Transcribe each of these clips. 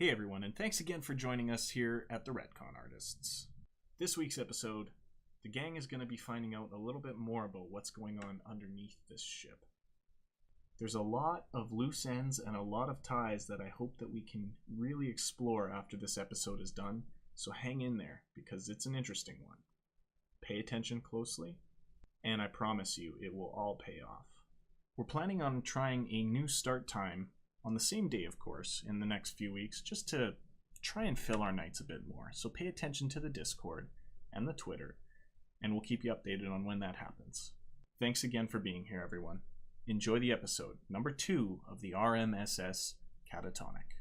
Hey everyone, and thanks again for joining us here at the Ret-Con-Artists. This week's episode, the gang is going to be finding out a little bit more about what's going on underneath this ship. There's a lot of loose ends and a lot of ties that I hope that we can really explore after this episode is done, so hang in there because it's an interesting one. Pay attention closely, and I promise you it will all pay off. We're planning on trying a new start time on the same day, of course, in the next few weeks, just to try and fill our nights a bit more. So pay attention to the Discord and the Twitter, and we'll keep you updated on when that happens. Thanks again for being here, everyone. Enjoy the episode, number 2 of the RMSS Catatonic.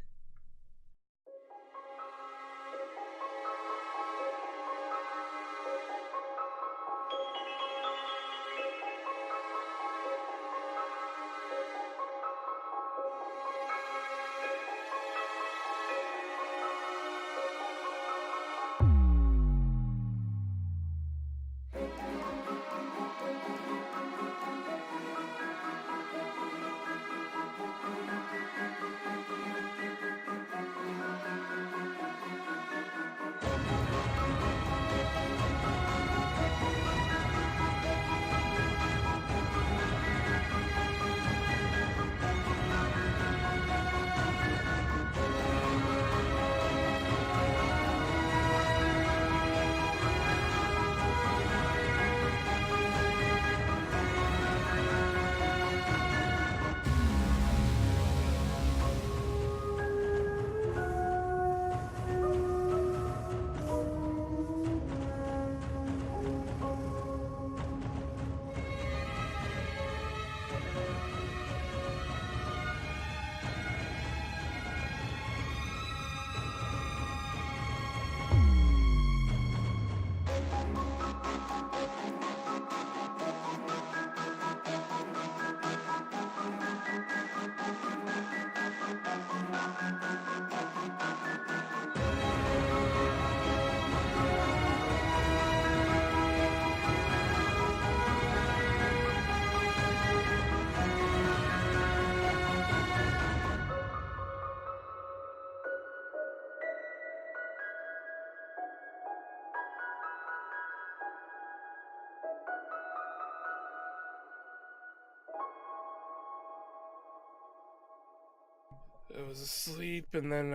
I was asleep and then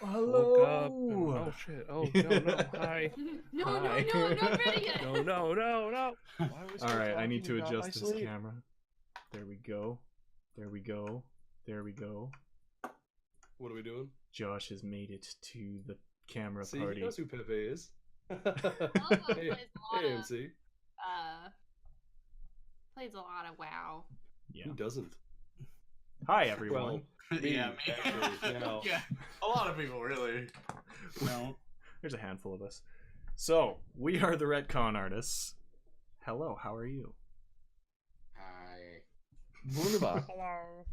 Hello. woke up and, oh shit, oh no, hi. No, Hi. no, not ready yet. No. Alright, I need to adjust this camera. There we go. There we go. There we go. What are we doing? Josh has made it to the camera See, party. he knows who Pepe is. Plays Hey, MC. Plays a lot of WoW. Yeah. Who doesn't? Hi, everyone. Well, me, Yeah, me. actually, now. Yeah, a lot of people really. No. There's a handful of us. So, we are the Ret-Con-Artists. Hello, how are you? Hi. Wunderbar. Hello.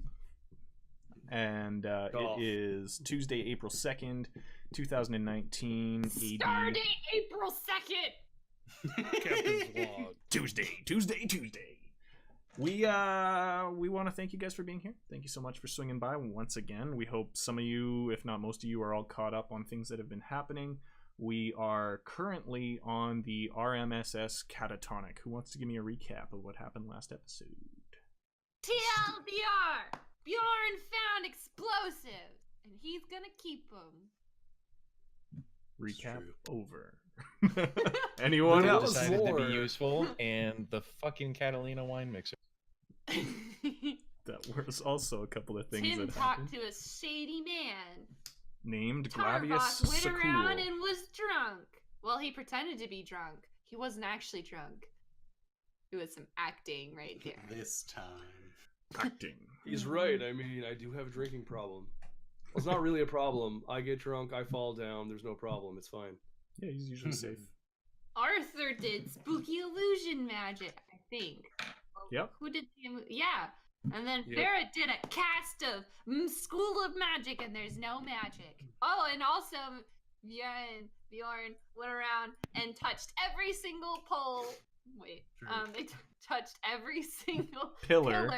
And Golf. it is Tuesday, April 2nd, 2019. AD. Stardate April 2nd. Captain's log. Tuesday. We want to thank you guys for being here. Thank you so much for swinging by once again. We hope some of you, if not most of you, are all caught up on things that have been happening. We are currently on the RMSS Catatonic. Who wants to give me a recap of what happened last episode? TLDR. Bjorn found explosives, and he's gonna keep them. Recap true. over. Anyone That else? was Decided to more. be useful, and the fucking Catalina wine mixer. That was also a couple of things Tim that talked happened. to a shady man. Named Glavius Tarvok went around Sakul. and was drunk. Well, he pretended to be drunk. He wasn't actually drunk. It was some acting right there. This time. Acting. He's right. I mean, I do have a drinking problem. Well, it's not really a problem. I get drunk, I fall down. There's no problem. It's fine. Yeah, he's usually safe. Arthur did spooky illusion magic, I think. Yep. Who did the yeah? And then Yep. Farrah did a cast of School of Magic, and there's no magic. Oh, and also Bjorn went around and touched every single pole. Wait, True. they touched every single Pillar.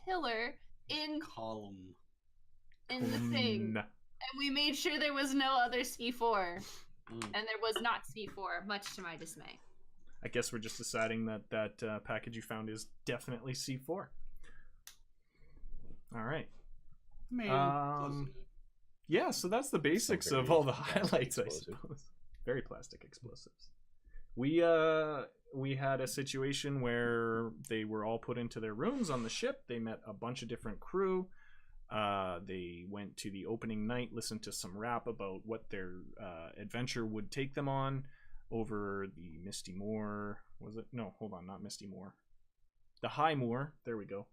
pillar in Column. the thing. And And we made sure there was no other C4. Mm. And there was not C4, much to my dismay. I guess we're just deciding that package you found is definitely C4. All right. I mean, Um, close enough. Yeah, so that's the basics Some of very all the plastic highlights, I explosive. suppose. Very plastic explosives. We had a situation where they were all put into their rooms on the ship. They met a bunch of different crew. They went to the opening night, listened to some rap about what their adventure would take them on over the Misty Moor. Was it? No, hold on, not Misty Moor. The High Moor. There we go.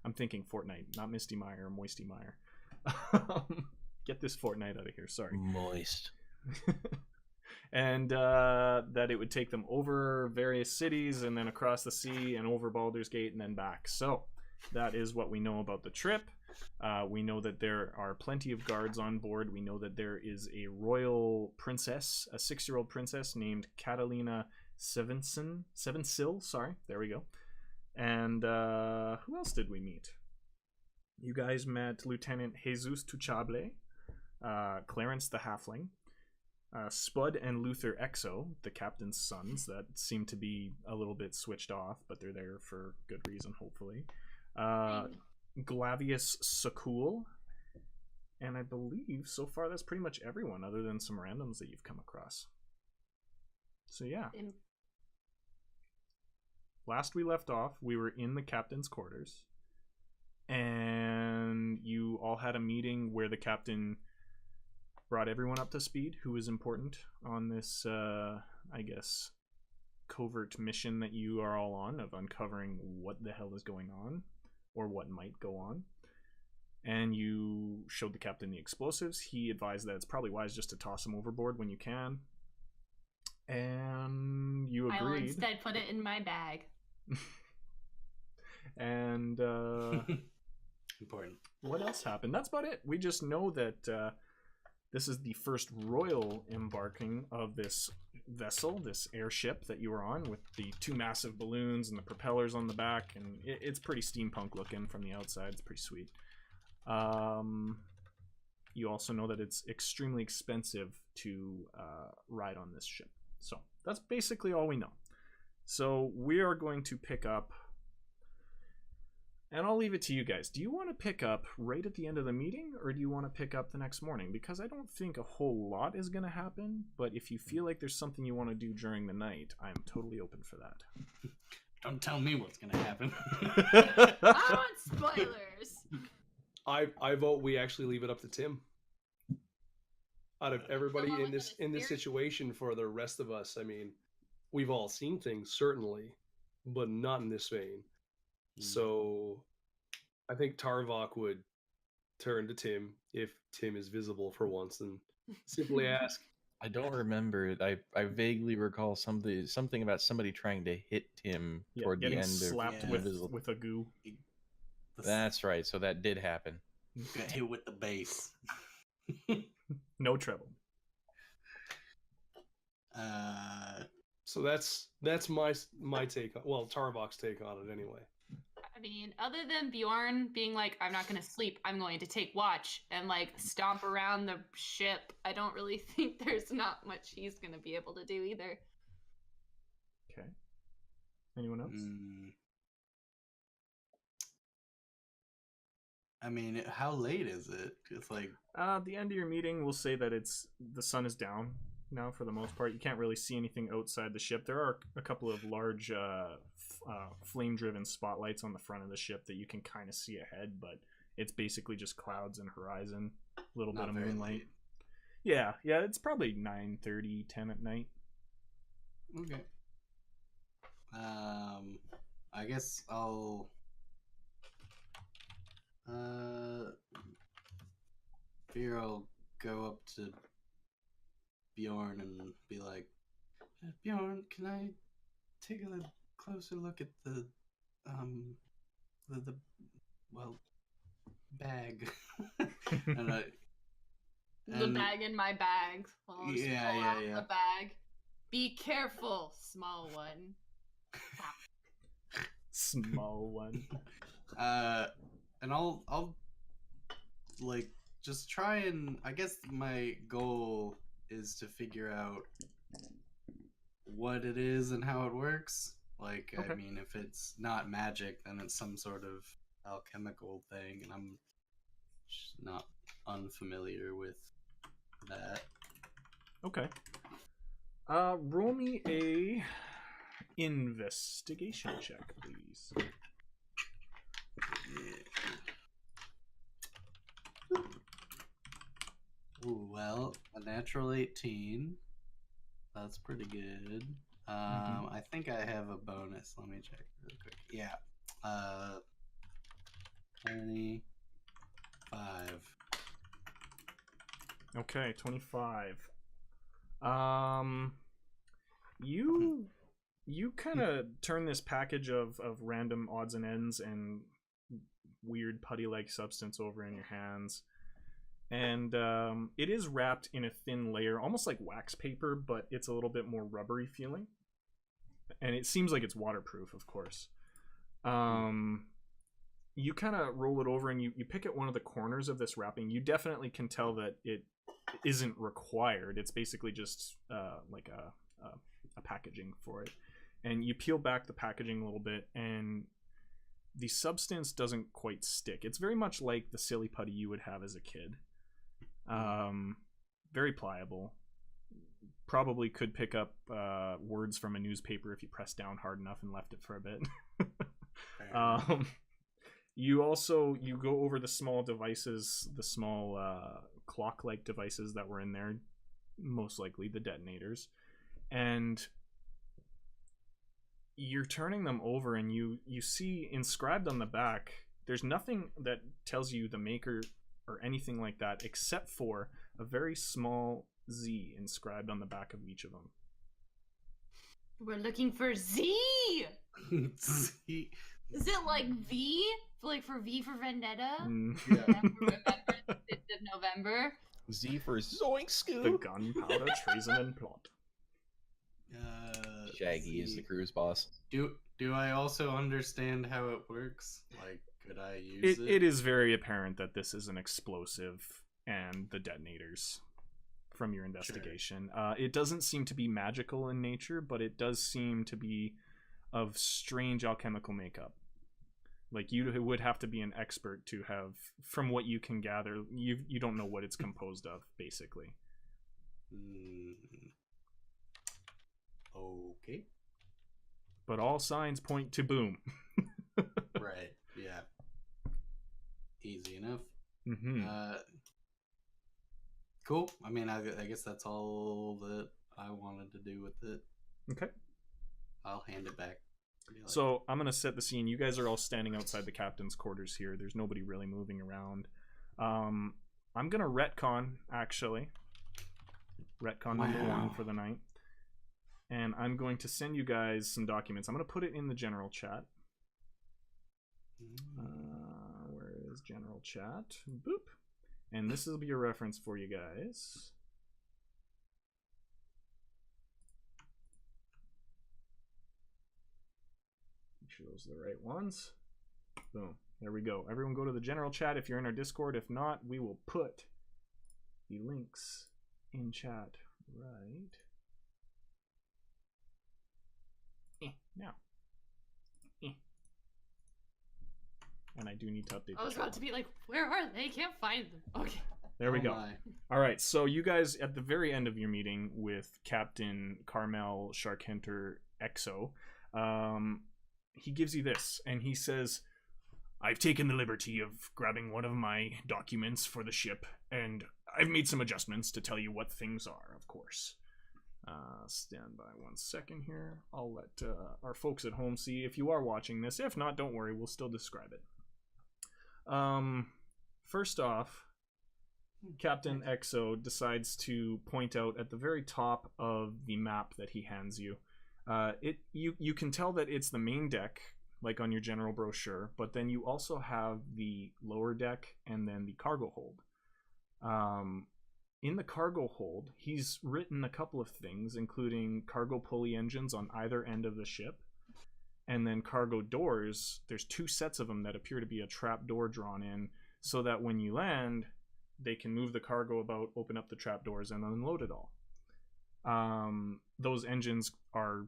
I'm thinking Fortnite, not Misty Mire or Moisty Mire. Get this Fortnite out of here. Sorry. Moist. And that it would take them over various cities and then across the sea and over Baldur's Gate and then back. So that is what we know about the trip. We know that there are plenty of guards on board. We know that there is a royal princess, a 6-year-old princess named Catalina Sevensil. Sorry, there we go. And who else did we meet? You guys met Lieutenant Jesus Tuchable, Clarence the Halfling, Spud and Luther Exo, the captain's sons, that seem to be a little bit switched off, but they're there for good reason, hopefully. Glavius Sakul, and I believe so far that's pretty much everyone other than some randoms that you've come across. So yeah. Last we left off, we were in the captain's quarters, and you all had a meeting where the captain brought everyone up to speed who was important on this, I guess, covert mission that you are all on of uncovering what the hell is going on or what might go on. And you showed the captain the explosives. He advised that it's probably wise just to toss them overboard when you can. And you agreed. I will instead put it in my bag. And Important. what else happened? That's about it. We just know that this is the first royal embarking of this vessel, this airship that you were on, with the 2 massive balloons and the propellers on the back, and it's pretty steampunk looking from the outside. It's pretty sweet. You also know that it's extremely expensive to ride on this ship. So that's basically all we know. So we are going to pick up, and I'll leave it to you guys. Do you want to pick up right at the end of the meeting, or do you want to pick up the next morning? Because I don't think a whole lot is going to happen, but if you feel like there's something you want to do during the night, I'm totally open for that. Don't tell me what's gonna happen. I want spoilers. I vote we actually leave it up to Tim. Out of everybody Someone in with this an situation, for the rest of us, I mean, we've all seen things certainly, but not in this vein. So I think Tarvok would turn to Tim if Tim is visible for once and simply ask. I don't remember it. I vaguely recall something about somebody trying to hit Tim toward the getting end slapped of Yeah. with a goo. That's right. So that did happen. Got hit with the base. No trouble. So that's my take on, well, Tarvok's take on it anyway. I mean, other than Bjorn being like, I'm not going to sleep, I'm going to take watch and like stomp around the ship, I don't really think there's not much he's going to be able to do either. Okay. Anyone else? I mean, how late is it? It's like At the end of your meeting, we'll say that the sun is down now for the most part. You can't really see anything outside the ship. There are a couple of large flame-driven spotlights on the front of the ship that you can kind of see ahead, but it's basically just clouds and horizon, a little bit not of very moonlight. late. Yeah, it's probably 9:30, 10 at night. Okay. I guess I'll figure I'll go up to Bjorn and be like, Bjorn, can I take a closer look at the bag? and The bag in my bag. Well, I'll just Yeah, pull yeah, out yeah. The bag. Be careful, small one. Small one. and I'll like just try and I guess my goal is to figure out what it is and how it works. Like, Okay. I mean, if it's not magic, then it's some sort of alchemical thing, and I'm just not unfamiliar with that. Okay. Roll me a investigation check, please. Ooh, well, a natural 18. That's pretty good. I think I have a bonus. Let me check real quick. Yeah. 25. Okay, 25. You kind of turn this package of random odds and ends and weird putty-like substance over in your hands, and it is wrapped in a thin layer, almost like wax paper, but it's a little bit more rubbery feeling, and it seems like it's waterproof, of course. You kind of roll it over and you pick at one of the corners of this wrapping. You definitely can tell that it isn't required. It's basically just like a packaging for it. And you peel back the packaging a little bit, and the substance doesn't quite stick. It's very much like the silly putty you would have as a kid. Very pliable. Probably could pick up words from a newspaper if you pressed down hard enough and left it for a bit. You go over the small devices, the small clock-like devices that were in there, most likely the detonators, and you're turning them over, and you see inscribed on the back, there's nothing that tells you the maker or anything like that, except for a very small Z inscribed on the back of each of them. We're looking for Z! Z. Is it like V? Like for V for Vendetta? Yeah. Remember the 5th of November? Z for Zoink The Scoo. gunpowder treason and plot. Shaggy is the cruise boss. Do I also understand how it works? Like, could I use it? It is very apparent that this is an explosive and the detonators from your investigation. Sure. It doesn't seem to be magical in nature, but it does seem to be of strange alchemical makeup. Like, you would have to be an expert to have, from what you can gather, you don't know what it's composed of, basically. Okay. But all signs point to boom. Right, yeah. Easy enough. Mm-hmm. Cool. I mean, I guess that's all that I wanted to do with it. Okay. I'll hand it back. So I'm going to set the scene. You guys are all standing outside the captain's quarters here. There's nobody really moving around. I'm going to retcon, actually. Retcon number 1 for the night. And I'm going to send you guys some documents. I'm going to put it in the general chat. Where is general chat? Boop. And this will be a reference for you guys. Make sure those are the right ones. Boom. There we go. Everyone go to the general chat if you're in our Discord. If not, we will put the links in chat right now. And I do need to update. I was about to be like, where are they? Can't find them. Okay. There we go. All right, so you guys, at the very end of your meeting with Captain Carmel Sharkhunter Exo, he gives you this, and he says, I've taken the liberty of grabbing one of my documents for the ship, and I've made some adjustments to tell you what things are, of course. Stand by 1 second here. I'll let our folks at home see if you are watching this. If not, don't worry, we'll still describe it. First off, Captain Exo decides to point out at the very top of the map that he hands you. You can tell that it's the main deck, like on your general brochure, but then you also have the lower deck and then the cargo hold. In the cargo hold, he's written a couple of things, including cargo pulley engines on either end of the ship, and then cargo doors. There's 2 sets of them that appear to be a trap door drawn in, so that when you land, they can move the cargo about, open up the trapdoors, and unload it all. Those engines are,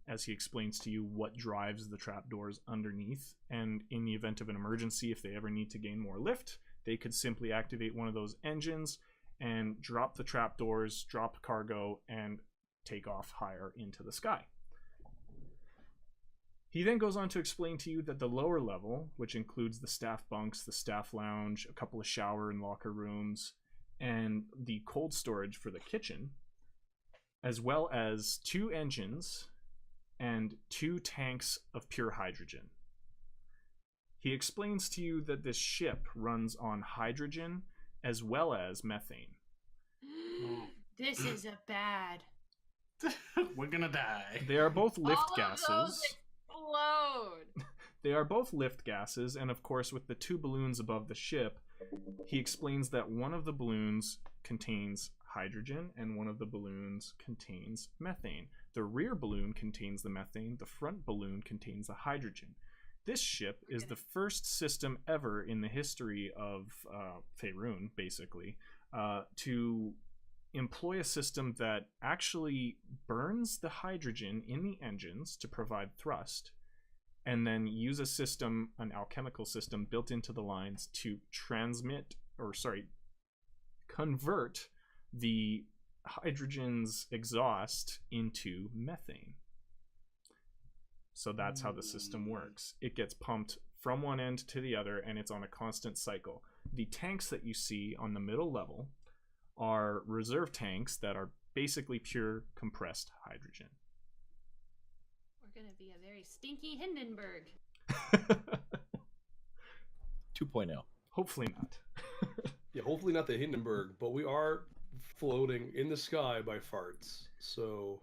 as he explains to you, what drives the trapdoors underneath, and in the event of an emergency, if they ever need to gain more lift, they could simply activate one of those engines and drop the trapdoors, drop cargo, and take off higher into the sky. He then goes on to explain to you that the lower level, which includes the staff bunks, the staff lounge, a couple of shower and locker rooms, and the cold storage for the kitchen, as well as 2 engines and 2 tanks of pure hydrogen. He explains to you that this ship runs on hydrogen as well as methane. This is a bad. We're gonna die. They are both lift All gases. of those explode. They are both lift gases, and of course, with the 2 balloons above the ship, he explains that one of the balloons contains hydrogen and one of the balloons contains methane. The rear balloon contains the methane, the front balloon contains the hydrogen. This ship is the first system ever in the history of Faerun, basically, to employ a system that actually burns the hydrogen in the engines to provide thrust, and then use a system, an alchemical system built into the lines to convert the hydrogen's exhaust into methane. So that's how the system works. It gets pumped from one end to the other, and it's on a constant cycle. The tanks that you see on the middle level are reserve tanks that are basically pure compressed hydrogen. We're gonna be a very stinky Hindenburg. 2.0. Hopefully not. Yeah, hopefully not the Hindenburg, but we are floating in the sky by farts. So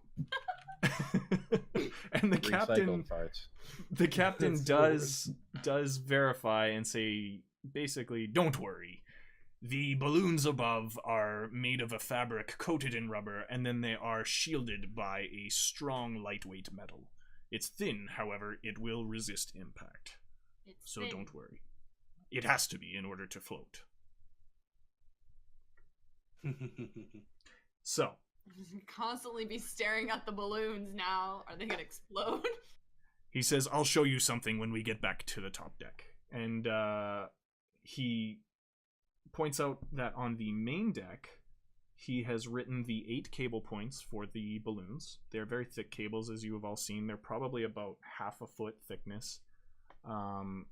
And the Recycled farts. captain That's the does verify and say, basically, don't worry. The balloons above are made of a fabric coated in rubber, and then they are shielded by a strong, lightweight metal. It's thin, however, it will resist impact. It's So thin. don't worry. It has to be in order to float. So, Constantly be staring at the balloons now. Are they gonna explode? he says, I'll show you something when we get back to the top deck. And he points out that on the main deck, he has written the 8 cable points for the balloons. They're very thick cables, as you have all seen. They're probably about half a foot thickness. And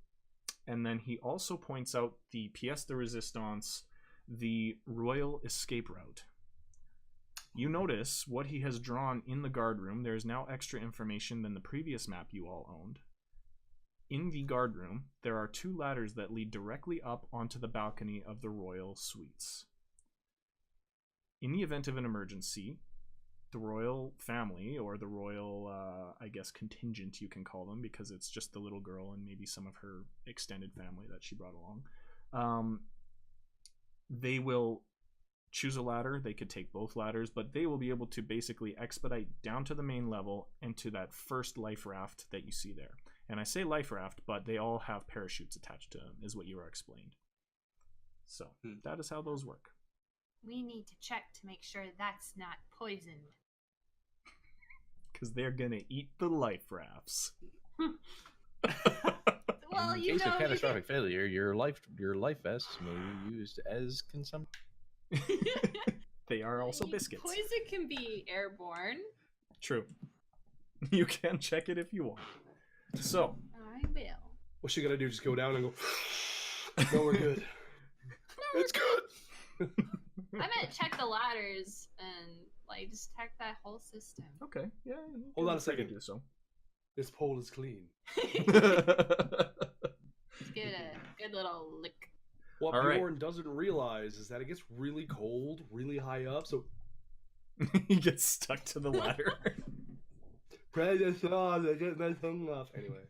then he also points out the pièce de résistance, the royal escape route. You notice what he has drawn in the guard room. There is now extra information than the previous map you all owned. In the guard room, there are 2 ladders that lead directly up onto the balcony of the royal suites. In the event of an emergency, the royal family, or the royal, I guess, contingent you can call them, because it's just the little girl and maybe some of her extended family that she brought along, they will choose a ladder. They could take both ladders, but they will be able to basically expedite down to the main level and to that first life raft that you see there. And I say life raft, but they all have parachutes attached to them, is what you are explained. So that is how those work. We need to check to make sure that's not poisoned. Because they're gonna eat the life rafts. Well, In you case know, of catastrophic failure, your life vests may be used as consumption. They are also biscuits. Poison can be airborne. True. You can check it if you want. So, I will. what's she gonna do? Just go down and go, no, we're good. It's good. I meant check the ladders and like just check that whole system. okay, yeah. you Hold can on a second. Do so. This pole is clean. Give it a good little lick. What All right. Bjorn doesn't realize is that it gets really cold, really high up. So He gets stuck to the ladder. pray this on, I get my tongue off. Anyway,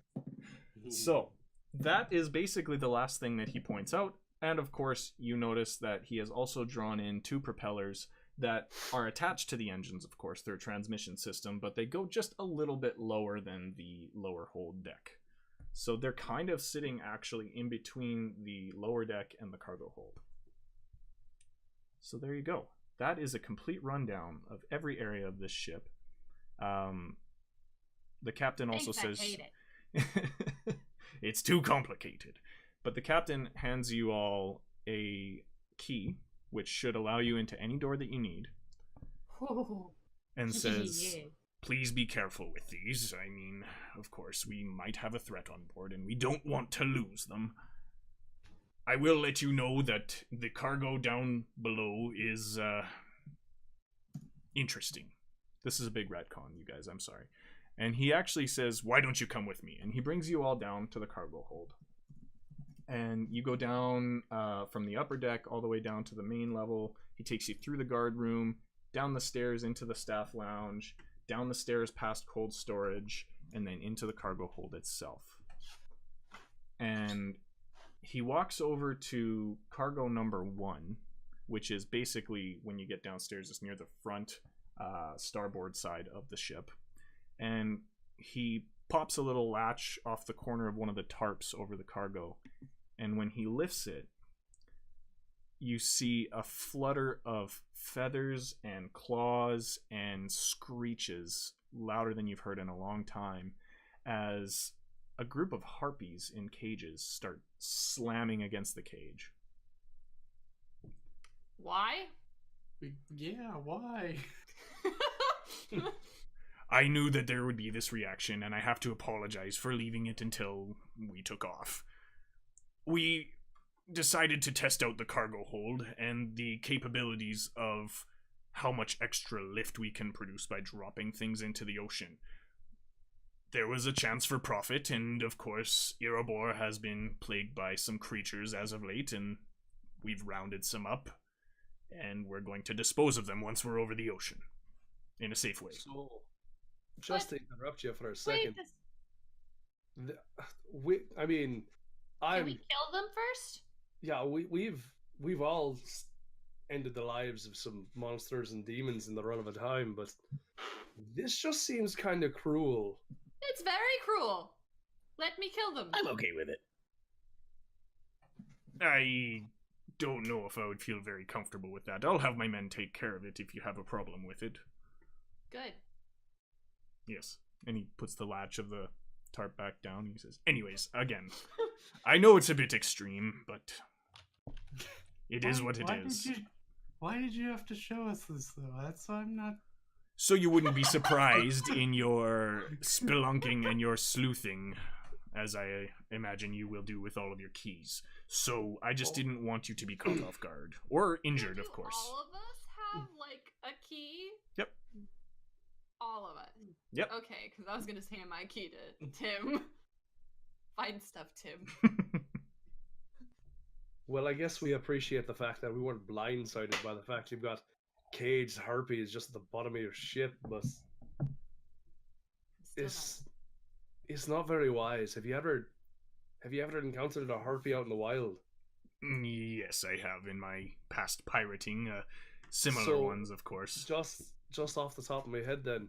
So, that is basically the last thing that he points out. And of course, you notice that he has also drawn in 2 propellers that are attached to the engines, of course, their transmission system, but they go just a little bit lower than the lower hold deck. So they're kind of sitting actually in between the lower deck and the cargo hold. So there you go. That is a complete rundown of every area of this ship. The captain also Thanks, says I hate it. it's too complicated. But the captain hands you all a key, which should allow you into any door that you need, Ooh. and says, Yeah. please be careful with these. I mean, of course, we might have a threat on board, and we don't want to lose them. I will let you know that the cargo down below is, interesting. This is a big retcon, you guys, I'm sorry. And he actually says, why don't you come with me? And he brings you all down to the cargo hold. And you go down from the upper deck all the way down to the main level. He takes you through the guard room, down the stairs into the staff lounge, down the stairs past cold storage, and then into the cargo hold itself. And he walks over to cargo number 1, which is basically, when you get downstairs, it's near the front starboard side of the ship. And he pops a little latch off the corner of one of the tarps over the cargo. And when he lifts it, you see a flutter of feathers and claws and screeches louder than you've heard in a long time as a group of harpies in cages start slamming against the cage. Why? Yeah, why? I knew that there would be this reaction, and I have to apologize for leaving it until we took off. We decided to test out the cargo hold and the capabilities of how much extra lift we can produce by dropping things into the ocean. There was a chance for profit, and of course, Erebor has been plagued by some creatures as of late, and we've rounded some up, and we're going to dispose of them once we're over the ocean. In a safe way. So, just to interrupt you for a Wait, second. this, I mean, can we kill them first? yeah, we've all ended the lives of some monsters and demons in the run of a time, but this just seems kind of cruel. It's very cruel. Let me kill them. I'm okay with it. I don't know if I would feel very comfortable with that. I'll have my men take care of it if you have a problem with it. Good. Yes. And he puts the latch of the tarp back down. He says, anyways, again, I know it's a bit extreme, but it is what it is. Why did you have to show us this, though? That's why I'm not... So you wouldn't be surprised in your spelunking and your sleuthing, as I imagine you will do with all of your keys. So I just didn't want you to be caught off guard. Or injured, of course. All of us have, like, a key? Yep. All of us? Yep. Okay, because I was going to hand my key to Tim. Find stuff, Tim. Well, I guess we appreciate the fact that we weren't blindsided by the fact you've got caged harpies just at the bottom of your ship, but it's not very wise. Have you ever encountered a harpy out in the wild? Yes, I have in my past pirating. Similar ones, of course. Just off the top of my head, then,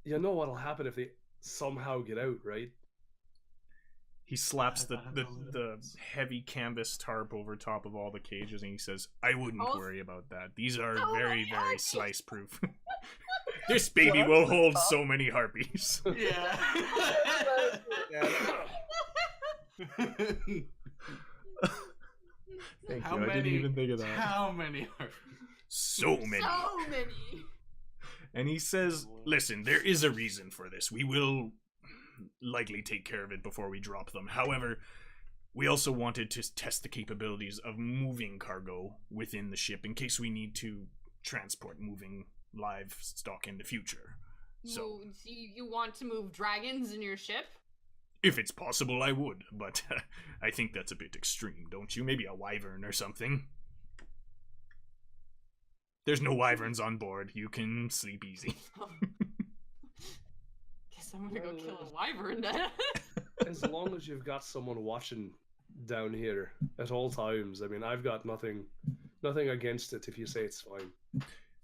you know what'll happen if they somehow get out, right? He slaps the heavy canvas tarp over top of all the cages, and he says, I wouldn't worry about that. These are very, very slice-proof. This baby will hold so many harpies. Yeah. Thank you. I didn't even think of that. How many are... So many. So many. And he says, listen, there is a reason for this. We will likely take care of it before we drop them. However, we also wanted to test the capabilities of moving cargo within the ship in case we need to transport moving livestock in the future. So, you want to move dragons in your ship? if it's possible, I would, but I think that's a bit extreme, don't you? Maybe a wyvern or something. There's no wyverns on board. You can sleep easy. Guess I'm gonna go kill a wyvern then. As long as you've got someone watching down here at all times, I mean, I've got nothing against it if you say it's fine.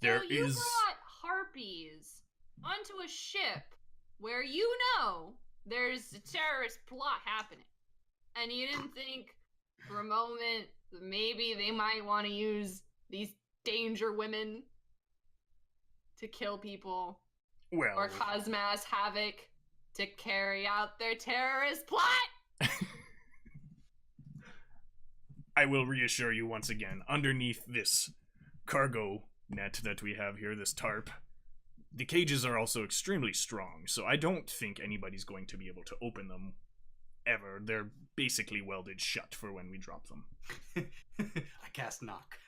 There so you is brought harpies onto a ship where you know there's a terrorist plot happening, and you didn't think for a moment that maybe they might want to use these danger women to kill people Well, or cause mass havoc to carry out their terrorist plot. I will reassure you once again, underneath this cargo net that we have here, this tarp, the cages are also extremely strong, so I don't think anybody's going to be able to open them ever. They're basically welded shut for when we drop them. I cast knock.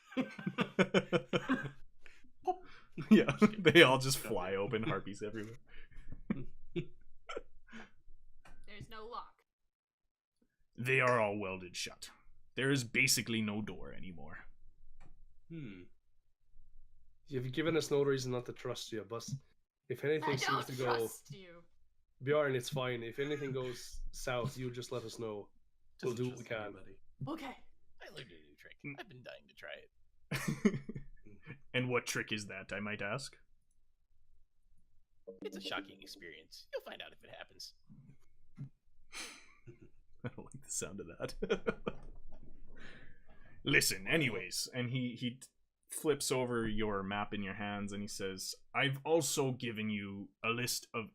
Yeah, they all just fly open, harpies everywhere. There's no lock. They are all welded shut. There is basically no door anymore. You've given us no reason not to trust you, but if anything I seems don't to go... trust you. Bjorn, it's fine. If anything goes south, you just let us know. We'll do what we can. Okay. I learned a new trick. I've been dying to try it. And what trick is that, I might ask? It's a shocking experience. You'll find out if it happens. I don't like the sound of that. Listen, anyways, and he flips over your map in your hands and he says, I've also given you a list of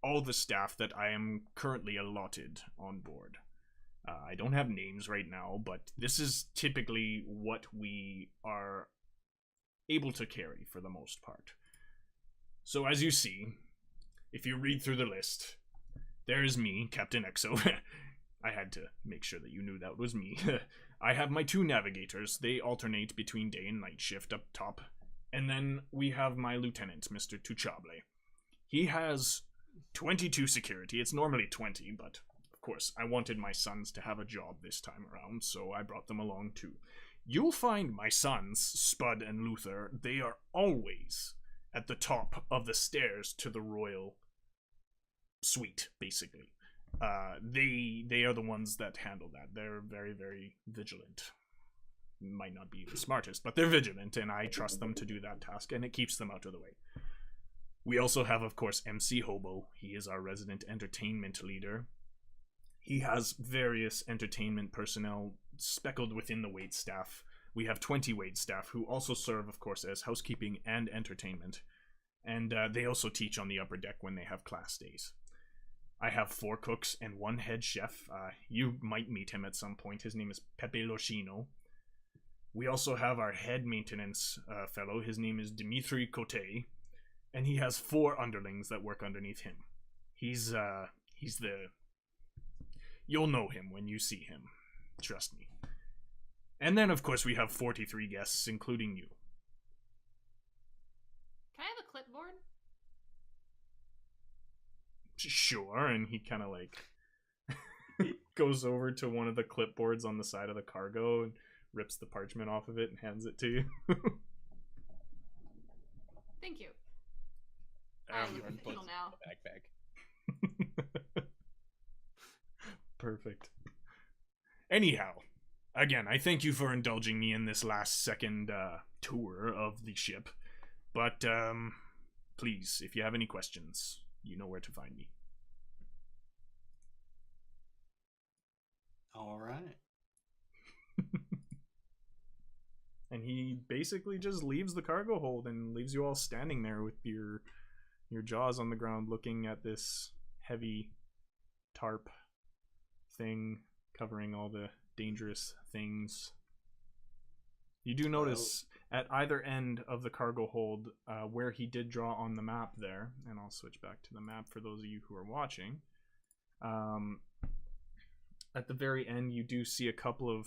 all the staff that I am currently allotted on board. I don't have names right now, but this is typically what we are able to carry for the most part. So as you see, if you read through the list, there is me, Captain Exo. I had to make sure that you knew that was me. I have my 2 navigators. They alternate between day and night shift up top. And then we have my lieutenant, Mr. Tuchable. He has 22 security. It's normally 20, but of course, I wanted my sons to have a job this time around, so I brought them along too. You'll find my sons, Spud and Luther, they are always at the top of the stairs to the royal suite, basically. They are the ones that handle that. They're very, very vigilant. Might not be the smartest, but they're vigilant, and I trust them to do that task, and it keeps them out of the way. We also have, of course, MC Hobo. He is our resident entertainment leader. He has various entertainment personnel speckled within the wait staff. We have 20 wait staff who also serve, of course, as housekeeping and entertainment. And they also teach on the upper deck when they have class days. I have 4 cooks and 1 head chef. You might meet him at some point. His name is Pepe Loshino. We also have our head maintenance fellow. His name is Dimitri Cote. And he has 4 underlings that work underneath him. He's the... You'll know him when you see him. Trust me. And then, of course, we have 43 guests, including you. Can I have a clipboard? Sure, and he kind of like goes over to one of the clipboards on the side of the cargo and rips the parchment off of it and hands it to you. Thank you. You're I'm official now. Backpack. Perfect. Anyhow, again, I thank you for indulging me in this last second tour of the ship. But please, if you have any questions, you know where to find me. All right. And he basically just leaves the cargo hold and leaves you all standing there with your jaws on the ground looking at this heavy tarp thing covering all the dangerous things. You do notice at either end of the cargo hold where he did draw on the map there, and I'll switch back to the map for those of you who are watching. At the very end, you do see a couple of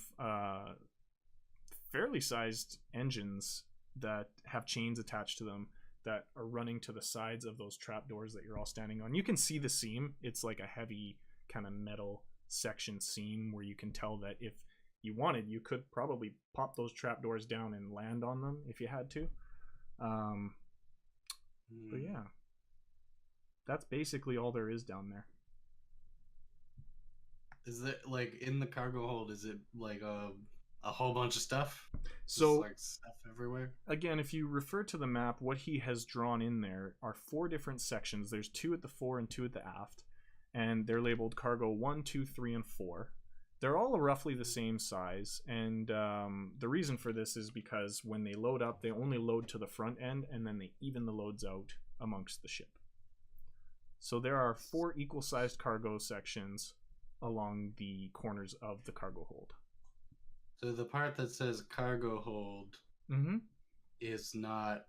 fairly sized engines that have chains attached to them that are running to the sides of those trapdoors that you're all standing on. You can see the seam. It's like a heavy kind of metal section seam where you can tell that if you wanted, you could probably pop those trapdoors down and land on them if you had to. But yeah, that's basically all there is down there. Is it like in the cargo hold? Is it like a whole bunch of stuff? So just like stuff everywhere. Again, if you refer to the map, what he has drawn in there are 4 different sections. There's 2 at the fore and 2 at the aft, and they're labeled cargo 1, 2, 3, and 4. They're all roughly the same size, and the reason for this is because when they load up, they only load to the front end, and then they even the loads out amongst the ship. So there are 4 equal-sized cargo sections along the corners of the cargo hold. So the part that says cargo hold is not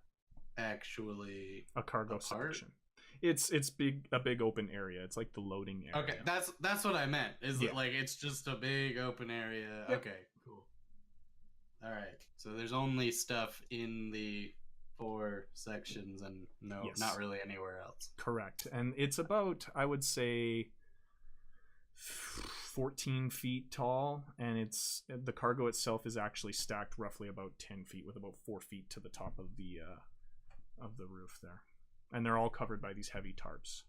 actually A cargo a part? section. It's a big open area. It's like the loading area. Okay, that's what I meant. Is Yeah. it like it's just a big open area? Yep. Okay, cool. All right. So there's only stuff in the 4 sections and Yes. not really anywhere else. Correct. And it's about, I would say, 14 feet tall, and the cargo itself is actually stacked roughly about 10 feet, with about 4 feet to the top of the roof there. And they're all covered by these heavy tarps.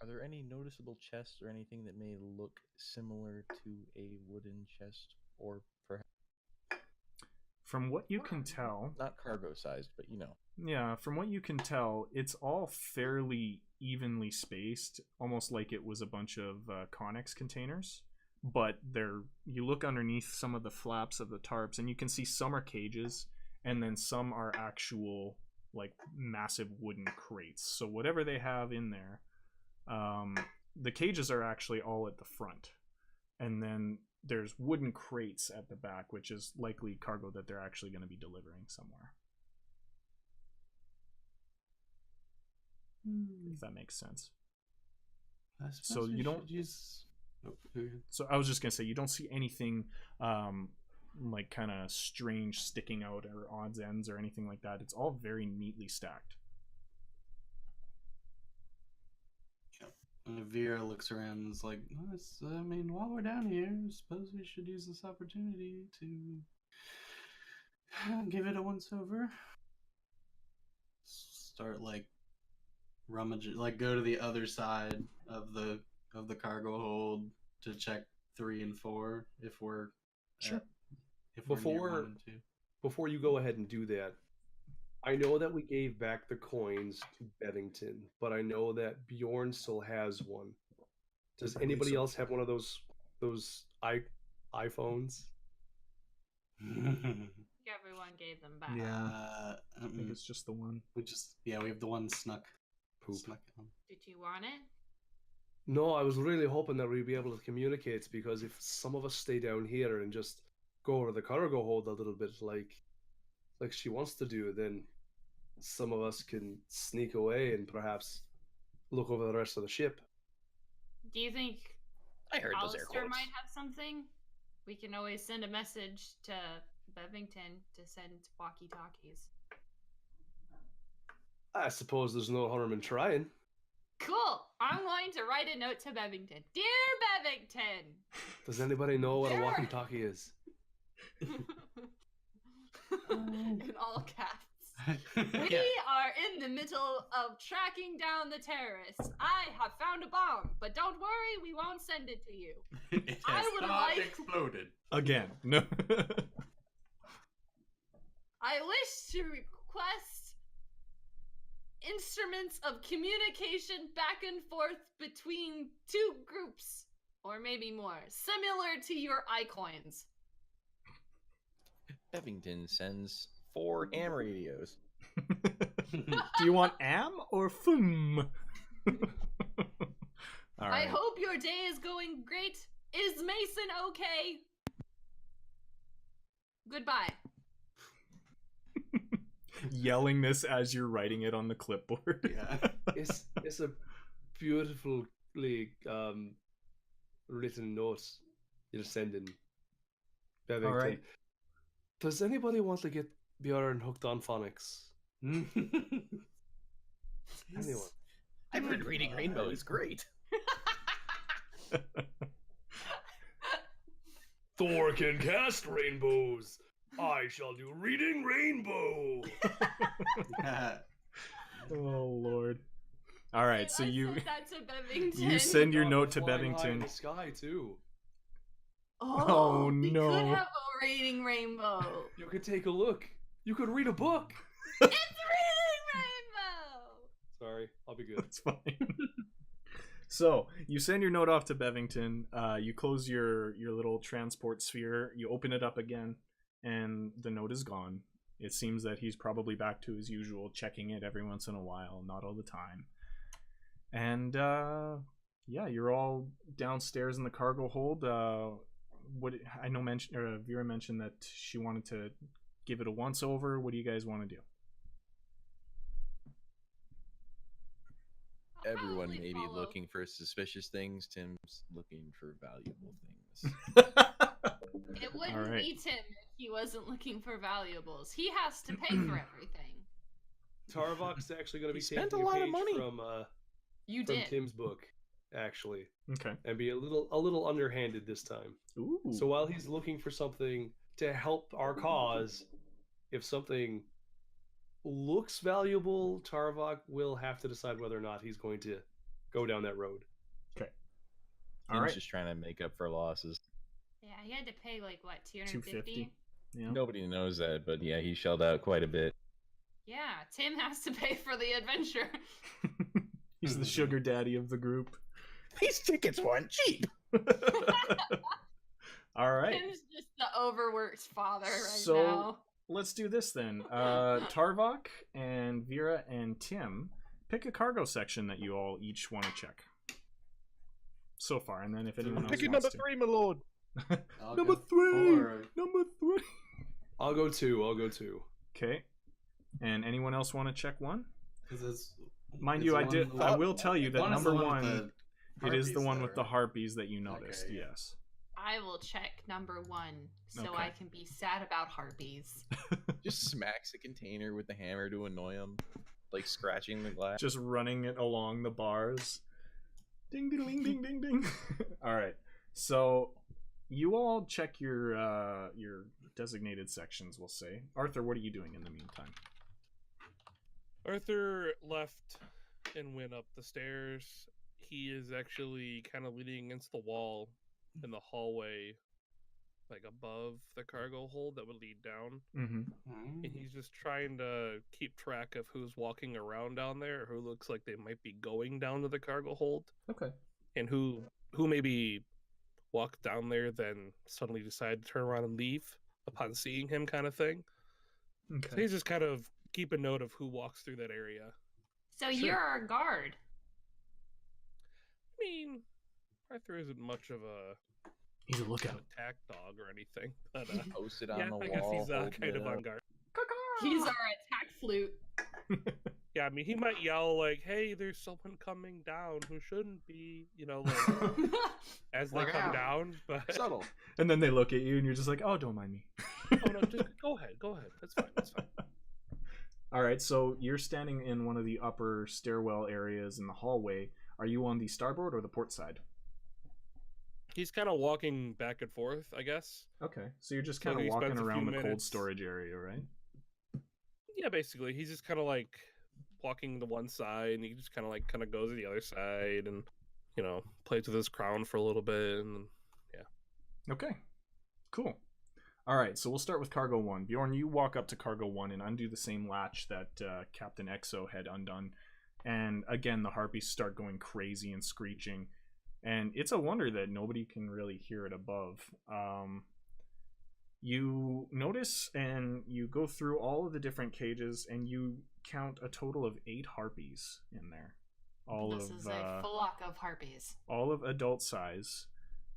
Are there any noticeable chests or anything that may look similar to a wooden chest, or perhaps From what you can tell, not cargo sized, but yeah, from what you can tell, it's all fairly evenly spaced, almost like it was a bunch of Connex containers. But you look underneath some of the flaps of the tarps, and you can see some are cages, and then some are actual like massive wooden crates. So whatever they have in there, the cages are actually all at the front, and then there's wooden crates at the back, which is likely cargo that they're actually going to be delivering somewhere. If that makes sense. I suppose So we you don't should use. Oh, go ahead. So I was just gonna say, you don't see anything like kind of strange sticking out or odds ends or anything like that. It's all very neatly stacked. And Vera looks around and is like, I mean, while we're down here, I suppose we should use this opportunity to give it a once over. Start like rummaging, like go to the other side of the cargo hold to check 3 and 4 if we're Sure. if we're near 1 and 2. Before you go ahead and do that, I know that we gave back the coins to Bevington, but I know that Bjorn still has one. Does anybody else have one of those iPhones? Everyone gave them back. Yeah, I think it's just the one. We have the one snuck on. Did you want it? No, I was really hoping that we'd be able to communicate, because if some of us stay down here and just go over the cargo hold a little bit like she wants to do, then some of us can sneak away and perhaps look over the rest of the ship. Do you think I heard those air Alistair quotes. might have something? We can always send a message to Bevington to send walkie-talkies. I suppose there's no harm in trying. Cool! I'm going to write a note to Bevington. Dear Bevington! Does anybody know what a Sure. walkie-talkie is? In all caps. We are in the middle of tracking down the terrorists. I have found a bomb, but don't worry, we won't send it to you. It I has would not like- exploded. Again, no. I wish to request instruments of communication back and forth between 2 groups, or maybe more, similar to your iCoins. Bevington sends 4 ham radios. Do you want am or fum? All right. I hope your day is going great. Is Mason okay? Goodbye. Yelling this as you're writing it on the clipboard. Yeah. It's a beautifully written note you're sending, Bevington. All right. Does anybody want to get Bjorn hooked on phonics? Anyone? I've heard reading Rainbow is great. Thor can cast rainbows. I shall do reading rainbow. Oh Lord. All right, so I you sent that to Bevington. you send your God, note to flying high in Bevington. the sky too. Oh, we no. could have a rating rainbow. You could take a look. You could read a book. It's reading rainbow. Sorry, I'll be good. That's fine. So you send your note off to Bevington. You close your little transport sphere. You open it up again, and the note is gone. It seems that he's probably back to his usual, checking it every once in a while, not all the time. And yeah, you're all downstairs in the cargo hold. What I know, Vera mentioned that she wanted to give it a once over. What do you guys want to do? Everyone Probably may be follow. looking for suspicious things. Tim's looking for valuable things. It wouldn't All right. be Tim if he wasn't looking for valuables. He has to pay for everything. Tarvok's actually going to be spent taking a lot of page money. You from did. Tim's book, actually, Okay. and be a little underhanded this time. Ooh. So while he's looking for something to help our cause, if something looks valuable, Tarvok will have to decide whether or not he's going to go down that road. All Tim's right. just trying to make up for losses. Yeah, he had to pay like what, 250. 250? Yeah. Nobody knows that, but yeah, he shelled out quite a bit. Yeah, Tim has to pay for the adventure. He's the sugar daddy of the group. These tickets weren't cheap. All right. Tim's just the overworked father right So now. let's do this then. Tarvok and Vera and Tim, pick a cargo section that you all each want to check. So far, and then if anyone else Picking wants number to. 3, my lord. I'll Number go 3. for- Number 3. I'll go two. Okay. And anyone else want to check one? 'cause it's- Mind it's you, I one did. with- I will tell you that one is number the one, with the it is the harpies, one though, with the right? harpies that you noticed. Okay, yeah. Yes. I will check number 1 so Okay. I can be sad about harpies. Just smacks the container with the hammer to annoy him, like scratching the glass. Just running it along the bars. Ding ding ding ding ding ding. All right. So you all check your designated sections, we'll say. Arthur, what are you doing in the meantime? Arthur left and went up the stairs. He is actually kind of leaning against the wall in the hallway, like above the cargo hold that would lead down. Mm-hmm. And he's just trying to keep track of who's walking around down there, or who looks like they might be going down to the cargo hold, Okay. and who maybe walked down there then suddenly decide to turn around and leave upon seeing him, kind of thing. So Okay. he's just kind of keeping note of who walks through that area. So Sure. you're a guard. I mean, Arthur isn't much of a He's a lookout. attack dog or anything, but Posted on yeah, the I guess wall. he's holding kind it of up. on guard. He's our attack flute. Yeah, I mean, he might yell like, "Hey, there's someone coming down who shouldn't be," like as they Look come out. down. But Subtle. And then they look at you, and you're just like, "Oh, don't mind me." oh no, just go ahead. That's fine. That's fine. All right. So you're standing in one of the upper stairwell areas in the hallway. Are you on the starboard or the port side? He's kind of walking back and forth, I guess. Okay. So you're just So kind of he walking spends a few around the cold minutes- storage area, right? Yeah, basically, he's just kind of like walking to one side, and he just kind of goes to the other side, and plays with his crown for a little bit, and Okay. Cool. All right. So we'll start with Cargo 1. Bjorn, you walk up to Cargo 1 and undo the same latch that Captain Exo had undone. And again, the harpies start going crazy and screeching. And it's a wonder that nobody can really hear it above. You notice and you go through all of the different cages and you count a total of 8 harpies in there. This is a flock of harpies. All of adult size.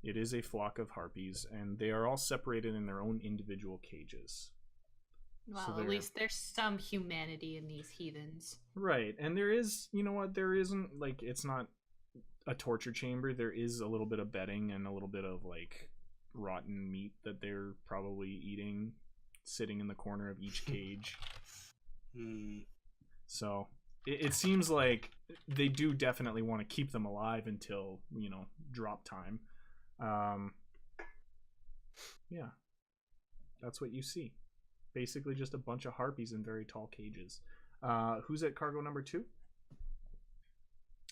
It is a flock of harpies, and they are all separated in their own individual cages. Well, So at they're- least there's some humanity in these heathens. Right, and there is, you know what, there isn't, like, it's not a torture chamber. There is a little bit of bedding and a little bit of, like, rotten meat that they're probably eating, sitting in the corner of each cage. So, it seems like they do definitely want to keep them alive until, drop time. Yeah. That's what you see. Basically just a bunch of harpies in very tall cages. Who's at cargo number 2?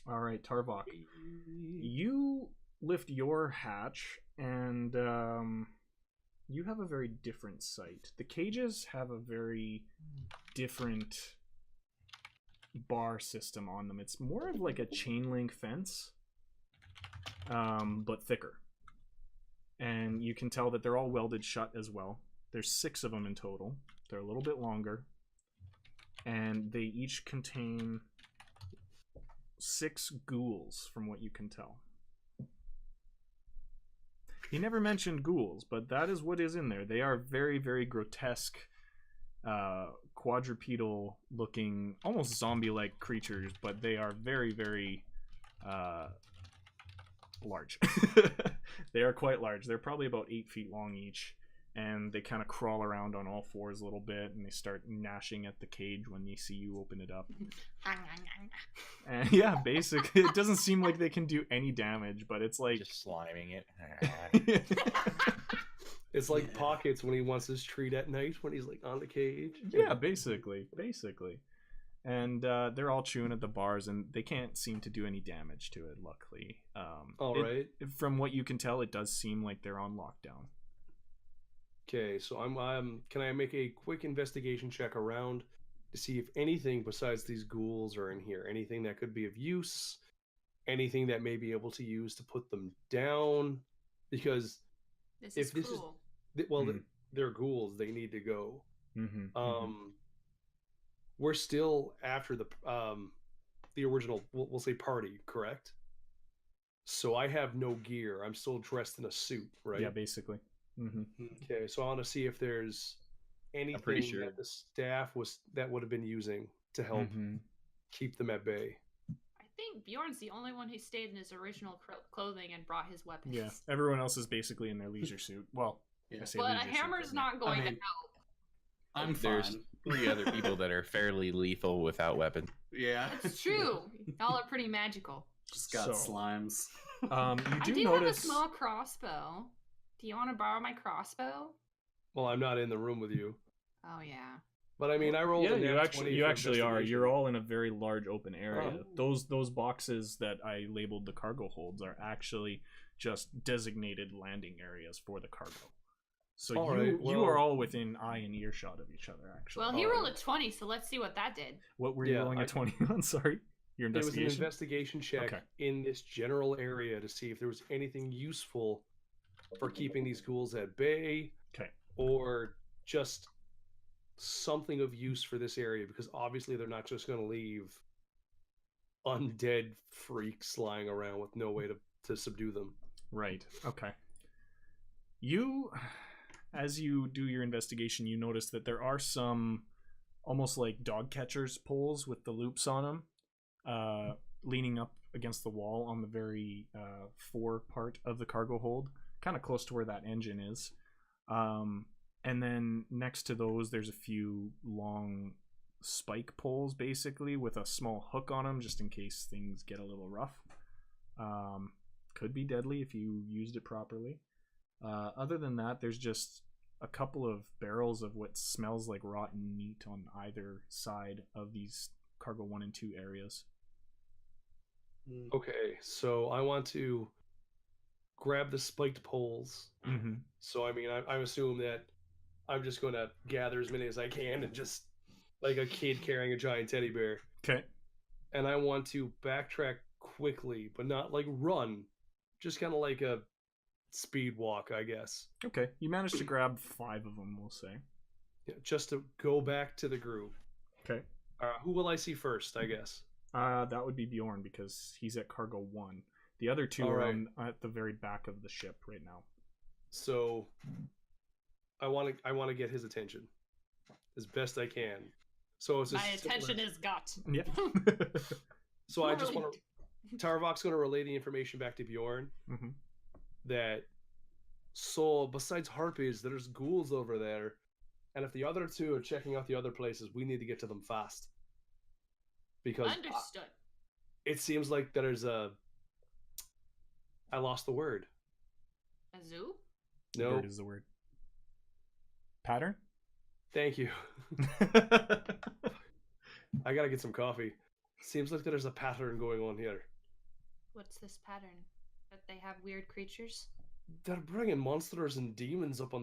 All right, Tarvok. You lift your hatch, and you have a very different sight. The cages have a very different bar system on them. It's more of like a chain link fence, but thicker. And you can tell that they're all welded shut as well. There's 6 of them in total. They're a little bit longer. And they each contain 6 ghouls, from what you can tell. He never mentioned ghouls, but that is what is in there. They are very, very grotesque, quadrupedal-looking, almost zombie-like creatures, but they are very, very large. They are quite large. They're probably about 8 feet long each, and they kind of crawl around on all fours a little bit, and they start gnashing at the cage when they see you open it up. And yeah, basically, it doesn't seem like they can do any damage, but it's like just sliming it. It's like Pockets when he wants his treat at night when he's like on the cage. Yeah, basically. And they're all chewing at the bars, and they can't seem to do any damage to it, luckily. Right. From what you can tell, it does seem like they're on lockdown. Okay, so can I make a quick investigation check around to see if anything besides these ghouls are in here? Anything that could be of use? Anything that may be able to use to put them down? Because This if is this cool. is they're ghouls, they need to go. We're still after the original, we'll say party, correct? So I have no gear. I'm still dressed in a suit, right? Yeah, basically. Okay, so I want to see if there's anything sure. that the staff that would have been using to help keep them at bay. I think Bjorn's the only one who stayed in his original clothing and brought his weapons. Yeah, everyone else is basically in their leisure suit. Well, I say But a leisure suit, hammer's but not going to mean, help. I'm There's fine. 3 other people that are fairly lethal without weapons. Yeah. It's true. Y'all are pretty magical. Just got So- slimes. You I do do have a notice. small crossbow. Do you want to borrow my crossbow? Well, I'm not in the room with you, Oh yeah. but I mean, I rolled. Yeah, a nat 20 you for actually are. investigation. You're all in a very large open area. Oh. Those boxes that I labeled the cargo holds are actually just designated landing areas for the cargo. So All you right, you are well- all within eye and earshot of each other. Actually, Well, he rolled a 20, so let's see what that did. what were you Yeah, rolling a 20 on? Sorry, your It was an investigation. investigation check Okay. in this general area to see if there was anything useful for keeping these ghouls at bay. Okay. Or just something of use for this area, because obviously they're not just going to leave undead freaks lying around with no way to subdue them. Right. Okay. As you do your investigation, you notice that there are some almost like dog catchers poles with the loops on them, leaning up against the wall on the very fore part of the cargo hold, kind of close to where that engine is. And then next to those, there's a few long spike poles, basically, with a small hook on them, just in case things get a little rough. Could be deadly if you used it properly. Other than that, there's just a couple of barrels of what smells like rotten meat on either side of these cargo 1 and 2 areas. Okay, so I want to grab the spiked poles. Mm-hmm. So, I mean, I assume that I'm just going to gather as many as I can and just, like a kid carrying a giant teddy bear. Okay. And I want to backtrack quickly, but not like run. Just kind of like a speed walk, I guess. Okay. You managed to grab 5 of them, we'll say. Yeah, just to go back to the group. Okay. Who will I see first, I guess? That would be Bjorn, because he's at cargo 1. The other 2 All are right. at the very back of the ship right now. So I want to get his attention as best I can. So it's My just attention is got. Yeah. So I just want to. Tarvok's going to relay the information back to Bjorn Mm-hmm. that. So besides harpies, there's ghouls over there, and if the other 2 are checking out the other places, we need to get to them fast. Because Understood. it seems like there's a. I lost the word. A zoo? No, Word is the word. Pattern? thank you. I gotta get some coffee. Seems like there's a pattern going on here. What's this pattern? That they have weird creatures? They're bringing monsters and demons up in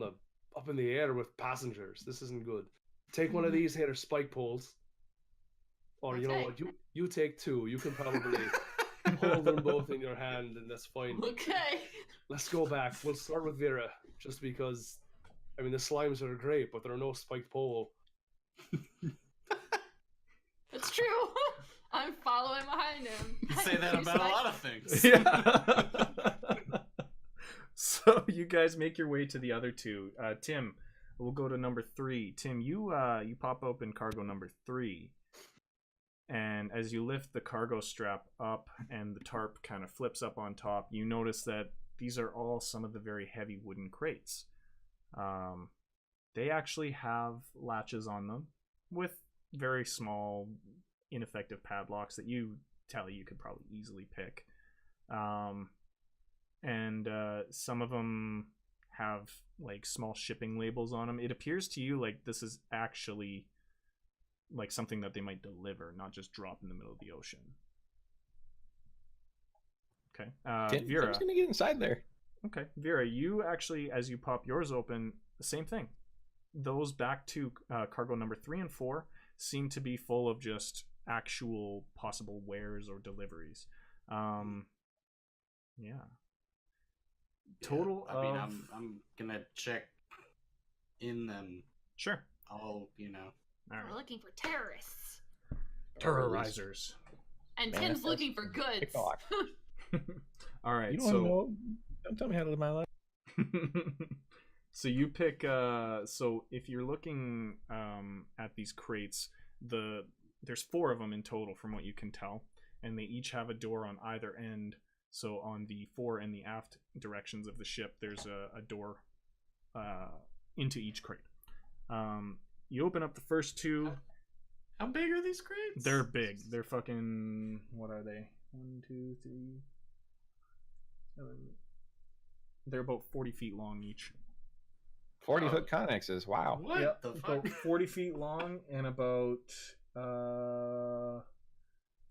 the air with passengers. This isn't good. Take one of these here spike poles, or you know Okay. what? You take 2. You can probably hold them both in your hand, and that's fine. Okay. Let's go back. We'll start with Vera, just because. I mean, the slimes are great, but there are no spiked pole. That's true. I'm following behind him. You say that Here's about a my- lot of things. Yeah. So you guys make your way to the other two. Tim, we'll go to number 3. Tim, you pop open cargo number 3, and as you lift the cargo strap up and the tarp kind of flips up on top, you notice that these are all some of the very heavy wooden crates. They actually have latches on them with very small, ineffective padlocks that you could probably easily pick. And some of them have like small shipping labels on them. It appears to you like this is actually like something that they might deliver, not just drop in the middle of the ocean. Okay. Vera. Tim's gonna get inside there. Okay, Vera, you actually, as you pop yours open, the same thing. Those back two, cargo number 3 and 4, seem to be full of just actual possible wares or deliveries. Yeah. Total I mean, of... I'm gonna check in them. Sure. All All We're right. looking for terrorists. Terrorizers. And Tim's Manifest looking for goods. TikTok. All right, You don't so... wanna know? Don't tell me how to live my life. So you pick so if you're looking at these crates, there's 4 of them in total from what you can tell, and they each have a door on either end. So on the fore and the aft directions of the ship, there's a door into each crate. You open up the first 2. How big are these crates? They're big. They're fucking, what are they? 1, 2, 3, 7. They're about 40 feet long each. 40-foot connexes. Wow. What Yep, the fuck? about 40 feet long and about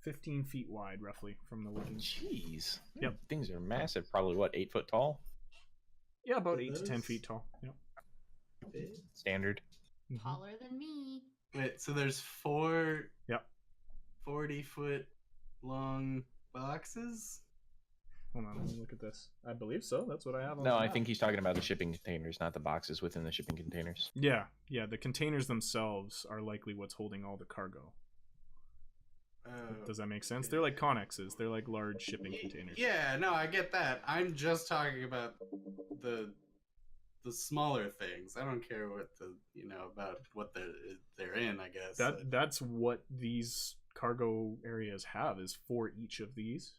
15 feet wide, roughly, from the looking. Jeez. Yep. Things are massive. Probably what, 8 foot tall? Yeah, about Are 8 to 10 those- feet tall. Yep. Standard. Taller than me. Wait, so there's 4 Yep. 40-foot long boxes? Hold on, let me look at this. I believe so. That's what I have on No, the I map. think he's talking about the shipping containers, not the boxes within the shipping containers. Yeah, the containers themselves are likely what's holding all the cargo. Does that make sense? They're like connexes. They're like large shipping containers. Yeah, no, I get that. I'm just talking about the smaller things. I don't care what about what they're in, I guess. That's what these cargo areas have, is for each of these.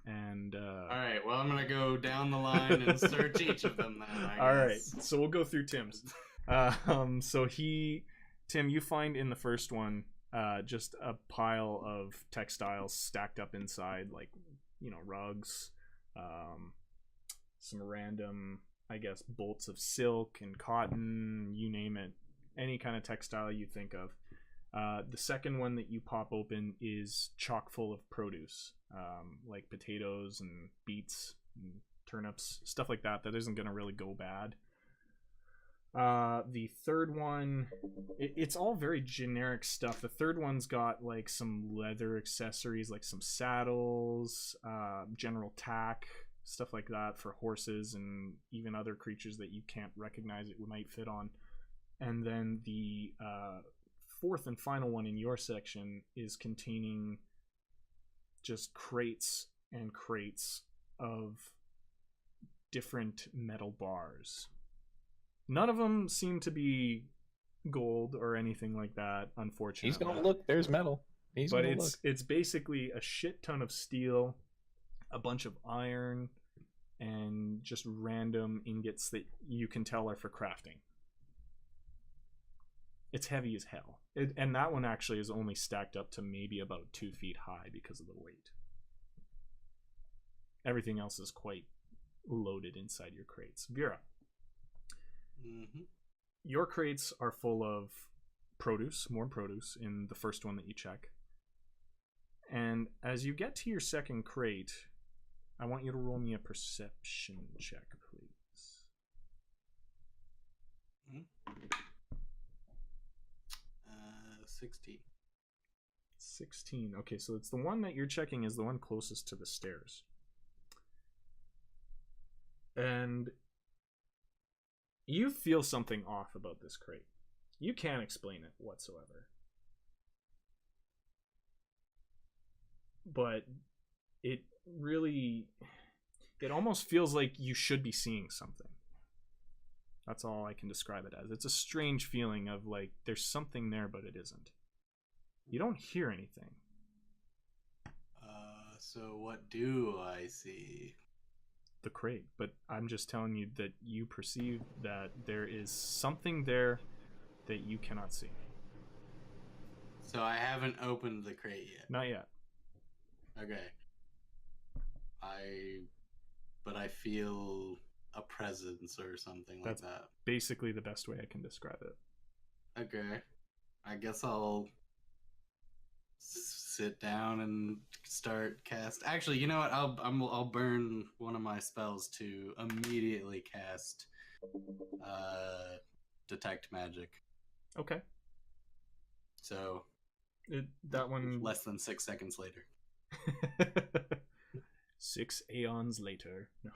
And All right, well, I'm gonna go down the line and search each of them then. all right, so we'll go through Tim's. Tim, you find in the first one just a pile of textiles stacked up inside, like rugs, some random, I guess, bolts of silk and cotton, you name it, any kind of textile you think of. The second one that you pop open is chock full of produce, like potatoes and beets and turnips, stuff like that isn't going to really go bad. The third one, it's all very generic stuff. The third one's got like some leather accessories, like some saddles, general tack, stuff like that for horses and even other creatures that you can't recognize it might fit on. And then the fourth and final one in your section is containing just crates and crates of different metal bars. None of them seem to be gold or anything like that, unfortunately. He's gonna look. There's metal. But it's basically a shit ton of steel, a bunch of iron, and just random ingots that you can tell are for crafting. It's heavy as hell. And that one actually is only stacked up to maybe about 2 feet high because of the weight. Everything else is quite loaded inside your crates. Vera, your crates are full of produce, more produce in the first one that you check. And as you get to your second crate, I want you to roll me a perception check, please. 16. 16. Okay, so it's the one that you're checking is the one closest to the stairs. And you feel something off about this crate. You can't explain it whatsoever. But it really... It almost feels like you should be seeing something. That's all I can describe it as. It's a strange feeling of like there's something there, but it isn't. You don't hear anything. So what do I see? The crate, but I'm just telling you that you perceive that there is something there that you cannot see. So I haven't opened the crate yet. Not yet. Okay. But I feel a presence or something like That's that. basically the best way I can describe it. Okay. I guess I'll sit down and start cast. Actually, you know what? I'll burn one of my spells to immediately cast detect magic. Okay. So That one less than 6 seconds later. 6 aeons later. No.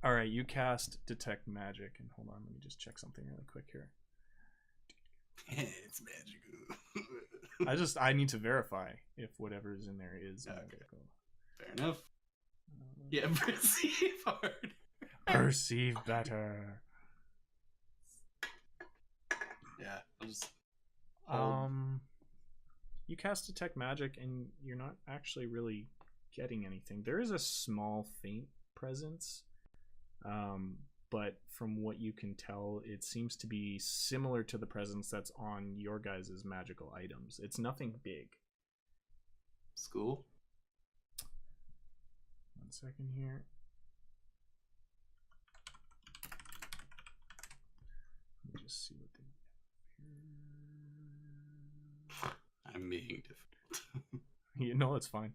All right, you cast detect magic, and hold on, let me just check something really quick here. It's magical. I need to verify if whatever is in there is magical. Fair enough. Yeah, perceive hard. Perceive better. Yeah, I'll just. You cast detect magic, and you're not actually really getting anything. There is a small faint presence, but from what you can tell, it seems to be similar to the presence that's on your guys' magical items. It's nothing big. School? 1 second here. Let me just see what they have. I'm being different. You know, it's fine.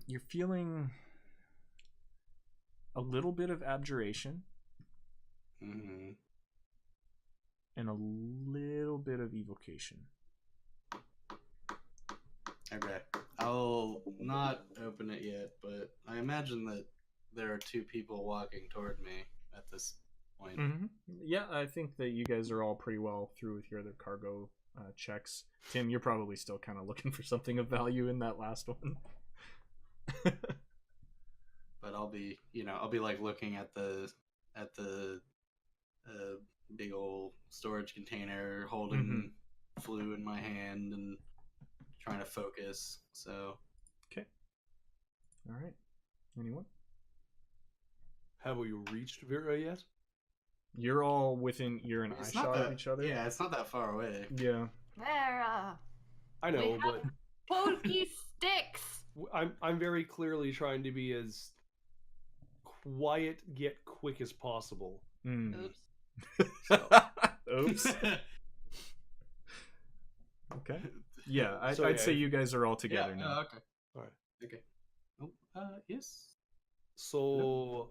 You're feeling a little bit of abjuration Mm-hmm. and a little bit of evocation. Okay. I'll not open it yet, but I imagine that there are 2 people walking toward me at this point. Mm-hmm. Yeah, I think that you guys are all pretty well through with your other cargo checks. Tim, you're probably still kind of looking for something of value in that last one. But I'll be like looking at the big old storage container, holding flu in my hand and trying to focus. So Okay. All right. Anyone? Have we reached Vera yet? You're all within ear and eye it's shot not of that, each other. yeah, it's not that far away. Yeah. Vera. I know, We have but pokey sticks. I'm very clearly trying to be as quiet yet quick as possible. Mm. Oops. So, Oops. Okay. Yeah, So, I'd yeah, say you guys are all together now. Okay. all right. Okay. Oh, yes. So,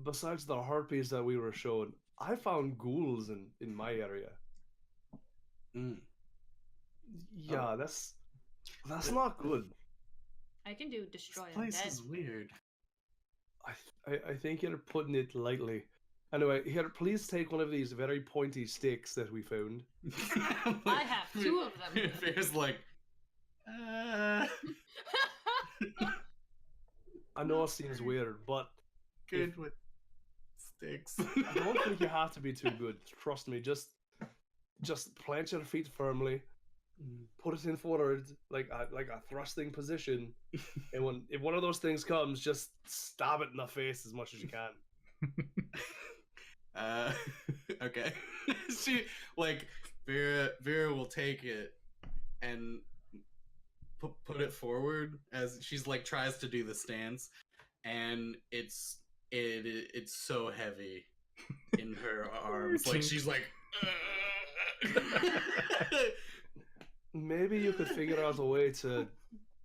besides the harpies that we were shown, I found ghouls in my area. Mm. Yeah, that's not good. I can do This destroy place undead. is weird. I think you're putting it lightly. Anyway, here, please take one of these very pointy sticks that we found. I have 2 of them. Fear's like, I know it seems weird, but good with sticks. I don't think you have to be too good. Trust me, just plant your feet firmly, put it in forward like a thrusting position, and if one of those things comes, just stab it in the face as much as you can. Okay. She Vera will take it and put it forward as she's like tries to do the stance, and it's so heavy in her arms. Like she's like. Maybe you could figure out a way to.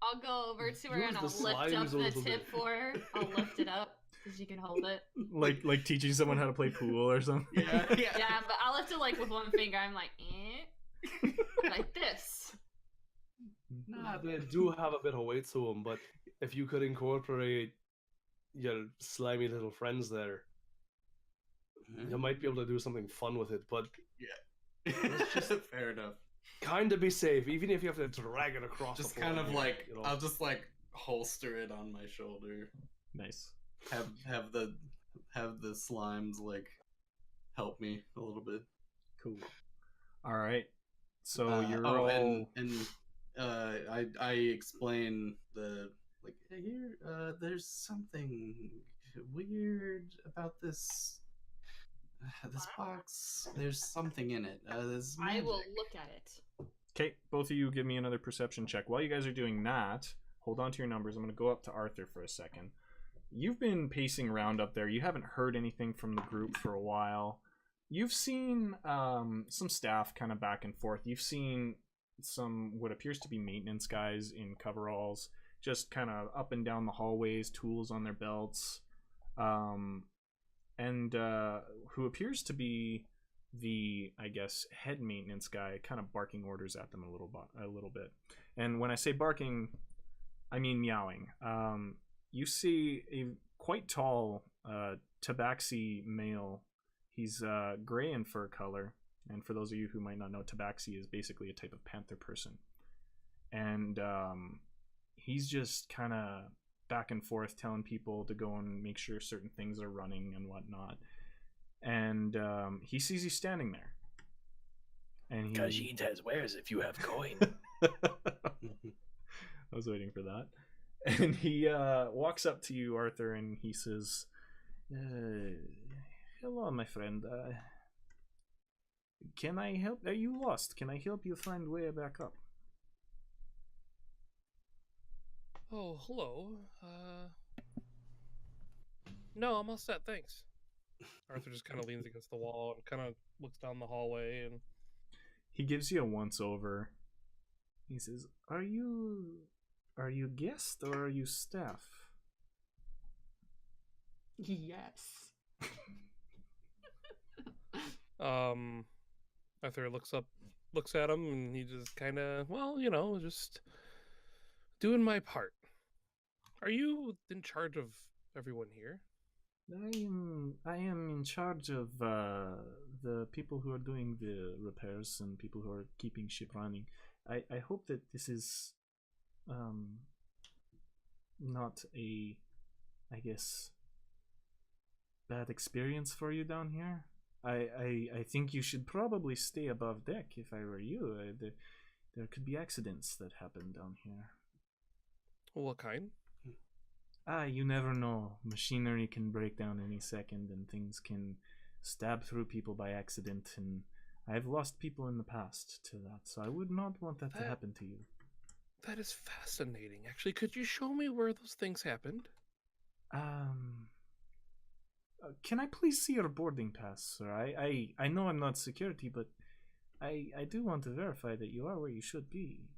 I'll go over to her Use and the I'll lift up slimes a the little tip bit. for her. I'll lift it up. so she can hold it. Like teaching someone how to play pool or something. Yeah. Yeah, but I'll lift it like with one finger. I'm like, like this. Nah, they do have a bit of weight to them, but if you could incorporate your slimy little friends there, you might be able to do something fun with it. But It's just fair enough. kind of be safe, even if you have to drag it across. Just the kind floor, of like you know? I'll just like holster it on my shoulder. Nice. Have the slimes like help me a little bit. Cool. All right. So you're oh, all. I explain the like here. There's something weird about this box. There's something in it. There's I will magic. look at it. Okay, both of you give me another perception check. While you guys are doing that, hold on to your numbers. I'm going to go up to Arthur for a second. You've been pacing around up there. You haven't heard anything from the group for a while. You've seen some staff kind of back and forth. You've seen some what appears to be maintenance guys in coveralls just kind of up and down the hallways, tools on their belts, and who appears to be the, I guess, head maintenance guy kind of barking orders at them a little bit. And when I say barking, I mean meowing. You see a quite tall tabaxi male. He's gray in fur color, and for those of you who might not know, tabaxi is basically a type of panther person. And he's just kind of back and forth telling people to go and make sure certain things are running and whatnot. And he sees you standing there. And he... Khajiit has wares if you have coin. I was waiting for that. And he walks up to you, Arthur, and he says, hello, my friend. Can I help? Are you lost? Can I help you find way back up? Oh, hello. No, I'm all set, thanks. Arthur just kind of leans against the wall and kind of looks down the hallway, and he gives you a once over. He says, Are you guest or are you staff? Yes. Arthur looks at him, and he just kind of, well, just doing my part. Are you in charge of everyone here? I am in charge of the people who are doing the repairs and people who are keeping ship running. I hope that this is not a, I guess, bad experience for you down here. I think you should probably stay above deck if I were you. There could be accidents that happen down here. What kind? You never know. Machinery can break down any second and things can stab through people by accident, and I've lost people in the past to that, so I would not want that to happen to you. That is fascinating. Actually, could you show me where those things happened? Can I please see your boarding pass, sir? I know I'm not security, but I do want to verify that you are where you should be.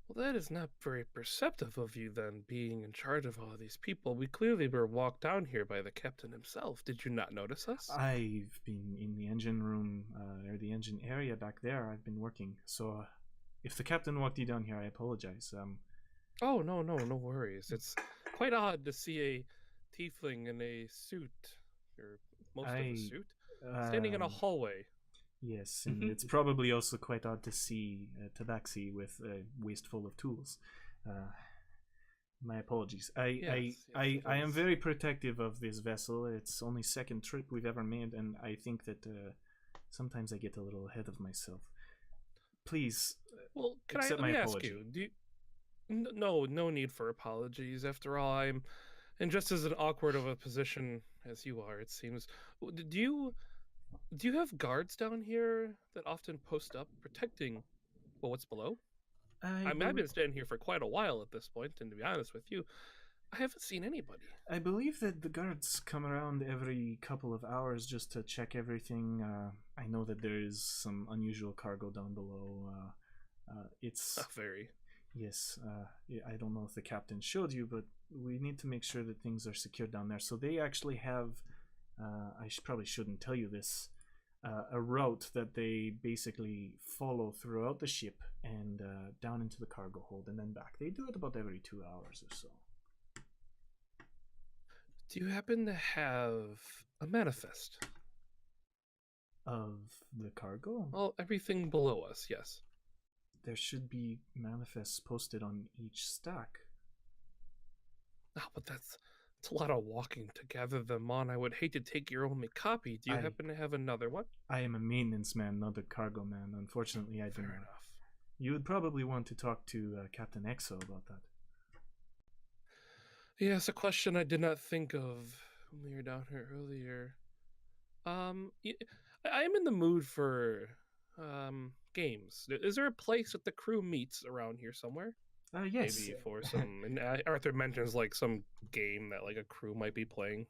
Well, that is not very perceptive of you, then, being in charge of all these people. We clearly were walked down here by the captain himself. Did you not notice us? I've been in the engine room, or the engine area back there. I've been working, so if the captain walked you down here, I apologize. Oh, no worries. It's quite odd to see a tiefling in a suit, or most of a suit, standing in a hallway. Yes, and it's probably also quite odd to see Tabaxi with a waist full of tools. My apologies. I am very protective of this vessel. It's only second trip we've ever made, and I think that sometimes I get a little ahead of myself. Please, well, accept let me my ask apology. you? No need for apologies. After all, I'm in just as an awkward of a position as you are, it seems. Do you have guards down here that often post up, protecting what's below? I've been standing here for quite a while at this point, and to be honest with you, I haven't seen anybody. I believe that the guards come around every couple of hours just to check everything. I know that there is some unusual cargo down below. It's Very. Yes, I don't know if the captain showed you, but we need to make sure that things are secure down there. So they actually have, probably shouldn't tell you this, a route that they basically follow throughout the ship and down into the cargo hold and then back. They do it about every 2 hours or so. Do you happen to have a manifest? Of the cargo? Well, everything below us, yes. There should be manifests posted on each stack. Oh, but that's a lot of walking to gather them on. I would hate to take your only copy. Do you happen to have another one? I am a maintenance man, not a cargo man. Unfortunately, I do Fair not. enough. You would probably want to talk to Captain Exo about that. Yes, a question I did not think of when we were down here earlier. I am in the mood for games. Is there a place that the crew meets around here somewhere? Yes. Maybe for some. And Arthur mentions like some game that like a crew might be playing.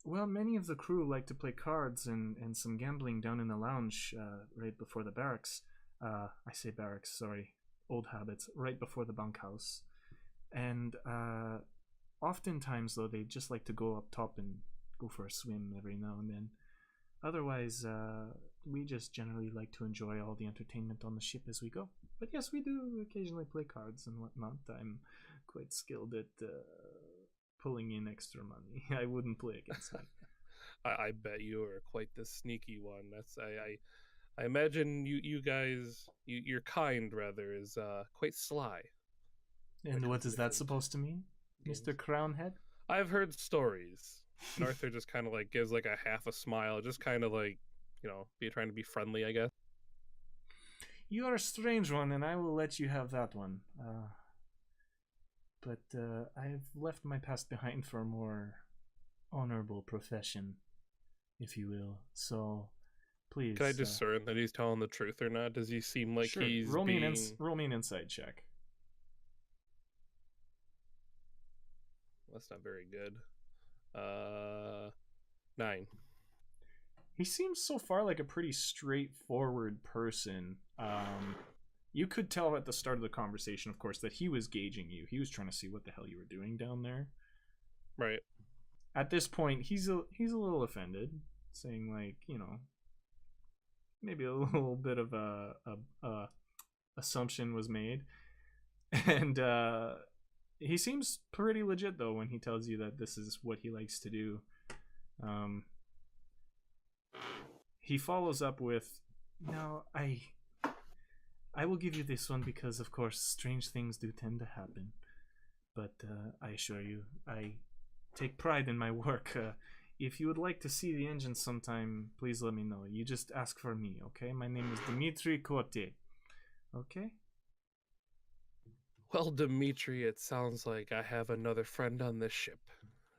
Well, many of the crew like to play cards and some gambling down in the lounge right before the barracks. I say barracks, sorry. Old habits. Right before the bunkhouse. And oftentimes, though, they just like to go up top and go for a swim every now and then. Otherwise, we just generally like to enjoy all the entertainment on the ship as we go. But yes, we do occasionally play cards and whatnot. I'm quite skilled at pulling in extra money. I wouldn't play against me. I bet you are quite the sneaky one. That's I imagine you guys, your kind rather, is quite sly. And what is that supposed to mean, Mr. Crownhead? I've heard stories. And Arthur just kind of like gives like a half a smile, just kind of like, be trying to be friendly, I guess. You are a strange one, and I will let you have that one. But I've left my past behind for a more honorable profession, if you will. So, please. Can I discern that he's telling the truth or not? Does he seem like sure. he's roll being... roll me an insight check. That's not very good. 9. He seems so far like a pretty straightforward person. You could tell at the start of the conversation, of course, that he was gauging you. He was trying to see what the hell you were doing down there. Right. At this point, he's a little offended, saying like, maybe a little bit of a assumption was made, and he seems pretty legit though when he tells you that this is what he likes to do. He follows up with, "No, I will give you this one because, of course, strange things do tend to happen. But I assure you, I take pride in my work. If you would like to see the engine sometime, please let me know. You just ask for me, okay? My name is Dimitri Cote. Okay?" Well, Dimitri, it sounds like I have another friend on this ship.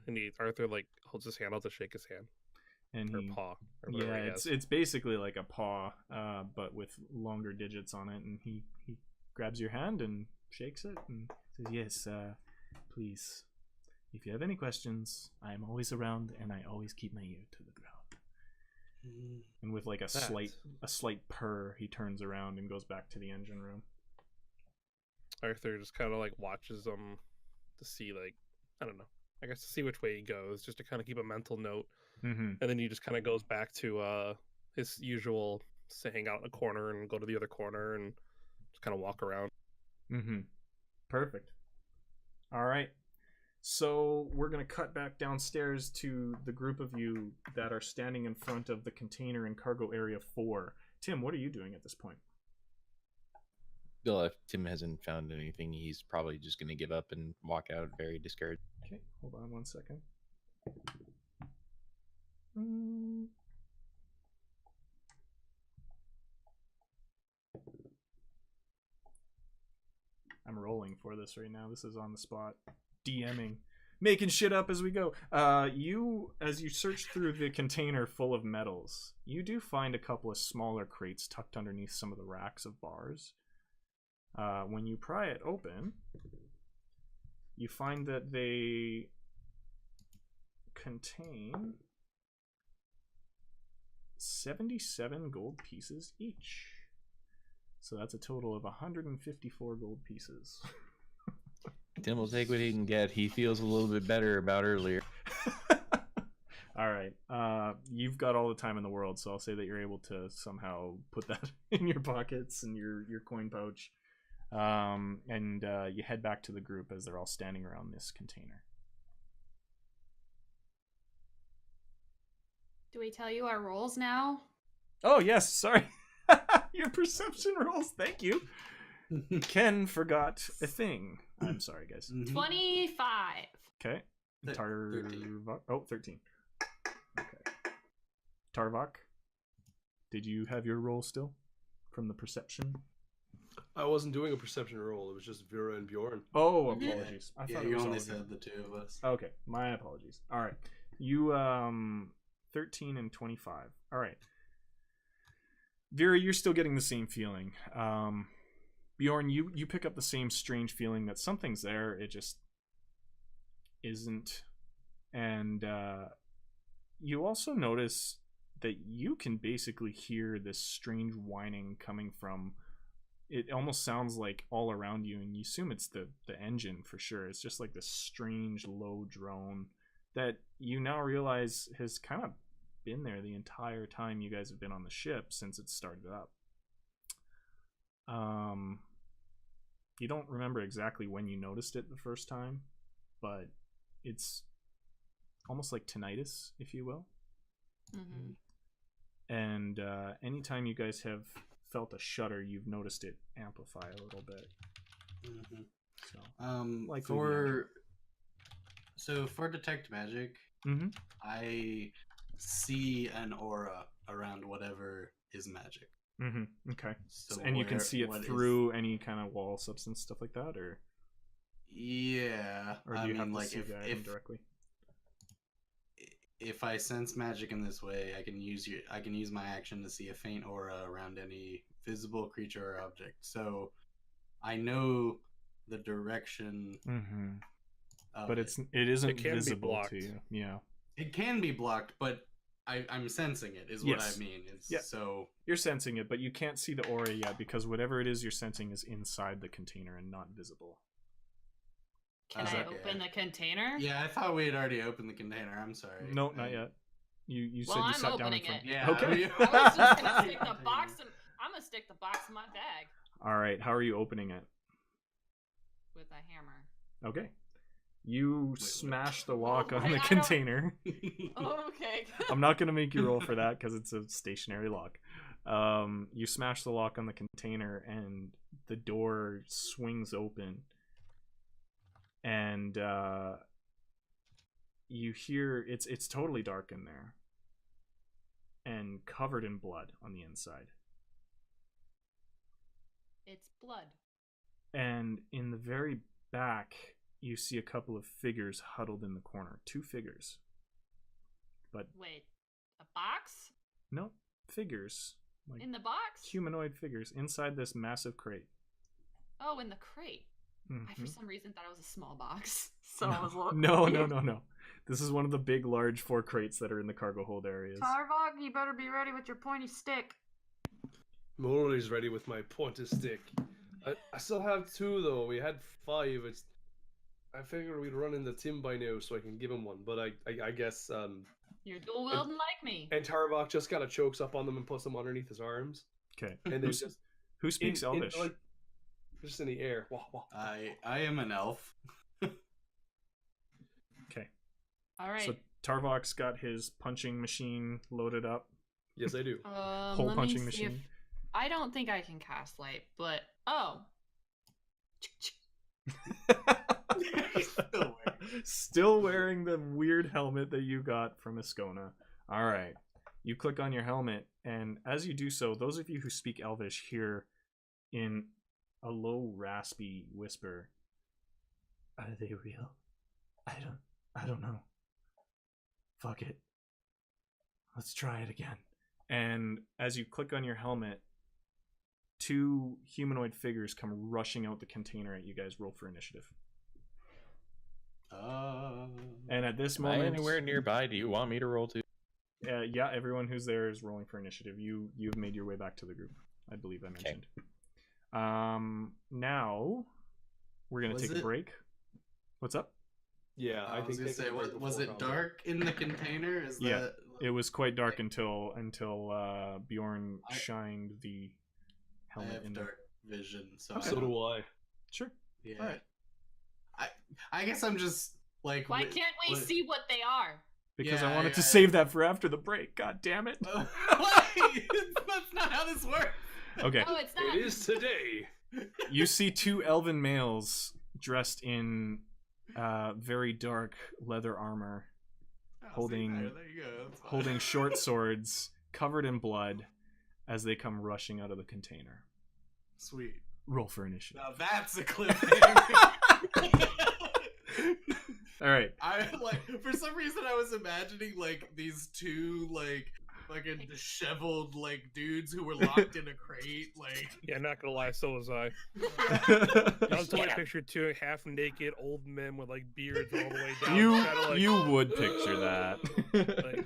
And Arthur like holds his hand out to shake his hand. And or paw. Or whatever he has. it's basically like a paw, but with longer digits on it. And he grabs your hand and shakes it and says, "Yes, please. If you have any questions, I am always around, and I always keep my ear to the ground." And with like a slight purr, he turns around and goes back to the engine room. Arthur just kind of like watches him to see, like, I don't know, I guess to see which way he goes, just to kind of keep a mental note. Mm-hmm. And then he just kind of goes back to his usual, say, hang out in a corner and go to the other corner and just kind of walk around. Mm-hmm. Perfect. All right. So we're going to cut back downstairs to the group of you that are standing in front of the container in cargo area 4. Tim, what are you doing at this point? Well, if Tim hasn't found anything, he's probably just going to give up and walk out very discouraged. Okay, hold on one second. I'm rolling for this right now. This is on the spot. DMing. Making shit up as we go. As you search through the container full of metals, you do find a couple of smaller crates tucked underneath some of the racks of bars. When you pry it open, you find that they contain 77 gold pieces each. So that's a total of 154 gold pieces. Tim will take what he can get. He feels a little bit better about earlier. All right. You've got all the time in the world, so I'll say that you're able to somehow put that in your pockets and your coin pouch. And you head back to the group as they're all standing around this container. Do we tell you our roles now? Oh, yes. Sorry. Your perception rolls. Thank you. Ken forgot a thing. I'm sorry, guys. 25. Okay. Tarvok. Oh, 13. Okay. Tarvok, did you have your roll still from the perception? I wasn't doing a perception roll. It was just Vera and Bjorn. Oh, apologies. I thought it you was only all of you. said the two of us. Okay, my apologies. All right. You 13 and 25. All right. Vera, you're still getting the same feeling. Bjorn, you pick up the same strange feeling that something's there, it just isn't. And you also notice that you can basically hear this strange whining coming from, it almost sounds like all around you, and you assume it's the engine for sure. It's just like this strange low drone that you now realize has kind of been there the entire time you guys have been on the ship since it started up. You don't remember exactly when you noticed it the first time, but it's almost like tinnitus, if you will. Mm-hmm. And anytime you guys have felt a shudder, you've noticed it amplify a little bit. Mm-hmm. So, for detect magic, mm-hmm. I see an aura around whatever is magic. Mm-hmm. Okay. So and you can see it what through any kind of wall substance, stuff like that, or yeah, or do I you mean, have to like see the item directly? If I sense magic in this way, I can use my action to see a faint aura around any visible creature or object. So I know the direction. Mm-hmm. But it isn't It can be visible blocked. to you. Yeah. it can be blocked, but I'm sensing it. Is what Yes. I mean. Yeah. So You're sensing it, but you can't see the aura yet because whatever it is you're sensing is inside the container and not visible. Can Is I that- open the container? yeah, I thought we had already opened the container. I'm sorry. No, not yet. You Well, said you I'm sat down in opening front. it. Yeah. Okay. I was just gonna stick the box in. I'm gonna stick the box in my bag All right. How are you opening it? with a hammer. Okay. You smash the lock on I the don't- container. Okay. I'm not gonna make you roll for that because it's a stationary lock. You smash the lock on the container and the door swings open, and you hear it's totally dark in there and covered in blood on the inside. It's blood. And in the very back, you see a couple of figures huddled in the corner. 2 figures. But Wait, a box no, figures. Like in the box? humanoid figures inside this massive crate. Oh, in the crate. I for Mhm. some reason thought it was a small box, so I was No, looking. no. This is one of the big, large 4 crates that are in the cargo hold areas. Tarvog, you better be ready with your pointy stick. I'm always ready with my pointed stick. I still have 2 though. We had 5. I figured we'd run into Tim by now so I can give him one. But I guess You're dual wielding like me. and Tarvok just kind of chokes up on them and puts them underneath his arms. Okay. And they just Who speaks Elvish? like, just in the air. Wah, wah. I am an elf. Okay. All right. So Tarvok's got his punching machine loaded up. Yes, I do. Hole let punching me see if machine. I don't think I can cast light, but Still wearing the weird helmet that you got from Ascona. All right. You click on your helmet, and as you do so, those of you who speak Elvish hear in a low, raspy whisper, "Are they real? I don't know. Fuck it. Let's try it again." And as you click on your helmet, 2 humanoid figures come rushing out the container at you guys. Roll for initiative. And at this Am I moment, anywhere nearby? Do you want me to roll too? yeah, everyone who's there is rolling for initiative. You've made your way back to the group. I believe I mentioned. Now we're gonna Was take a it- break. What's up? Yeah, I was gonna say, was it dark in the container? Is Yeah. that It was quite dark until Bjorn shined the I helmet have in dark vision, so Okay. So do I. Sure. yeah. All right. I guess I'm just like. Why can't we see what they are? Because Yeah, I wanted to yeah. save that for after the break. God damn it. Why? That's not how this works. Okay. No, it's not. It is today. You see two elven males dressed in very dark leather armor, Oh, see, Holding- there you go. That's fine. holding short swords covered in blood as they come rushing out of the container. Sweet. Roll for initiative. Now that's a cliffhanger. All right. I like for some reason I was imagining like these two like fucking disheveled like dudes who were locked in a crate like Yeah, not gonna lie, so was I. I was totally pictured two half-naked old men with like beards all the way down. kinda like, you would picture that. like,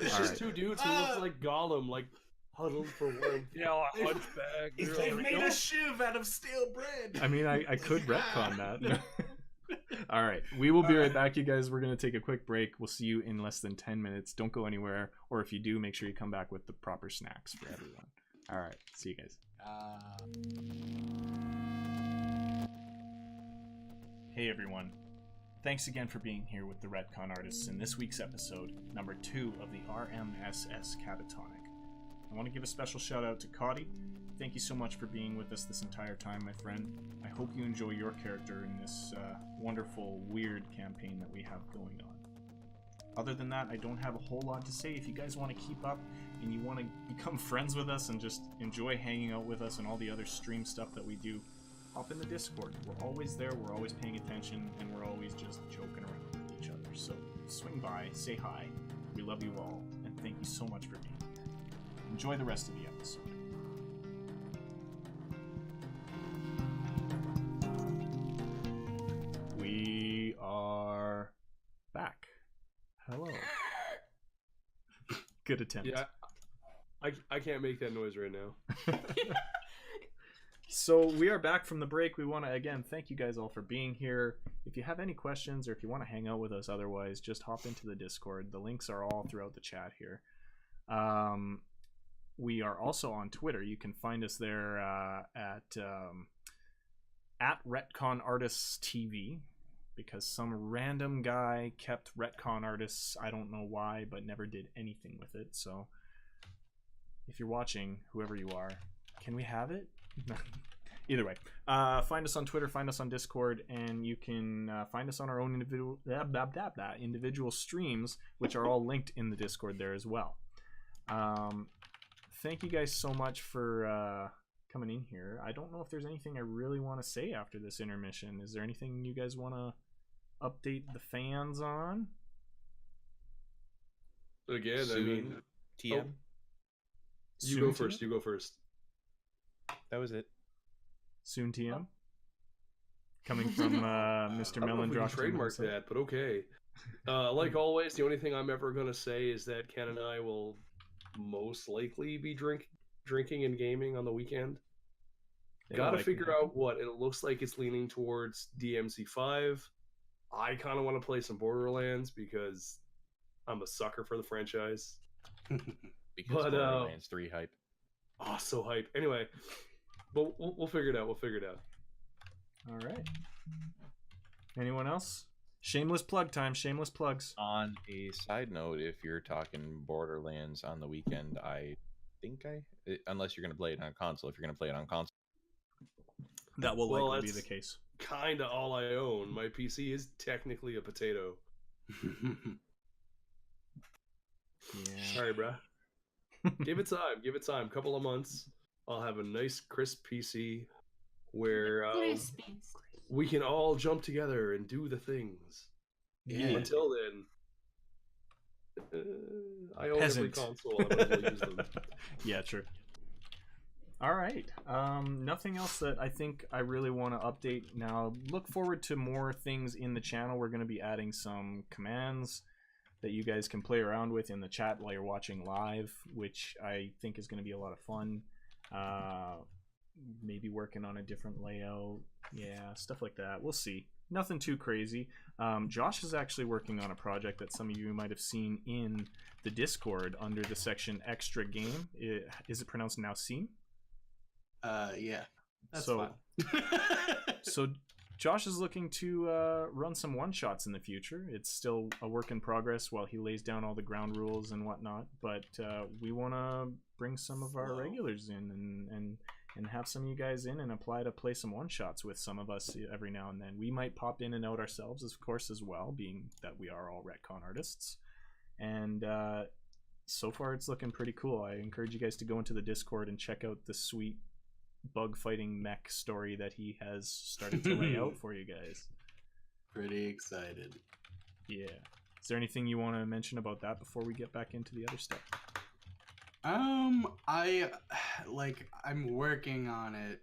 It's All just right. two dudes who look like Gollum, like huddled for warmth. yeah, a hunchback. They're they like, made "Nope." a shiv out of stale bread. I mean, I could retcon that. All right. We will be right back, you guys. We're going to take a quick break. We'll see you in less than 10 minutes. Don't go anywhere. Or if you do, make sure you come back with the proper snacks for everyone. All right. See you guys. Hey, everyone. Thanks again for being here with the Ret-Con-Artists in this week's episode, number 2 of the RMSS Catatonic. I want to give a special shout out to Cody. Thank you so much for being with us this entire time, my friend. I hope you enjoy your character in this wonderful, weird campaign that we have going on. Other than that, I don't have a whole lot to say. If you guys want to keep up and you want to become friends with us and just enjoy hanging out with us and all the other stream stuff that we do, hop in the Discord. We're always there, we're always paying attention, and we're always just joking around with each other. So swing by, say hi. We love you all, and thank you so much for being here. Enjoy the rest of the episode. We are back. Hello. Good attempt. Yeah, I can't make that noise right now. So we are back from the break. We want to again thank you guys all for being here. If you have any questions or if you want to hang out with us otherwise, just hop into the Discord. The links are all throughout the chat here. We are also on Twitter. You can find us there at Ret-Con-Artists TV, because some random guy kept Ret-Con-Artists. I don't know why, but never did anything with it. So if you're watching, whoever you are, can we have it? Either way, find us on Twitter, find us on Discord, and you can find us on our own individual streams, which are all linked in the Discord there as well. Thank you guys so much for coming in here. I don't know if there's anything I really want to say after this intermission. Is there anything you guys want to update the fans on? Again, I mean, TM. you go first. You go first. That was it. Soon TM? Coming from Mr. I don't know if we can Melendrox. trademark that, but okay. Like always, the only thing I'm ever going to say is that Ken and I will most likely be drinking and gaming on the weekend. Gotta figure out what. It looks like it's leaning towards DMC5. I kind of want to play some Borderlands because I'm a sucker for the franchise. Because But, Borderlands 3 hype. Oh, so hype. Anyway, but we'll figure it out. We'll figure it out. All right. Anyone else? Shameless plug time. Shameless plugs. On a side note, if you're talking Borderlands on the weekend, I think unless you're going to play it on console, if you're going to play it on console. That will Well, likely be that's the case. Kind of all I own. My PC is technically a potato. Yeah. Sorry, bruh. Give it time. Give it time. Couple of months. I'll have a nice, crisp PC where Crispies. we can all jump together and do the things. Yeah. Until then, I own Peasant. every console. I might as well use them. Yeah, true. All right. Nothing else that I think I really want to update now. Look forward to more things in the channel. We're going to be adding some commands that you guys can play around with in the chat while you're watching live, which I think is going to be a lot of fun. Maybe working on a different layout. Yeah, stuff like that. We'll see. nothing too crazy. Josh is actually working on a project that some of you might have seen in the Discord under the section Extra Game. Is it pronounced Nausim? Yeah. That's So- fine. So Josh is looking to run some one-shots in the future. It's still a work in progress while he lays down all the ground rules and whatnot, but we want to bring some of our Slow. regulars in and have some of you guys in and apply to play some one-shots with some of us every now and then. We might pop in and out ourselves, of course, as well, being that we are all Ret-Con-Artists. And so far it's looking pretty cool. I encourage you guys to go into the Discord and check out the sweet bug fighting mech story that he has started to lay out for you guys. Pretty excited. Yeah. Is there anything you want to mention about that before we get back into the other stuff? I'm working on it,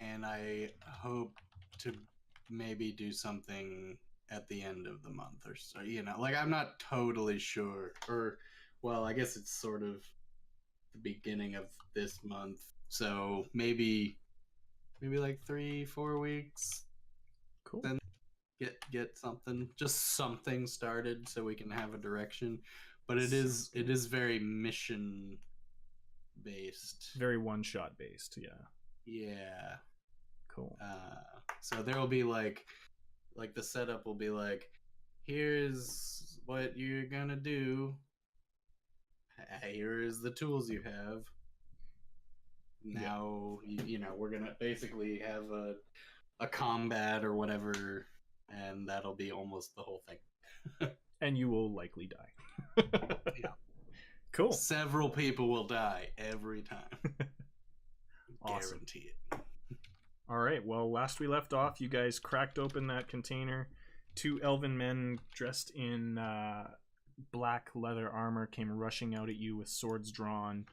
and I hope to maybe do something at the end of the month or so. I'm not totally sure, or well, I guess it's sort of the beginning of this month, so maybe like 3-4 weeks. Cool. Then get something started so we can have a direction. But it is very mission based. Very one-shot based, yeah. Yeah. Cool. So there will be like the setup will be like, here's what you're gonna do. Here's the tools you have. Now we're gonna basically have a combat or whatever, and that'll be almost the whole thing. And you will likely die. Yeah. Cool. Several people will die every time. Awesome. Guarantee it. All right. Well, last we left off, you guys cracked open that container. 2 elven men dressed in black leather armor came rushing out at you with swords drawn.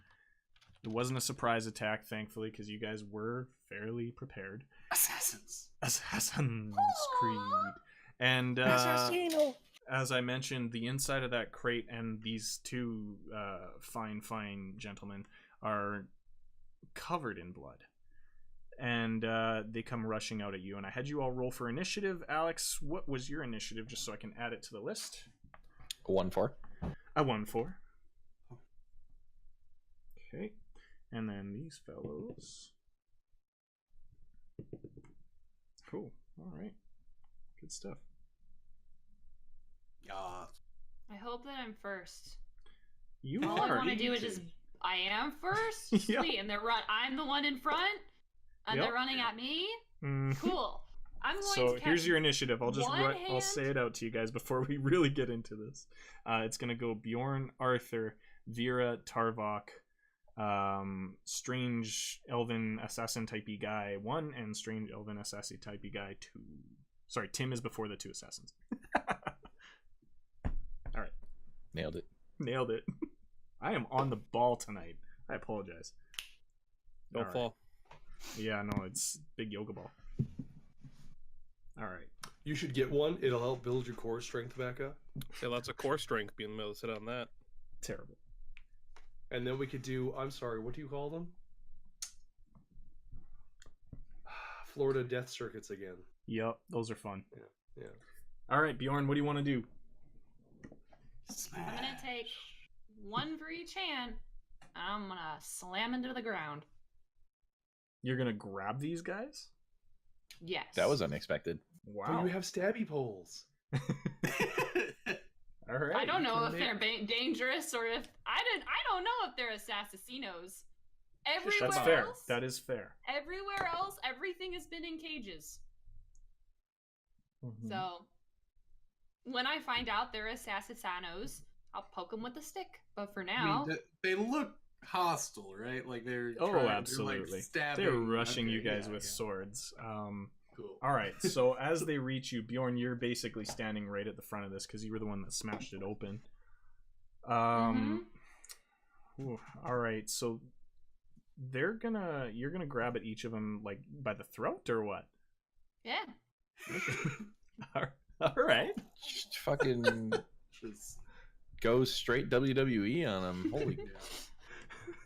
It wasn't a surprise attack, thankfully, because you guys were fairly prepared. Assassins. Assassin's Creed. And as I mentioned, the inside of that crate and these 2 fine gentlemen are covered in blood. And they come rushing out at you. And I had you all roll for initiative. Alex, what was your initiative, just so I can add it to the list? 1-4. I won 4. Okay. And then these fellows. Cool. All right. Good stuff. Yeah. I hope that I'm first. You All I are. want to do is just. I am first. Yep. Sweet, and I'm the one in front, and Yep. they're running at me. Mhm. Cool. I'm going So to. here's catch your initiative. I'll just one I'll hand. say it out to you guys before we really get into this. It's gonna go Bjorn, Arthur, Vera, Tarvok, Strange Elven Assassin typey guy 1, and Strange Elven Assassin typey guy 2. Sorry, Tim is before the 2 assassins. All right, Nailed it. nailed it. I am on the ball tonight. I apologize. Don't All right. fall. Yeah, no, it's big yoga ball. All right. You should get one. It'll help build your core strength back up. Yeah, lots of core strength being able to sit on that. Terrible. And then we could do, I'm sorry, what do you call them? Florida death circuits again. Yep, those are fun. Yeah. All right, Bjorn, what do you want to do? I'm gonna take 1 for each hand. And I'm gonna slam into the ground. You're gonna grab these guys? Yes. That was unexpected. But Wow. you have stabby poles. All right. I don't know you if can they're make- dangerous or if I don't know if they're assassinos. Everywhere That's fair. else, That is fair. everywhere else, everything has been in cages. Mhm. So when I find out they're assassinos, I'll poke them with a stick. But for I now, mean, they look hostile, right? Like they're Oh, trying- absolutely. They're, like, stabbing. They're rushing you Okay, guys yeah, with yeah. swords. Cool. All right. So as they reach you, Bjorn, you're basically standing right at the front of this because you were the one that smashed it open. Ooh, all right. So you're gonna grab at each of them like by the throat or what? yeah. All right. Just fucking Just, go straight WWE on them. Holy yeah,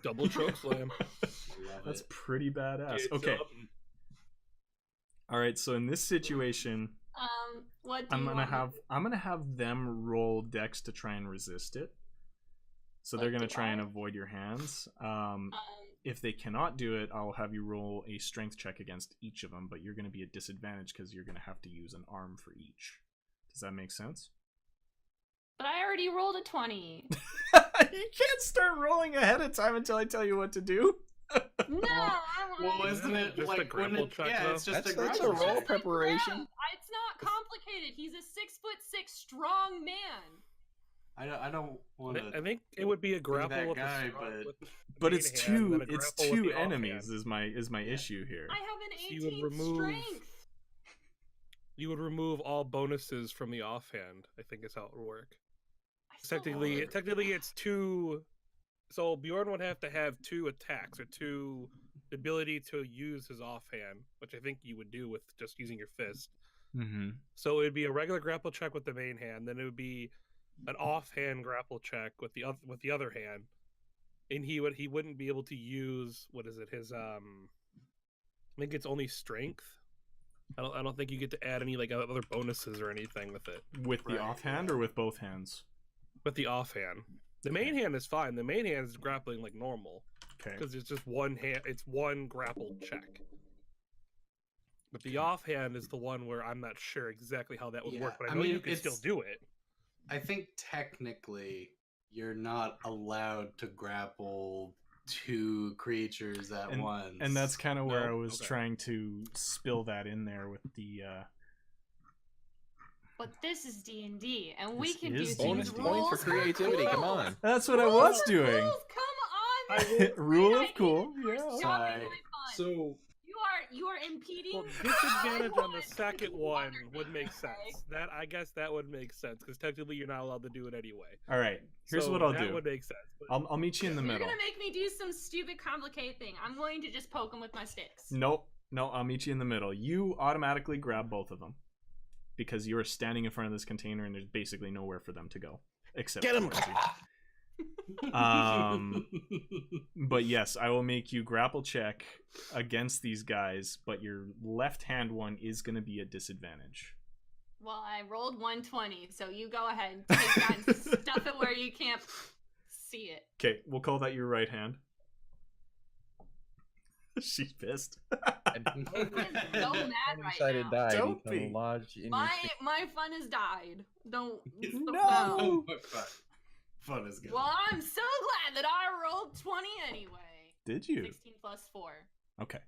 Double choke slam. love That's it. pretty badass. It's Okay. up. All right, so in this situation, What do I'm you gonna want? have them roll dex to try and resist it. So they're Like, gonna do try and I? avoid your hands. If they cannot do it, I'll have you roll a strength check against each of them, but you're gonna be at disadvantage because you're gonna have to use an arm for each. Does that make sense? But I already rolled a 20. You can't start rolling ahead of time until I tell you what to do. No, I want. Well, isn't it Just a like when grapple it, check, yeah, though? it's just That's a a grapple roll check. preparation. It's not complicated. He's a 6'6" strong man. I don't want to. I think it would be a grapple that with guy, the strong, but- with the But main it's hand, and two then a it's grapple with two the offhand. enemies is my issue here. I have an So 18 you would remove- strength. You would remove all bonuses from the offhand. I think is how it would work. I still rolled. Technically, it's two. So Bjorn would have to have 2 attacks or 2 the ability to use his offhand, which I think you would do with just using your fist. Mm-hmm. So it would be a regular grapple check with the main hand, then it would be an offhand grapple check with the other hand, and he wouldn't be able to use his I think it's only strength. I don't think you get to add any like other bonuses or anything with it. With the Right. offhand or with both hands? With the offhand, the main hand is fine. The main hand is grappling like normal. Okay. Because it's just one hand. It's one grapple check. But the offhand is the one where I'm not sure exactly how that would Yeah, work. But I I know mean, you can still it's- do it. I think technically you're not allowed to grapple 2 creatures at once. And that's kind of where No? I was Okay. trying to spill that in there with the But this is D&D, and we This can do is things. Bonus point for Rules are creativity. Come rules. on. That's what I Rules was are doing. rules, come on. I this is a Rule great of idea. cool, You're yeah. stopping Sorry. my fun. So You are impeding. Well, disadvantage on the my second fun. one would make Okay. sense. That I guess that would make sense because technically you're not allowed to do it anyway. All right. Here's So what I'll that do. would make sense. But I'll meet you in the You're middle. gonna make me do some stupid, complicated thing. I'm going to just poke him with my sticks. Nope. No, I'll meet you in the middle. You automatically grab both of them because you are standing in front of this container and there's basically nowhere for them to go except Get him. towards you. But yes, I will make you grapple check against these guys, but your left hand one is going to be a disadvantage. Well, I rolled 120, so you go ahead and take that and stuff it where you can't see it. Okay, we'll call that your right hand. She's pissed. I'm so mad right One-sided now. die Don't become be. lodged in My your my fun has died. Don't. No. Oh my God. Fun is good. Well, I'm so glad that I rolled 20 anyway. Did you? 16 plus 4 Okay.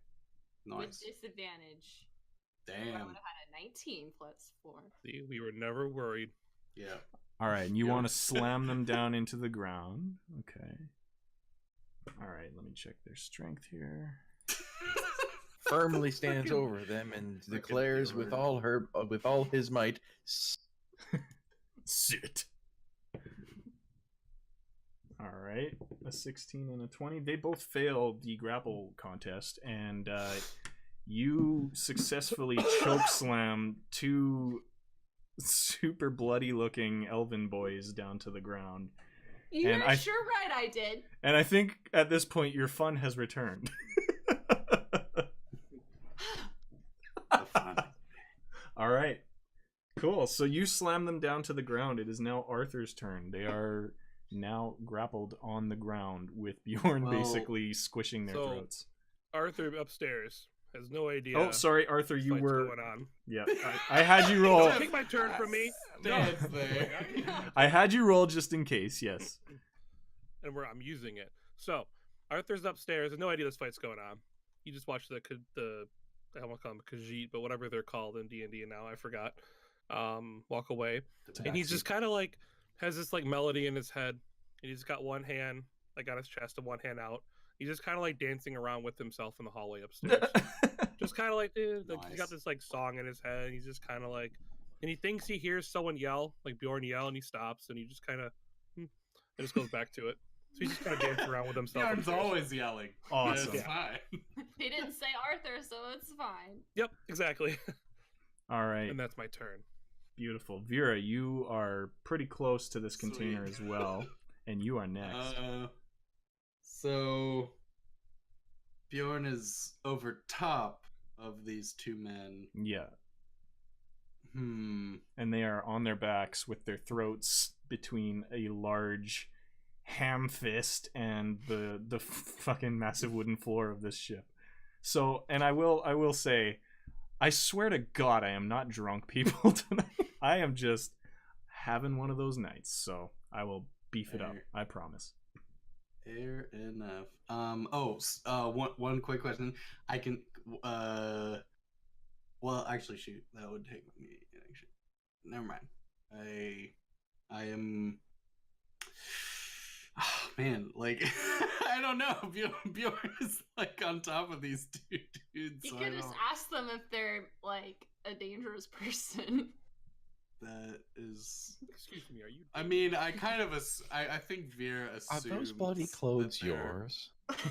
with Nice. disadvantage. I would Damn. have had a 19 plus 4. see, we were never worried. Yeah. All right, and you Yeah. want to slam them down into the ground. Okay. All right, let me check their strength here. firmly stands over them and Fucking declares with all his might, Sit. All right, a 16 and a 20. They both failed the grapple contest, and you successfully chokeslam 2 super bloody-looking elven boys down to the ground. You're And I- sure right I did. And I think at this point your fun has returned. The fun. All right. Cool. So you slam them down to the ground. It is now Arthur's turn. They are now grappled on the ground with Bjorn Well, basically squishing their so- throats. Arthur upstairs has no idea. Oh, sorry, Arthur. You what's were. going on. Yeah, I had you roll. Take my turn from me. That's there. I had you roll just in case. Yes. And I'm using it. So Arthur's upstairs. Has no idea this fight's going on. You just watch the I don't want to call them Khajiit, but whatever they're called in D&D now, I forgot. Walk away, and he's just kind of like has this like melody in his head, and he's got one hand like on his chest and one hand out. He's just kind of like dancing around with himself in the hallway upstairs. Just kind of like, dude, like he's got Nice. this like song in his head. And he's just kind of like, and he thinks he hears someone yell, like Bjorn yell, and he stops, and he just kind of, and just goes back to it. So he's just kind of dancing around with himself. Bjorn's upstairs. always yelling. Awesome. It's fine. They didn't say Arthur, so it's fine. Yep, exactly. All right. And that's my turn. Beautiful. Vera, you are pretty close to this container Sweet. as well, and you are next. So Bjorn is over top, of these two men. Yeah. Hmm. And they are on their backs with their throats between a large ham fist and the fucking massive wooden floor of this ship. So, and I will say, I swear to God, I am not drunk, people, tonight. I am just having one of those nights. So I will beef it up. I promise. Fair enough. One quick question. I can. Well, actually, shoot, that would take me. Actually, never mind. I am. Oh, man, like I don't know. Bjorn is like on top of these two dudes. You so could just ask them if they're like a dangerous person. That is. Excuse me, are you? I mean, I kind of I think Vera Are assumes those bloody clothes that they're yours?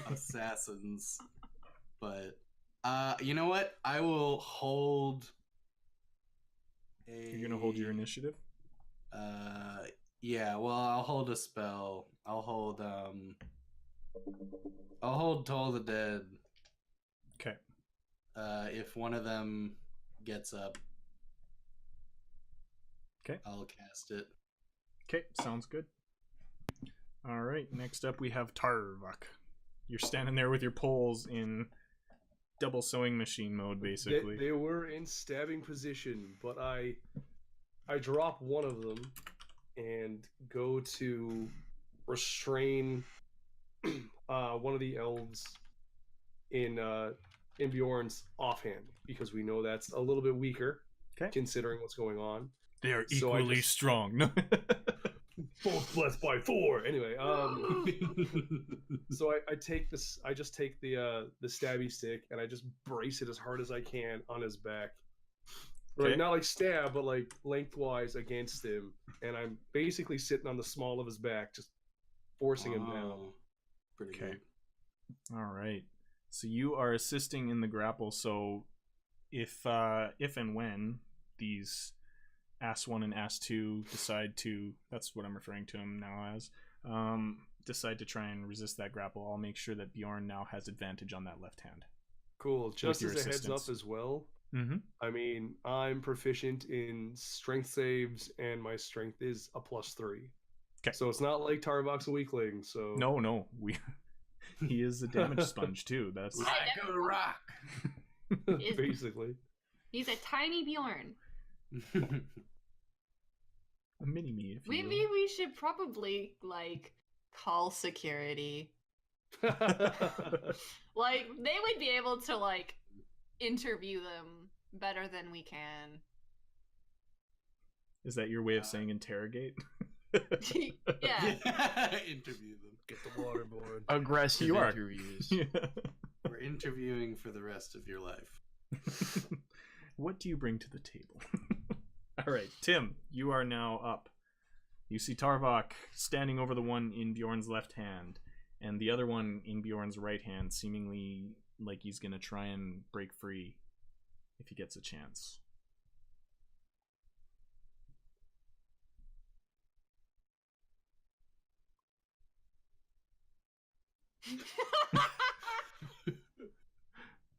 assassins, but you know what? I will hold. You're gonna hold your initiative? Yeah. Well, I'll hold a spell. I'll hold Toll the Dead. Okay. If one of them gets up, okay, I'll cast it. Okay, sounds good. All right, next up we have Tarvok. You're standing there with your poles in double sewing machine mode, basically. They were in stabbing position, but I drop one of them and go to restrain one of the elves in Bjorn's offhand, because we know that's a little bit weaker, considering what's going on. They are equally strong. No. Both blessed by Thor. Anyway, so I take this. I just take the stabby stick and I just brace it as hard as I can on his back. Right, not like stab, but like lengthwise against him, and I'm basically sitting on the small of his back, just forcing him down. Pretty good. All right. So you are assisting in the grapple. So if and when these Ass 1 and Ass 2 decide to, that's what I'm referring to him now as, decide to try and resist that grapple, I'll make sure that Bjorn now has advantage on that left hand. Cool. Just as a heads up assistance as well, Mm-hmm. I mean, I'm proficient in strength saves, and my strength is a +3. Okay. So it's not like Tarvok's a weakling. So no, he is a damage sponge too. That's go to rock. Basically. He's a tiny Bjorn. a mini me. If you Maybe will. we should probably like call security. Like they would be able to like interview them better than we can. Is that your way of saying interrogate? Yeah. Interview them. Get the waterboard. Aggressive You are. interviews. We're interviewing for the rest of your life. What do you bring to the table? All right, Tim, you are now up. You see Tarvok standing over the one in Bjorn's left hand, and the other one in Bjorn's right hand, seemingly like he's gonna try and break free if he gets a chance.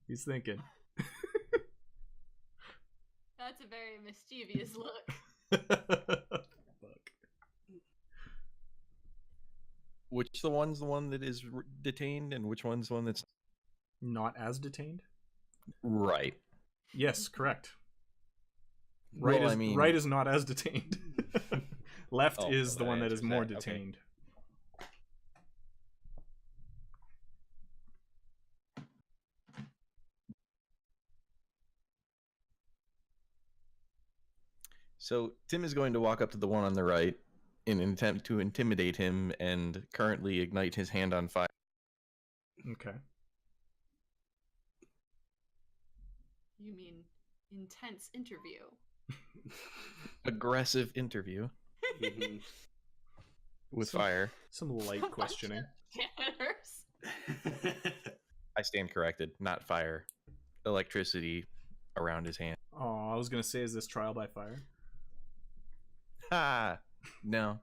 He's thinking. That's a very mischievous look. Fuck. Which one's the one that is detained, and which one's the one that's Not as detained? right? Yes, correct. Well, I mean, right is not as detained. Left Oh, is the that one that is answers more that. Okay. detained. So Tim is going to walk up to the one on the right in an attempt to intimidate him and currently ignite his hand on fire. Okay. You mean intense interview? Aggressive interview with fire. Some light questioning. Janitors. I stand corrected, not fire. Electricity around his hand. Oh, I was gonna say, is this trial by fire? Ha! No.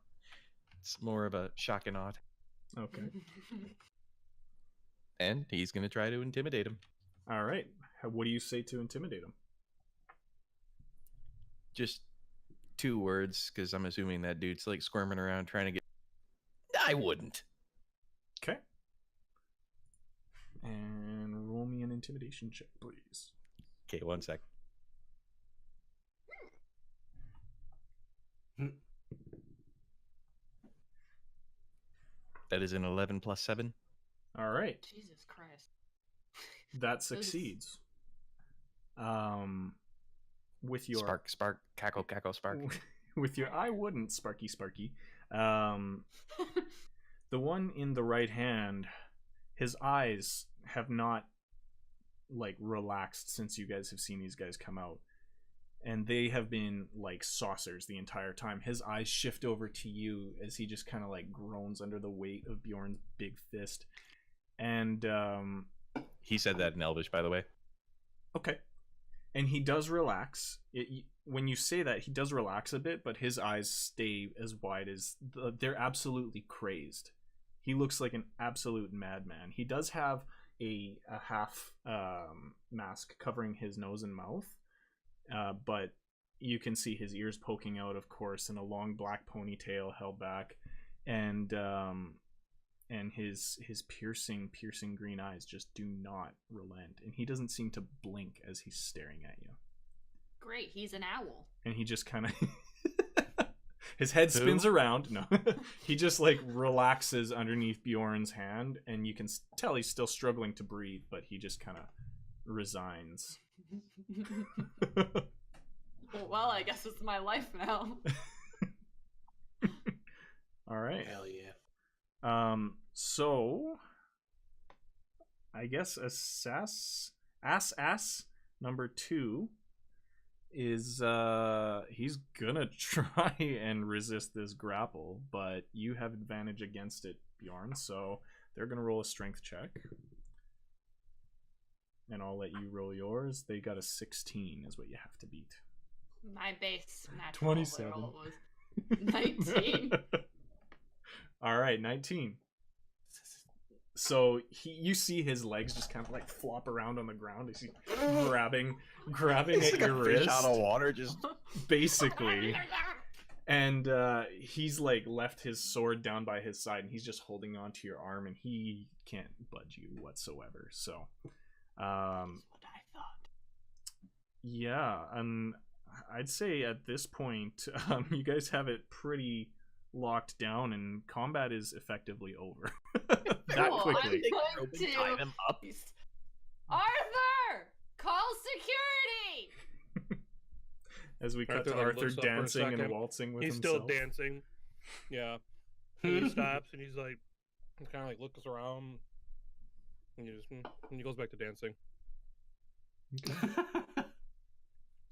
It's more of a shock and awe. Okay. And he's going to try to intimidate him. All right. What do you say to intimidate him? Just 2 words, because I'm assuming that dude's like squirming around trying to get. I wouldn't. Okay. And roll me an intimidation check, please. Okay, 1 sec. That is an 11 plus 7. All right. Jesus Christ. That succeeds. With your Spark, cackle, spark. with your I wouldn't Sparky. The one in the right hand, his eyes have not like relaxed since you guys have seen these guys come out. And they have been like saucers the entire time. His eyes shift over to you as he just kind of like groans under the weight of Bjorn's big fist. And He said that in Elvish, by the way. okay. And he does relax. When you say that, he does relax a bit, but his eyes stay as wide as they're absolutely crazed. He looks like an absolute madman. He does have a half mask covering his nose and mouth, but you can see his ears poking out, of course, and a long black ponytail held back, and his piercing green eyes just do not relent, and he doesn't seem to blink as he's staring at you. Great, he's an owl. And he just kind of his head spins around. No, he just like relaxes underneath Bjorn's hand, and you can tell he's still struggling to breathe, but he just kind of resigns. Well, I guess it's my life now. All right. Hell yeah. So I guess ass number 2 is he's gonna try and resist this grapple, but you have advantage against it, Bjorn, so they're gonna roll a strength check. And I'll let you roll yours. They got a 16 is what you have to beat. My base natural 27. roll was 19. All right, 19. So you see his legs just kind of like flop around on the ground as he's grabbing at your wrist. Fish out of water, just basically. And he's like left his sword down by his side, and he's just holding onto your arm, and he can't budge you whatsoever. So, That's what I thought. yeah, and I'd say at this point, you guys have it pretty locked down, and combat is effectively over. That Cool, quickly. I'm going to... tie them up. Arthur! Call security! As we cut Arthur, to like, Arthur looks up for a dancing and second. waltzing with He's himself. still dancing. Yeah. And he stops and he's like, he kind of like looks around, and he goes back to dancing.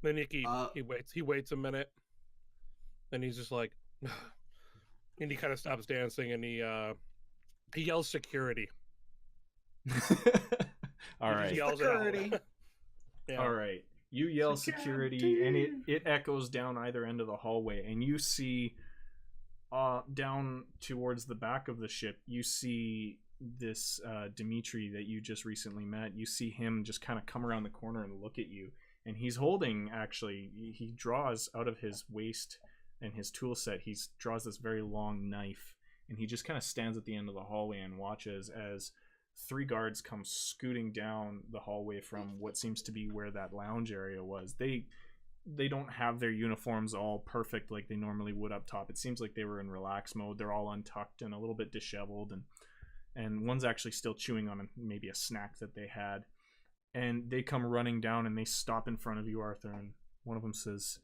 Then he waits a minute, and he's just like, and he kind of stops dancing, and he yells security. All right. He yells Security. it out. Yeah. All right. You yell security, and it echoes down either end of the hallway, and you see down towards the back of the ship, you see this Dimitri that you just recently met. You see him just kind of come around the corner and look at you, and he's holding, actually, he draws out of his waist and his tool set, he draws this very long knife, and he just kind of stands at the end of the hallway and watches as 3 guards come scooting down the hallway from what seems to be where that lounge area was. They don't have their uniforms all perfect like they normally would up top. It seems like they were in relax mode. They're all untucked and a little bit disheveled, and one's actually still chewing on maybe a snack that they had. And they come running down and they stop in front of you, Arthur, and one of them says,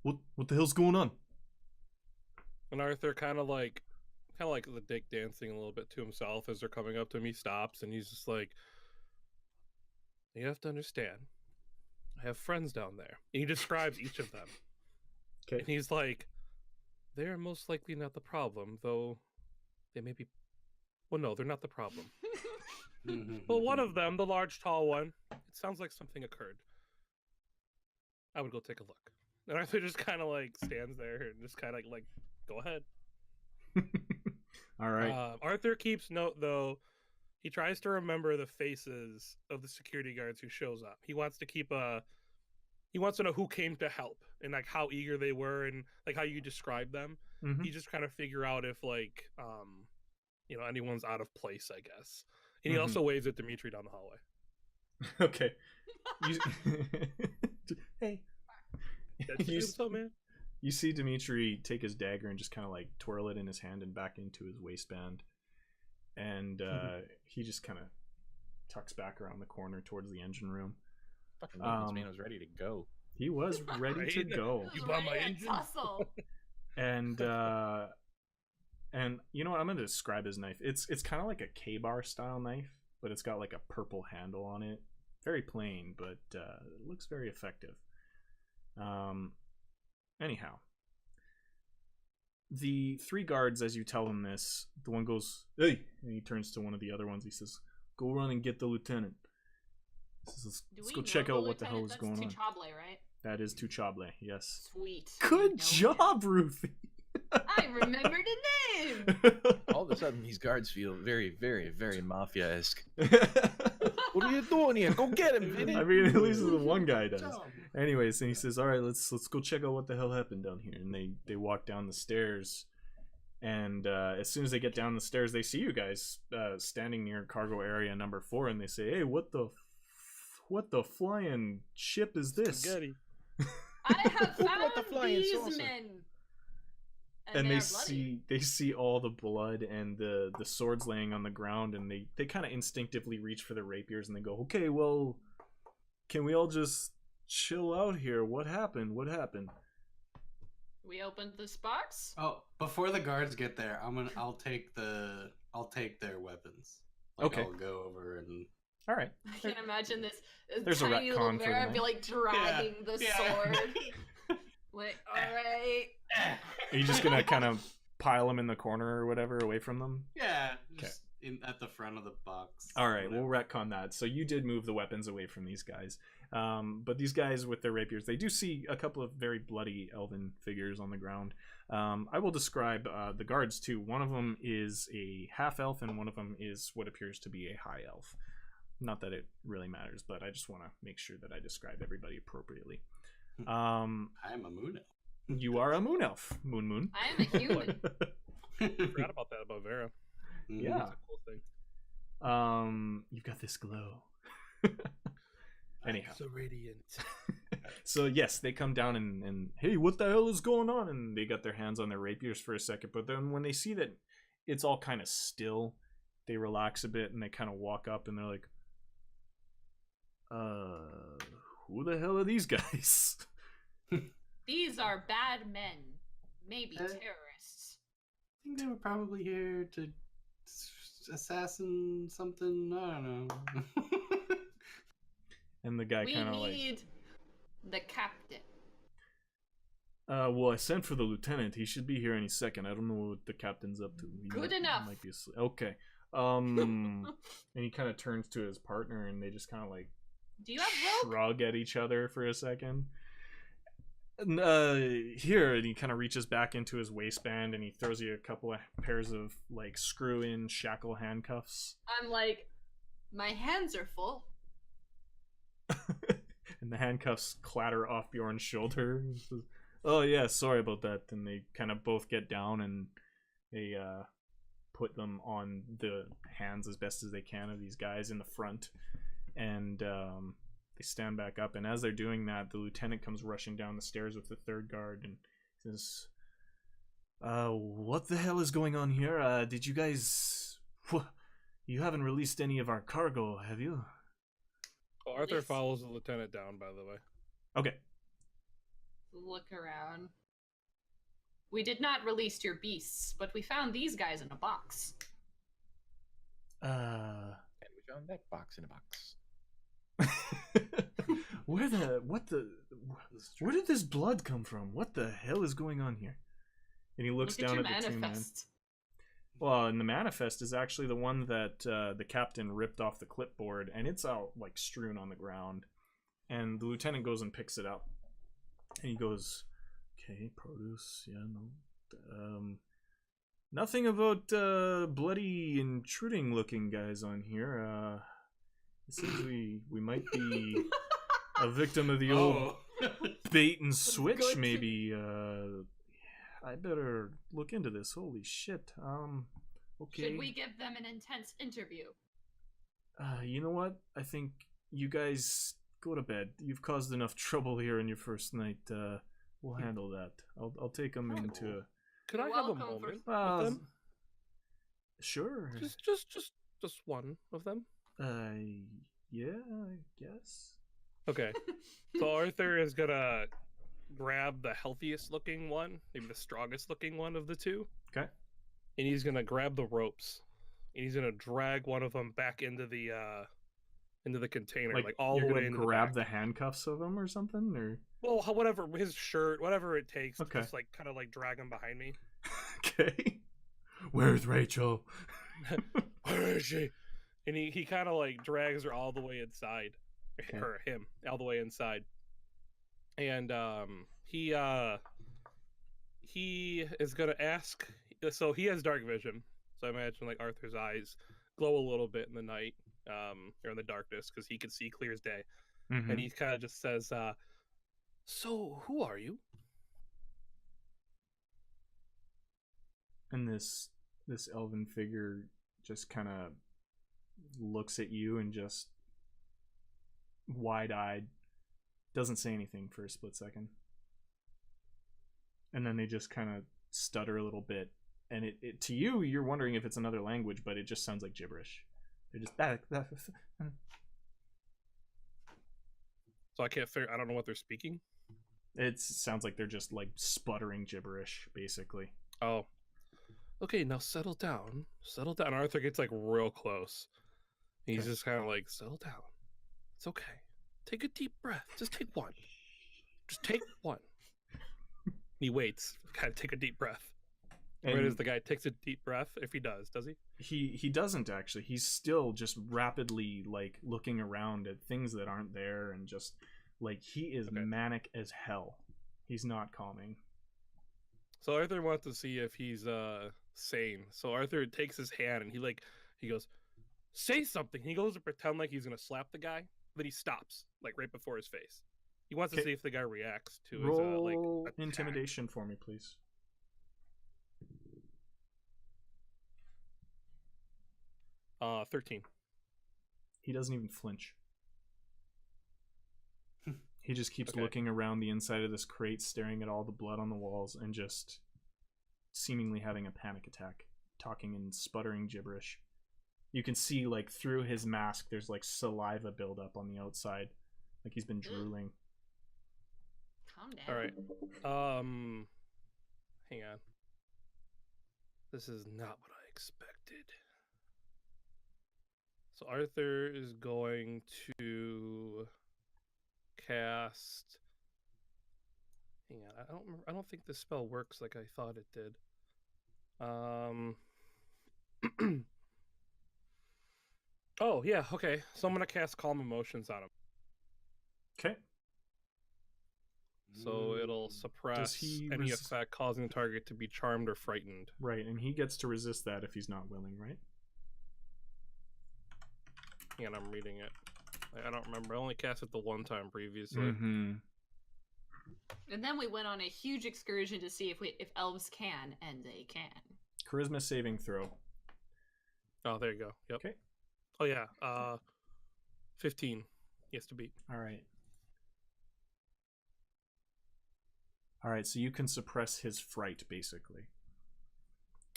What the hell's going on? And Arthur kind of like the dick dancing a little bit to himself as they're coming up to him. He stops and he's just like, you have to understand, I have friends down there. And he describes each of them. Okay. And he's like, they're most likely not the problem, though they may be. Well, no, they're not the problem. Well, one of them, the large, tall one, it sounds like something occurred. I would go take a look. And Arthur just kind of like stands there and just kind of like, go ahead. All right. Arthur keeps note, though. He tries to remember the faces of the security guards who shows up. He wants to know who came to help and like how eager they were and like how you describe them. Mhm. He just kind of figure out if like anyone's out of place, I guess. And he Mhm. also waves at Dimitri down the hallway. Okay. Hey. What's up, man? You see Dimitri take his dagger and just kind of like twirl it in his hand and back into his waistband. And he just kind of tucks back around the corner towards the engine room. Fucking maintenance man was ready to go. He was ready to Right? go. You bought my Ready to engine? tussle. And you know what? I'm gonna describe his knife. It's kind of like a K-bar style knife, but it's got like a purple handle on it. Very plain, but it looks very effective. Anyhow, the 3 guards, as you tell them this, the one goes, "Hey!" and he turns to one of the other ones. He says, "Go run and get the lieutenant." He says, let's go check out what the hell is going on. That's Tuchable, right? That is Tuchable, yes. Sweet. Good Know job, Ruthie. I remembered a name. All of a sudden, these guards feel very, very, very mafia-esque. What are you doing here? Go get him, Vinny. I mean, at least the one guy does. Anyways, and he says, "All right, let's go check out what the hell happened down here." And they walk down the stairs, and as soon as they get down the stairs, they see you guys standing near cargo area number 4, and they say, "Hey, what the flying ship is this?" Spaghetti. I have Who brought the found flying these saucer? men. And they they see all the blood and the swords laying on the ground, and they kind of instinctively reach for their rapiers, and they go, "Okay, well, can we all just chill out here? What happened? We opened this box. Oh, before the guards get there, I'll take their weapons. Okay. I'll go over and All right." I can't imagine this There's a tiny retcon little for bear the be like dragging the sword. Like, alright. Are you just gonna kind of pile them in the corner or whatever away from them? Yeah, just at the front of the box. All right, we'll retcon that. So you did move the weapons away from these guys. But these guys with their rapiers, they do see a couple of very bloody elven figures on the ground. I will describe the guards too. One of them is a half elf, and one of them is what appears to be a high elf. Not that it really matters, but I just want to make sure that I describe everybody appropriately. I'm a moon elf. You are a moon elf, Moon. I am a human. Forgot about that about Vera. Yeah. That's a cool thing. You've got this glow. Anyhow. So radiant. So yes, they come down and hey, what the hell is going on? And they got their hands on their rapiers for a second, but then when they see that it's all kind of still, they relax a bit and they kind of walk up and they're like, who the hell are these guys? These are bad men. Maybe terrorists. I think they were probably here to assassin something. I don't know. And the guy We kind of like, need the captain. well, I sent for the lieutenant. He should be here any second. I don't know what the captain's up to. Good enough. Might be asleep. Okay. And he kind of turns to his partner, and they just kind of like Do you have rope? shrug at each other for a second. And, here, and he kind of reaches back into his waistband, and he throws you a couple of pairs of like screw-in shackle handcuffs. I'm like, my hands are full. And the handcuffs clatter off Bjorn's shoulder. He says, "Oh yeah, sorry about that." And they kind of both get down and they put them on the hands as best as they can of these guys in the front, and they stand back up. And as they're doing that, the lieutenant comes rushing down the stairs with the third guard and says, "What the hell is going on here? Did you guys? You haven't released any of our cargo, have you?" Oh, Arthur Yes. follows the lieutenant down, by the way. Okay. Look around. We did not release your beasts, but we found these guys in a box. And we found that box in a box. Where did this blood come from? What the hell is going on here? And he looks Look down at at your the two men. manifest. Well, and the manifest is actually the one that the captain ripped off the clipboard, and it's out like strewn on the ground. And the lieutenant goes and picks it up, and he goes, "Okay, produce, yeah, no, Nothing about bloody intruding looking guys on here. It seems we might be a victim of the old bait and switch, good to- maybe. I better look into this. Holy shit. Okay. Should we give them an intense interview? You know what? I think you guys go to bed. You've caused enough trouble here in your first night. We'll handle that. I'll take them into. Could I You're have a welcome for- moment with them? Sure. Just one of them. Yeah, I guess. Okay. So Arthur is gonna grab the healthiest looking one, maybe the strongest looking one of the two. Okay. And he's gonna grab the ropes, and he's gonna drag one of them back into the container, like all you're the way gonna into grab the the back. handcuffs of him or something, or Well, whatever, his shirt, whatever it takes, Okay. just like kind of like drag him behind me. okay. Where's Rachel? Where is she? And he kind of like drags her all the way inside, Okay. or him all the way inside. And he is gonna ask. So he has dark vision. So I imagine like Arthur's eyes glow a little bit in the night, or in the darkness, because he can see clear as day. Mhm. And he kind of just says, "So who are you?" And this elven figure just kind of looks at you and just wide-eyed, doesn't say anything for a split second, and then they just kind of stutter a little bit, and it to you, you're wondering if it's another language, but it just sounds like gibberish. They're just So I can't figure. I don't know what they're speaking. it sounds like they're just like sputtering gibberish, basically. Oh. Okay, now settle down. Settle down. Arthur gets like real close. He's Okay. just kind of like, settle down. It's okay. Take a deep breath. Just take one. Just take one. He waits. Kind of take a deep breath. Where does And the guy takes a deep breath? If he does he? he doesn't actually. He's still just rapidly like looking around at things that aren't there, and just like he is Okay. manic as hell. He's not calming. So Arthur wants to see if he's sane. So Arthur takes his hand and he goes, say something. He goes to pretend like he's gonna slap the guy, but he stops like right before his face. He wants to Okay. see if the guy reacts to Roll his attack. intimidation for me, please. 13. He doesn't even flinch. He just keeps Okay. looking around the inside of this crate, staring at all the blood on the walls, and just seemingly having a panic attack, talking and sputtering gibberish. You can see, like, through his mask, there's, like, saliva buildup on the outside. Like he's been drooling. Calm down. All right. Hang on. This is not what I expected. So Arthur is going to cast. Hang on. I don't think this spell works like I thought it did. Oh yeah. Okay. So I'm gonna cast Calm Emotions on him. Okay. So it'll suppress he any res- effect causing the target to be charmed or frightened. Right, and he gets to resist that if he's not willing, right? And I'm reading it. I don't remember. I only cast it the one time previously. Mm-hmm. And then we went on a huge excursion to see if elves can, and they can. Charisma saving throw. Oh, there you go. Yep. Okay. Oh yeah. 15. He has to beat. All right. All right, so you can suppress his fright, basically.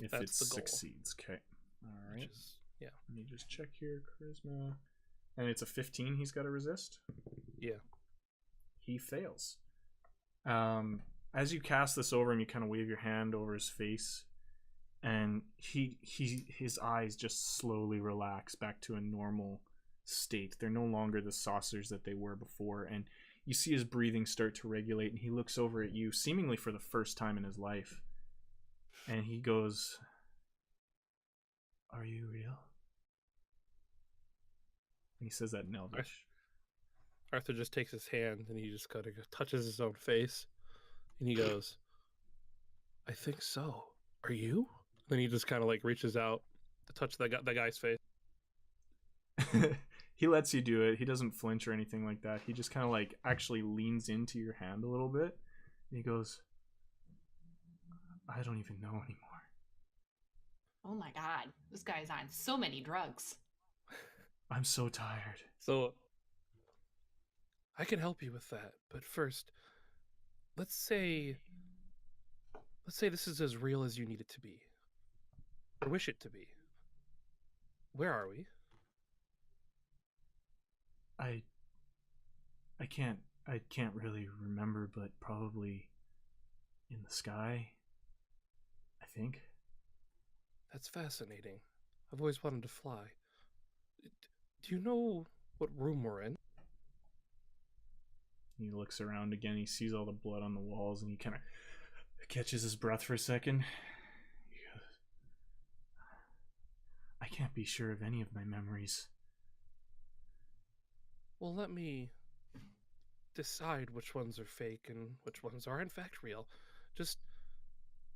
If That's it the goal. succeeds. Okay. All right. Which is, yeah. Let me just check here. Charisma. And it's a 15 he's got to resist? Yeah. He fails. As you cast this over him, you kind of wave your hand over his face, and his eyes just slowly relax back to a normal state. They're no longer the saucers that they were before, and you see his breathing start to regulate, and he looks over at you, seemingly for the first time in his life, and he goes, "Are you real?" And he says that in Elvish. Arthur just takes his hand and he just kind of touches his own face, and he goes, "I think so. Are you?" Then he just kind of like reaches out to touch that guy's face. He lets you do it. He doesn't flinch or anything like that. He just kind of like actually leans into your hand a little bit. And he goes, I don't even know anymore. Oh my god, this guy's on so many drugs. I'm so tired. So I can help you with that, but first, let's say this is as real as you need it to be, or wish it to be. Where are we? I can't really remember, but probably in the sky, I think. That's fascinating. I've always wanted to fly. Do you know what room we're in? He looks around again. He sees all the blood on the walls, and he kind of catches his breath for a second. He goes, I can't be sure of any of my memories. Well, let me decide which ones are fake and which ones are in fact real. Just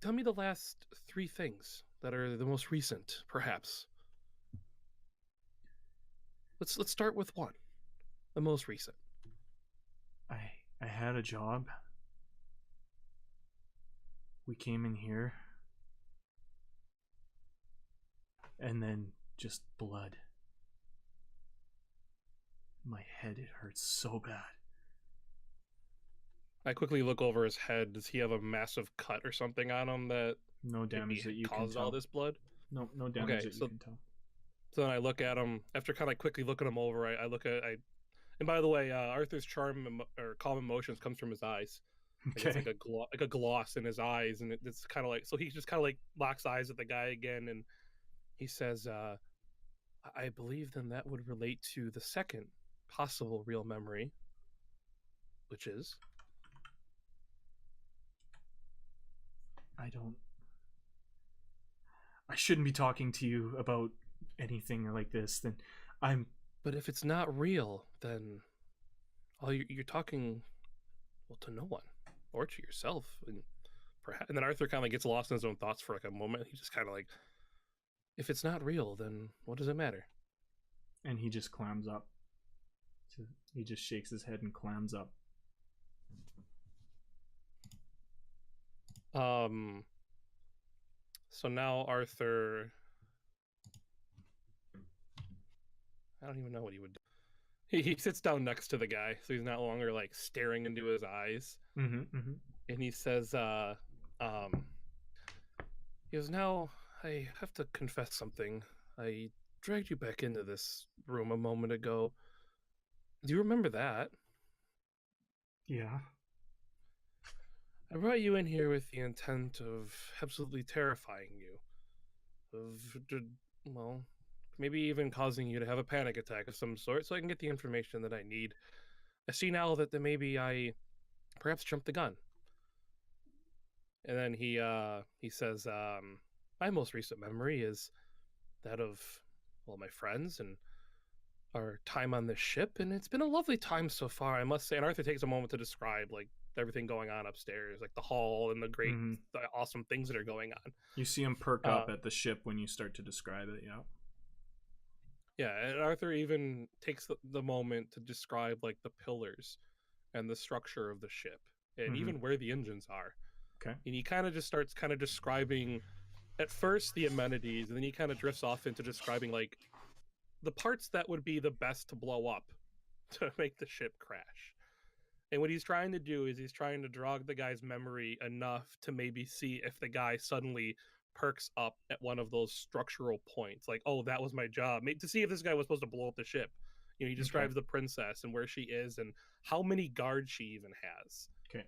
tell me the last 3 things that are the most recent, perhaps. Let's start with one, the most recent. I had a job. We came in here. And then just blood. My head, it hurts so bad. I quickly look over his head. Does he have a massive cut or something on him that No damage that you can caused tell. all this blood? No damage that you can tell. So then I look at him after kind of like quickly looking him over. I look at and by the way, Arthur's or calm emotions comes from his eyes. Like Okay. it's like a gloss in his eyes, and it's kind of like so he just kind of like locks eyes at the guy again, and he says, "I believe then that would relate to the second possible real memory, which is." I shouldn't be talking to you about anything like this. Then But if it's not real, then all you're talking, well, to no one or to yourself, and perhaps. And then Arthur kind of like gets lost in his own thoughts for like a moment. He just kind of like, if it's not real, then what does it matter? And he just clams up. So he just shakes his head and clams up. So now Arthur, I don't even know what he would do. He sits down next to the guy, so he's no longer like staring into his eyes. And he says, he goes, now I have to confess something. I dragged you back into this room a moment ago. Do you remember that? Yeah. I brought you in here with the intent of absolutely terrifying you. Well, maybe even causing you to have a panic attack of some sort so I can get the information that I need. I see now that maybe I perhaps jumped the gun. And then he says, my most recent memory is that of, well, my friends and our time on this ship, and it's been a lovely time so far, I must say. And Arthur takes a moment to describe like everything going on upstairs, like the hall and the great, the awesome things that are going on. You see him perk up at the ship when you start to describe it. Yeah. Yeah, and Arthur even takes the moment to describe like the pillars and the structure of the ship, and even where the engines are. Okay. And he kind of just starts kind of describing at first the amenities, and then he kind of drifts off into describing like the parts that would be the best to blow up to make the ship crash. And what he's trying to do is he's trying to jog the guy's memory enough to maybe see if the guy suddenly perks up at one of those structural points, like, oh, that was my job, to see if this guy was supposed to blow up the ship. You know, he describes the princess and where she is and how many guards she even has. Okay.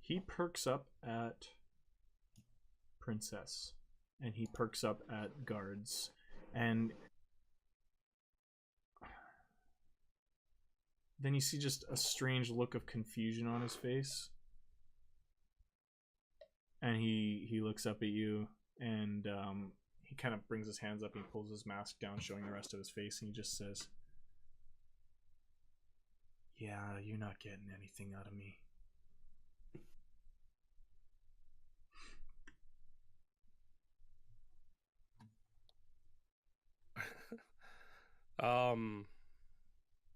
He perks up at princess, and he perks up at guards, and then you see just a strange look of confusion on his face. And he looks up at you, and he kind of brings his hands up and he pulls his mask down, showing the rest of his face, and he just says, yeah, you're not getting anything out of me.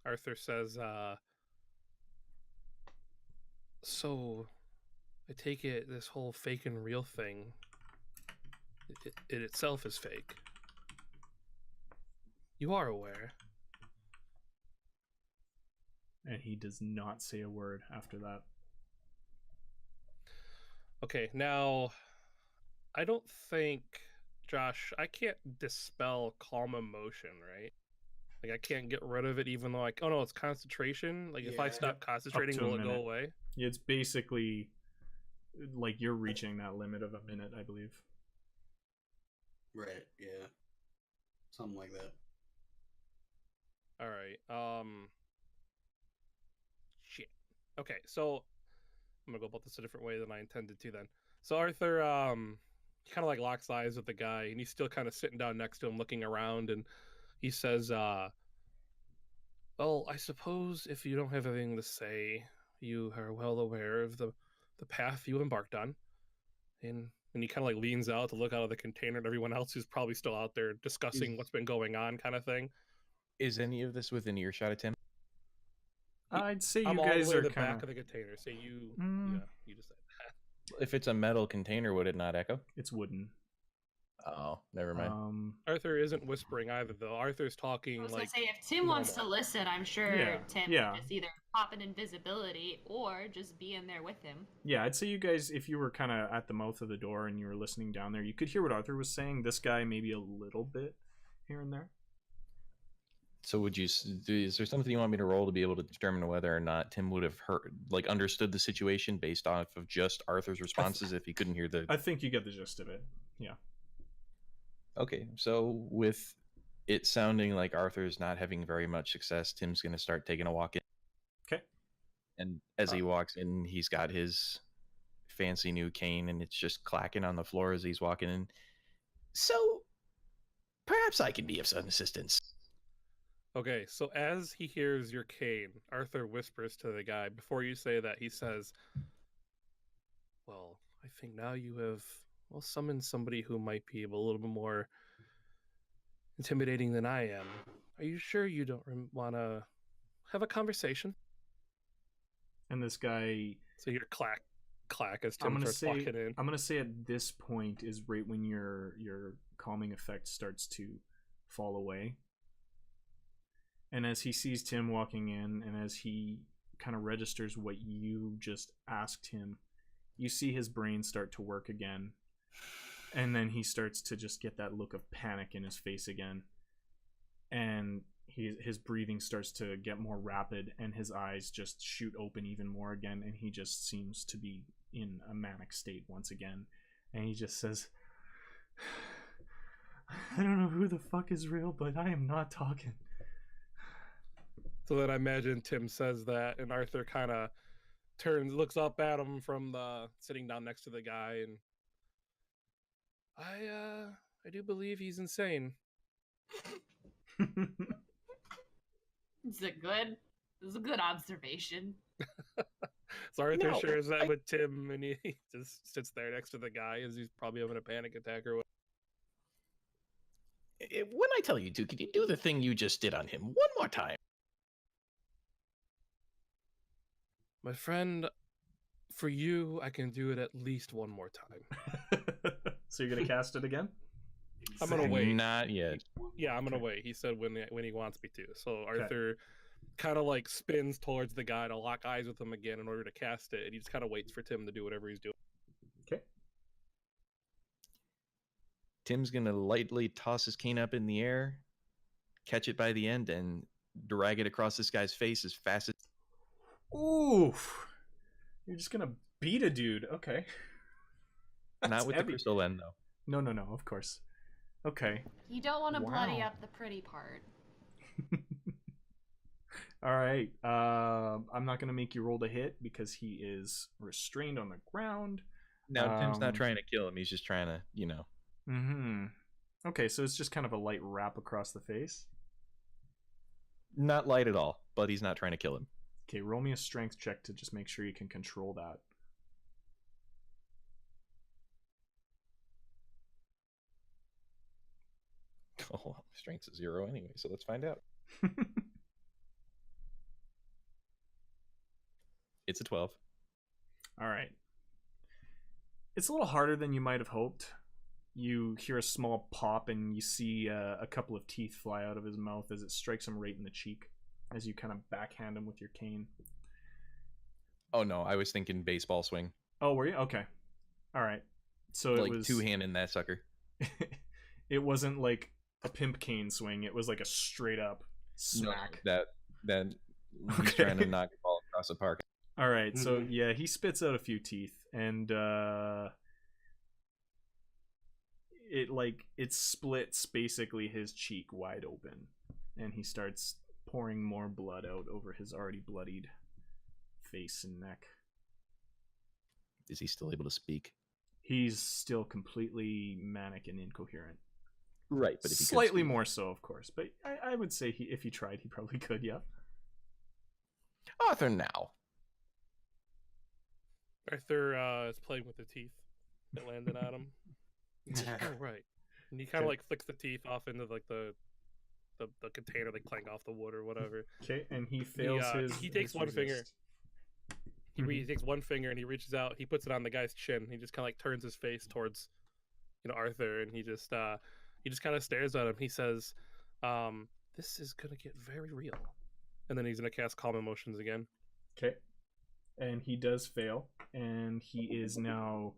Arthur says, so I take it this whole fake and real thing, it itself is fake. You are aware. And he does not say a word after that. Okay, now, I don't think, Josh, I can't dispel calm emotion, right? Like, I can't get rid of it even though, like, oh no, it's concentration? Like, if I Yeah. stop concentrating, to a will it go minute. away? It's basically like you're reaching that limit of a minute, I believe. Right, yeah. Something like that. Alright, shit. Okay, so I'm gonna go about this a different way than I intended to then. So Arthur, he kind of like locks eyes with the guy, and he's still kind of sitting down next to him, looking around, and he says, well, I suppose if you don't have anything to say, you are well aware of the path you embarked on. And he kind of like leans out to look out of the container at everyone else who's probably still out there discussing what's been going on, kind of thing. Is any of this within earshot of Tim? I'd say I'm you all guys the way are to the kind back of. of the container. So you, Mm. yeah, you just said that. If it's a metal container, would it not echo? It's wooden. Oh, never mind. Arthur isn't whispering either, though. Arthur's talking I was like. gonna say, if Tim wants to normal. listen, I'm sure Yeah, Tim yeah. would just either pop in invisibility or just be in there with him. Yeah, I'd say you guys, if you were kind of at the mouth of the door and you were listening down there, you could hear what Arthur was saying. This guy maybe a little bit here and there. So would you? Is there something you want me to roll to be able to determine whether or not Tim would have heard, like, understood the situation based off of just Arthur's responses if he couldn't hear the? I think you get the gist of it. Yeah. Okay, so with it sounding like Arthur's not having very much success, Tim's going to start taking a walk in. Okay. And as he walks in, he's got his fancy new cane, and it's just clacking on the floor as he's walking in. So, perhaps I can be of some assistance. Okay, so as he hears your cane, Arthur whispers to the guy. Before you say that, he says, well, I think now you have, well, summoned somebody who might be a little bit more intimidating than I am. Are you sure you don't want to have a conversation? And this guy, So you hear clack, clack as I'm Tim gonna starts say, walking in. I'm gonna say at this point is right when your calming effect starts to fall away. And as he sees Tim walking in, and as he kind of registers what you just asked him, you see his brain start to work again. And then he starts to just get that look of panic in his face again. And his breathing starts to get more rapid, and his eyes just shoot open even more again, and he just seems to be in a manic state once again. And he just says, I don't know who the fuck is real, but I am not talking. So then I imagine Tim says that, and Arthur kind of looks up at him from the sitting down next to the guy, and I do believe he's insane. It's a good observation. So Arthur No, shares that with Tim, and he just sits there next to the guy as he's probably having a panic attack or what. When I tell you to, can you do the thing you just did on him one more time? My friend, for you, I can do it at least one more time. So you're gonna cast it again? I'm gonna wait. Not yet. Yeah, I'm gonna wait. He said when he wants me to. So Arthur kind of like spins towards the guy to lock eyes with him again in order to cast it, and he just kind of waits for Tim to do whatever he's doing. Okay. Tim's gonna lightly toss his cane up in the air, catch it by the end, and drag it across this guy's face as fast as. Oof. You're just gonna beat a dude. Okay. Not That's with heavy. the crystal end, though. No, of course. Okay. You don't want to bloody Wow. up the pretty part. All right. I'm not gonna make you roll to hit because he is restrained on the ground. Now, Tim's not trying to kill him. He's just trying to, Mm-hmm. Okay, so it's just kind of a light wrap across the face. not light at all, but he's not trying to kill him. Okay, roll me a strength check to just make sure you can control that. Oh, strength's 0 anyway, so let's find out. It's a 12. All right. It's a little harder than you might have hoped. You hear a small pop and you see a couple of teeth fly out of his mouth as it strikes him right in the cheek as you kind of backhand him with your cane. Oh no, I was thinking baseball swing. Oh, were you? Okay. All right. So Like it was two-handing that sucker. It wasn't like a pimp cane swing. It was like a straight up smack. No, that he's Okay. trying to knock the ball across the park. All right. So yeah, he spits out a few teeth and it splits basically his cheek wide open and he starts pouring more blood out over his already bloodied face and neck. Is he still able to speak? He's still completely manic and incoherent. Right, but if he could Slightly speak. more so, of course. But I would say if he tried, he probably could, yeah. Arthur, now. Arthur is playing with the teeth that landed at him. Oh, right. And he kind of like flicks the teeth off into like the container, like clank off the wood or whatever. Okay, and he fails He takes his one finger. resist. He takes one finger and he reaches out. He puts it on the guy's chin. He just kind of like turns his face towards, Arthur, and he just kind of stares at him. He says, "This is gonna get very real," and then he's gonna cast Calm Emotions again. Okay. And he does fail, and he is now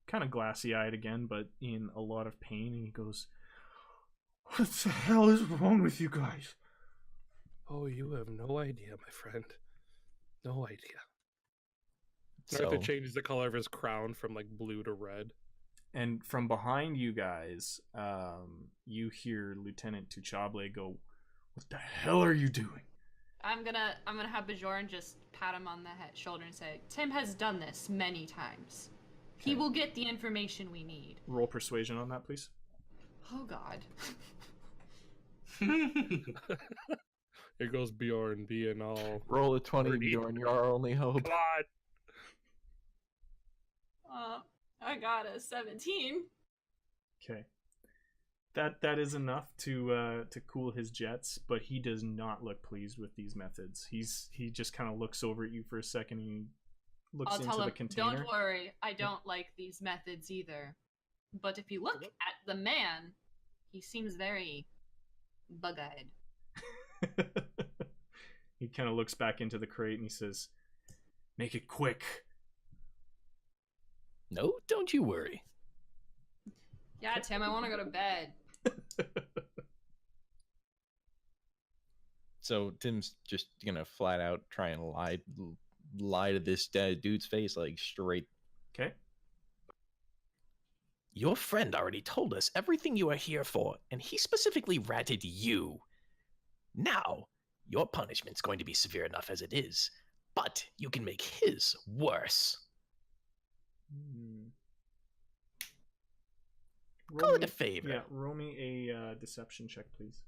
kind of glassy-eyed again, but in a lot of pain, and he goes, "What the hell is wrong with you guys?" Oh, you have no idea, my friend. No idea. So, Arthur changes the color of his crown from like blue to red. And from behind you guys, you hear Lieutenant Tuchable go, "What the hell are you doing?" I'm gonna have Bajorn just pat him on the shoulder and say, Tim has done this many times. He will get the information we need. Roll persuasion on that, please. Oh God. Here goes Bjorn being all. roll a 20, Dirty. Bjorn. You're our only hope. Come on. I got a 17. Okay. That is enough to cool his jets, but he does not look pleased with these methods. He just kind of looks over at you for a second and he looks I'll into tell the him, container. don't worry, I don't like these methods either. But if you look at the man, he seems very bug-eyed. He kind of looks back into the crate and he says, "Make it quick." No, don't you worry. Yeah, Tim, I want to go to bed. So Tim's just gonna flat out try and lie to this dude's face, like straight. Okay. Your friend already told us everything you are here for, and he specifically ratted you. Now, your punishment's going to be severe enough as it is, but you can make his worse. Call it a favor. Yeah, roll me a deception check, please.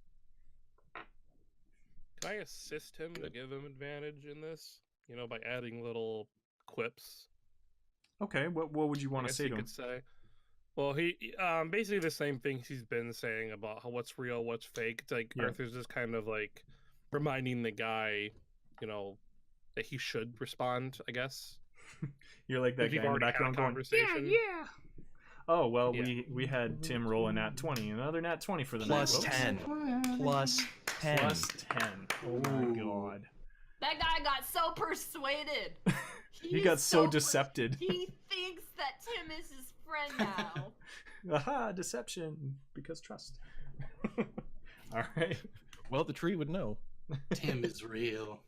Can I assist him to give him advantage in this? By adding little quips. Okay, what would you want I to guess say you to him? could say. Well, he basically the same things he's been saying about what's real, what's fake. It's like Yeah. Arthur's just kind of like reminding the guy, that he should respond. I guess. You're like that If you've guy in the already had a background going, conversation. yeah. Oh, well, Yeah. we had Tim roll a nat 20. Another nat 20 for the Plus night. 10. Plus 10. Plus 10. Oh my god. That guy got so persuaded. He got so decepted. He thinks that Tim is his friend now. Aha, deception. Because trust. Alright. Well, the tree would know. Tim is real.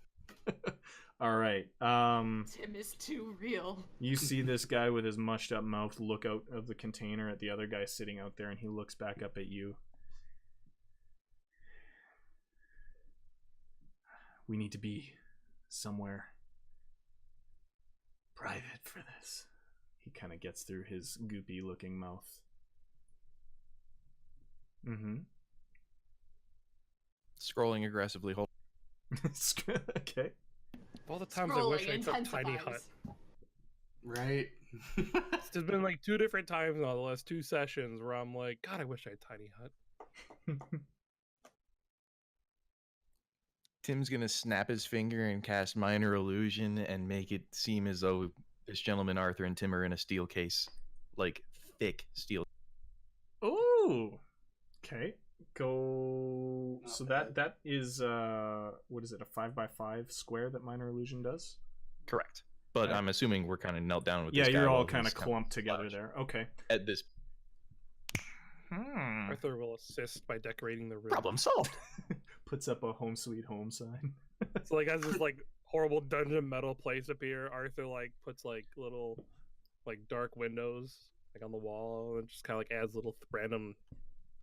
Alright. Tim is too real. You see this guy with his mushed up mouth look out of the container at the other guy sitting out there, and he looks back up at you. We need to be somewhere private for this. He kind of gets through his goopy looking mouth. Mm-hmm. Scrolling aggressively. Hold. Okay. All the times I wish I took Tiny Hut. Right? There's been like 2 different times now the last 2 sessions where I'm like, God, I wish I had Tiny Hut. Tim's gonna snap his finger and cast Minor Illusion and make it seem as though this gentleman, Arthur, and Tim are in a steel case. Like, thick steel. Ooh. Okay. Go. Not So bad. that is what is it? A 5x5 square that Minor Illusion does? Correct. But Alright. I'm assuming we're kind of knelt down with Yeah, this guy you're all while kind he's of clumped together lodged. there. Okay. At this Arthur will assist by decorating the room. Problem solved. Puts up a home sweet home sign. So like as this like horrible dungeon metal place appear, Arthur like puts like little like dark windows like on the wall and just kind of like adds little random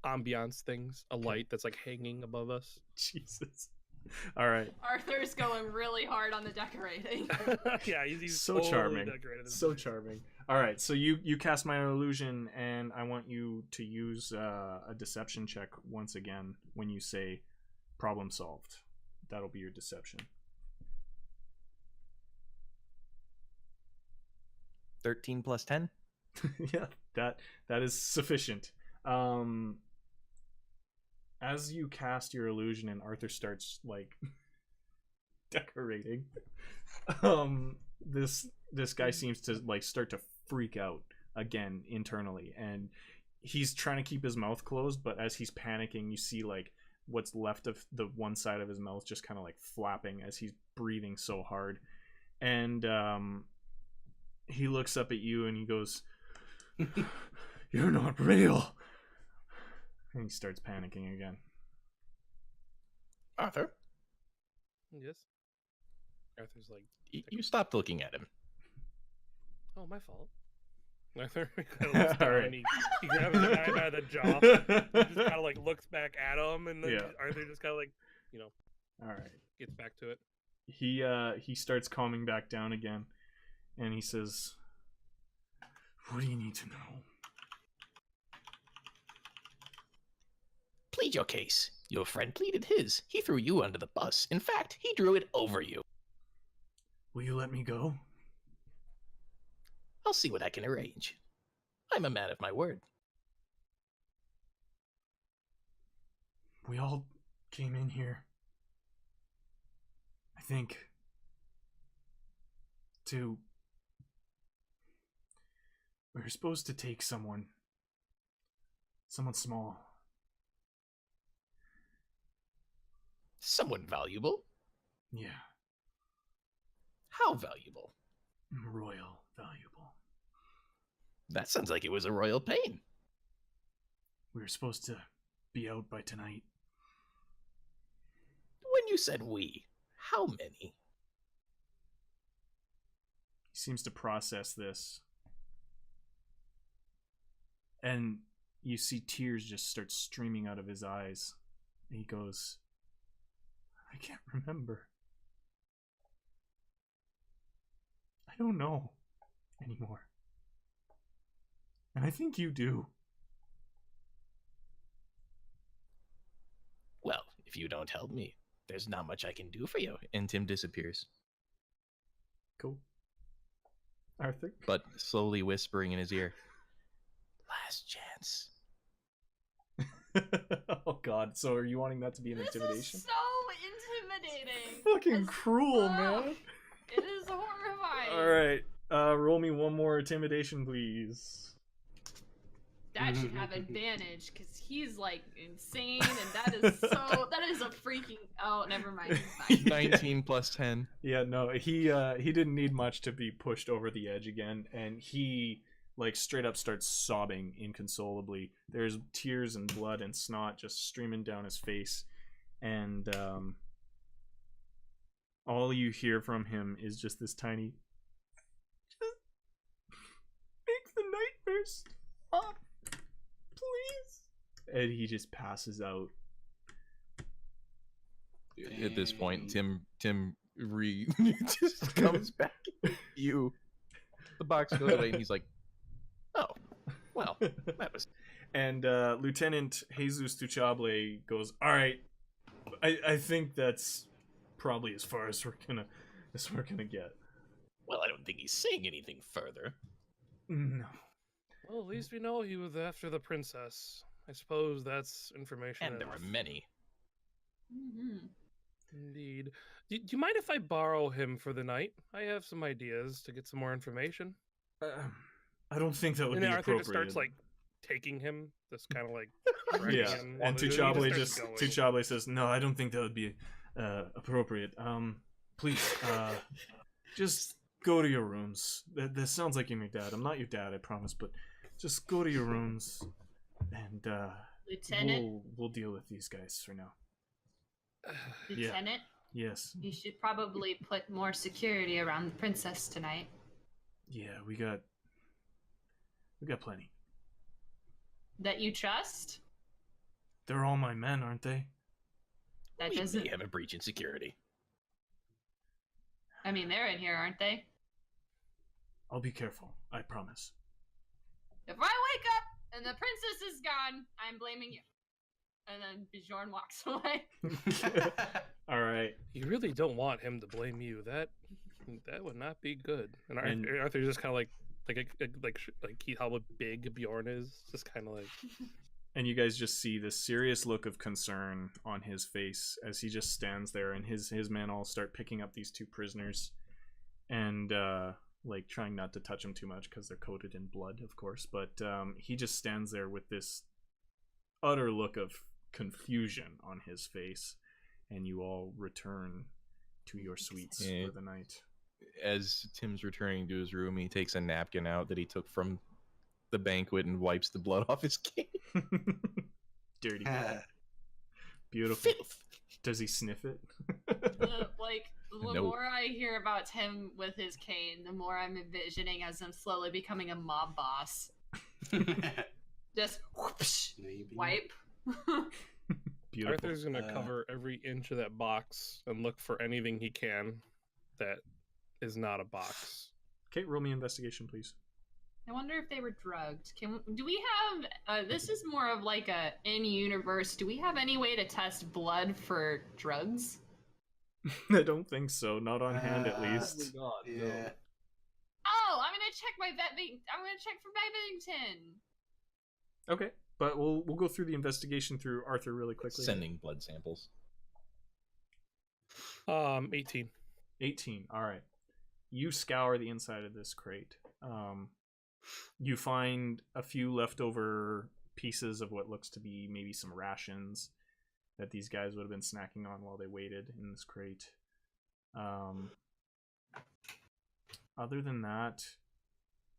ambiance things, a light that's like hanging above us. Jesus. All right. Arthur's going really hard on the decorating. Yeah, he's So totally charming. decorated this So place. charming. All right. So you cast Minor Illusion, and I want you to use a deception check once again when you say problem solved. That'll be your deception. 13 plus 10. Yeah, that is sufficient. As you cast your illusion and Arthur starts like decorating, this guy seems to like start to freak out again internally, and he's trying to keep his mouth closed, but as he's panicking, you see like what's left of the one side of his mouth just kind of like flapping as he's breathing so hard, and he looks up at you and he goes, "You're not real." And he starts panicking again. Arthur, Yes. Arthur's like, You stopped looking at him. oh, my fault. Arthur kind of looks down Alright. and he grabs the guy by the jaw. He just kind of like looks back at him, and then Yeah. Arthur just kind of like, All right. gets back to it. He starts calming back down again, and he says, "What do you need to know?" plead your case. Your friend pleaded his. He threw you under the bus. In fact, he drew it over you. Will you let me go? I'll see what I can arrange. I'm a man of my word. We all came in here, I think, we were supposed to take someone small. Someone valuable? Yeah, How valuable? royal valuable. That sounds like it was a royal pain. We were supposed to be out by tonight. When you said we, how many? He seems to process this. And you see tears just start streaming out of his eyes. And he goes, I can't remember. I don't know anymore. And I think you do. Well, if you don't help me, there's not much I can do for you. And Tim disappears, Cool. Arthur? but slowly whispering in his ear. Last chance. Oh god, so are you wanting that to be an This intimidation? is so intimidating. Fucking It's- cruel, oh, man. It is horrifying. Alright, roll me one more intimidation, please. That should have advantage because he's like insane, and that is a freaking. Oh, never mind. He's fine. 19 plus 10. Yeah, no, he didn't need much to be pushed over the edge again, and he like straight up starts sobbing inconsolably. There's tears and blood and snot just streaming down his face, and all you hear from him is just this tiny, just make the nightmares stop, please. And he just passes out. At this point, Tim just comes back at you. The box goes away, and he's like, Oh, well, that was... And Lieutenant Jesus Tuchable goes, "All right, I think that's probably as far as we're gonna get." Well, I don't think he's saying anything further. No. Well, at least we know he was after the princess. I suppose that's information. And there are many. Mm-hmm. Indeed. Do you mind if I borrow him for the night? I have some ideas to get some more information. I don't think that would And be then Arthur appropriate. just starts like taking him, just kind of like Yeah, him, and he Tuchable just starts going. Tuchable says, "No, I don't think that would be appropriate. Please, just go to your rooms. That sounds like you're my dad. I'm not your dad, I promise, but just go to your rooms, and Lieutenant, we'll deal with these guys for now." Lieutenant, Yes. you should probably put more security around the princess tonight. Yeah, we got plenty. That you trust? They're all my men, aren't they? That We doesn't. may have a breach in security. I mean, they're in here, aren't they? I'll be careful. I promise. If I wake up and the princess is gone, I'm blaming you. And then Bjorn walks away. All right. You really don't want him to blame you. That would not be good. And Arthur's just kind of like how big Bjorn is, just kind of like. And you guys just see this serious look of concern on his face as he just stands there, and his men all start picking up these two prisoners, and like trying not to touch them too much because they're coated in blood, of course. But he just stands there with this utter look of confusion on his face, and you all return to your suites for the night. As Tim's returning to his room, he takes a napkin out that he took from the banquet and wipes the blood off his cane. Dirty. Beautiful. Filth. Does he sniff it? The Nope. more I hear about Tim with his cane, the more I'm envisioning as him slowly becoming a mob boss. Just whoosh, Maybe. wipe. Beautiful. Arthur's gonna cover every inch of that box and look for anything he can that is not a box. Okay, roll me investigation, please. I wonder if they were drugged. Do we have? This is more of like a in-universe. Do we have any way to test blood for drugs? I don't think so. Not on hand, at least. God, no. Yeah. Oh, I'm gonna check I'm gonna check for Bevington. Okay, but we'll go through the investigation through Arthur really quickly. Sending blood samples. 18. 18. All right. You scour the inside of this crate. You find a few leftover pieces of what looks to be maybe some rations that these guys would have been snacking on while they waited in this crate. Other than that,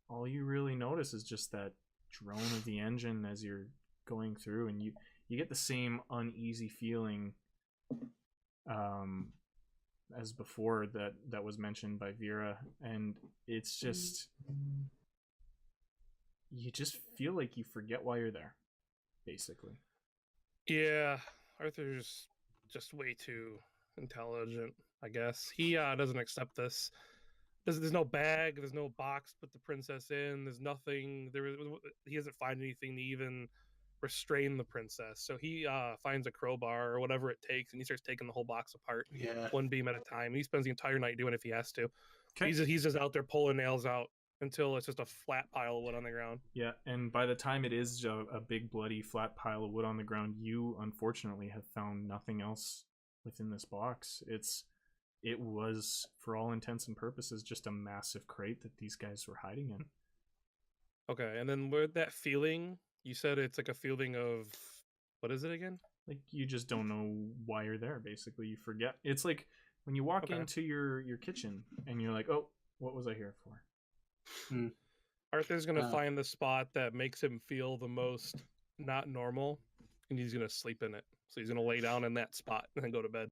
all you really notice is just that drone of the engine as you're going through, and you get the same uneasy feeling as before that was mentioned by Vera, and it's just you just feel like you forget why you're there, basically. Yeah, Arthur's just way too intelligent, I guess. He doesn't accept this. There's no bag, there's no box to put the princess in, there's nothing. He doesn't find anything to even restrain the princess. So he finds a crowbar or whatever it takes, and he starts taking the whole box apart, Yeah. one beam at a time. He spends the entire night doing it if he has to. Okay. He's just out there pulling nails out until it's just a flat pile of wood on the ground. Yeah, and by the time it is a big bloody flat pile of wood on the ground, you unfortunately have found nothing else within this box. It was, for all intents and purposes, just a massive crate that these guys were hiding in. Okay, and then with that feeling, you said it's like a feeling of, what is it again? Like, you just don't know why you're there, basically. You forget. It's like when you walk Okay. into your kitchen and you're like, oh, what was I here for? Arthur's gonna find the spot that makes him feel the most not normal, and he's gonna sleep in it. So he's gonna lay down in that spot and then go to bed.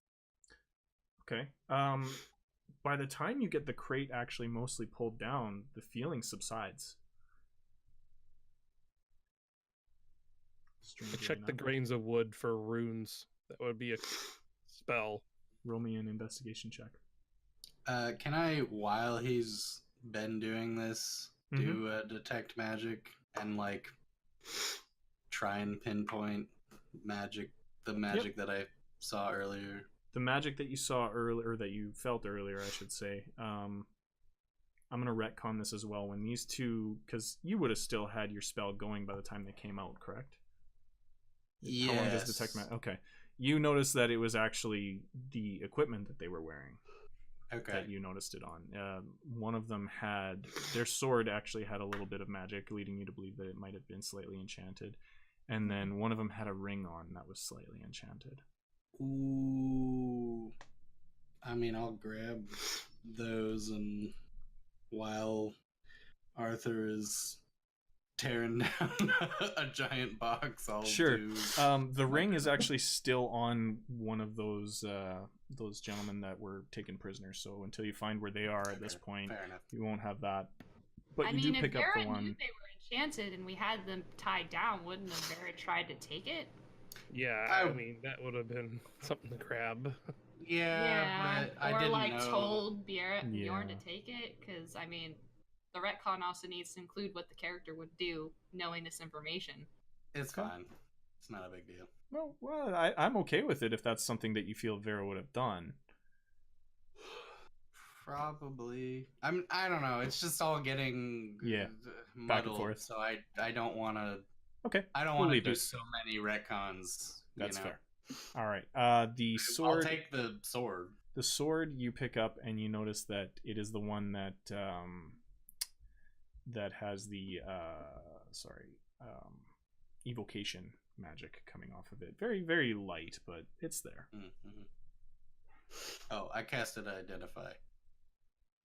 Okay. By the time you get the crate actually mostly pulled down, the feeling subsides. Strangely Check the enough. grains of wood for runes. That would be a spell. Roll me an investigation check. Can I, while he's been doing this, do a detect magic and like try and pinpoint the magic that I saw earlier? The magic that you saw earlier, or that you felt earlier, I should say. I'm going to retcon this as well. When these two, because you would have still had your spell going by the time they came out, correct? How long does detect magic? Okay. You noticed that it was actually the equipment that they were wearing. Okay. That you noticed it on. One of them had their sword actually had a little bit of magic, leading you to believe that it might have been slightly enchanted. And then one of them had a ring on that was slightly enchanted. Ooh. I mean, I'll grab those, and while Arthur is tearing down a giant box, I'll do... The ring is actually still on one of those gentlemen that were taken prisoners. So until you find where they are at this point, you won't have that. But I you mean, do pick if up the Vera one. knew they were enchanted and we had them tied down, wouldn't have Vera tried to take it? Yeah, I mean, that would have been something to grab. Yeah, but I or didn't like know. told Bjorn Yeah. to take it, because I mean, the retcon also needs to include what the character would do, knowing this information. It's fine. It's not a big deal. Well, I'm okay with it if that's something that you feel Vera would have done. Probably. I don't know. It's just all getting muddled, back and forth. So I don't want to. Okay. I don't want to do so many retcons. That's you know? fair. All right. The sword. I'll take the sword. The sword you pick up, and you notice that it is the one that that has the evocation magic coming off of it. Very, very light, but it's there. Mm-hmm. Oh, I casted Identify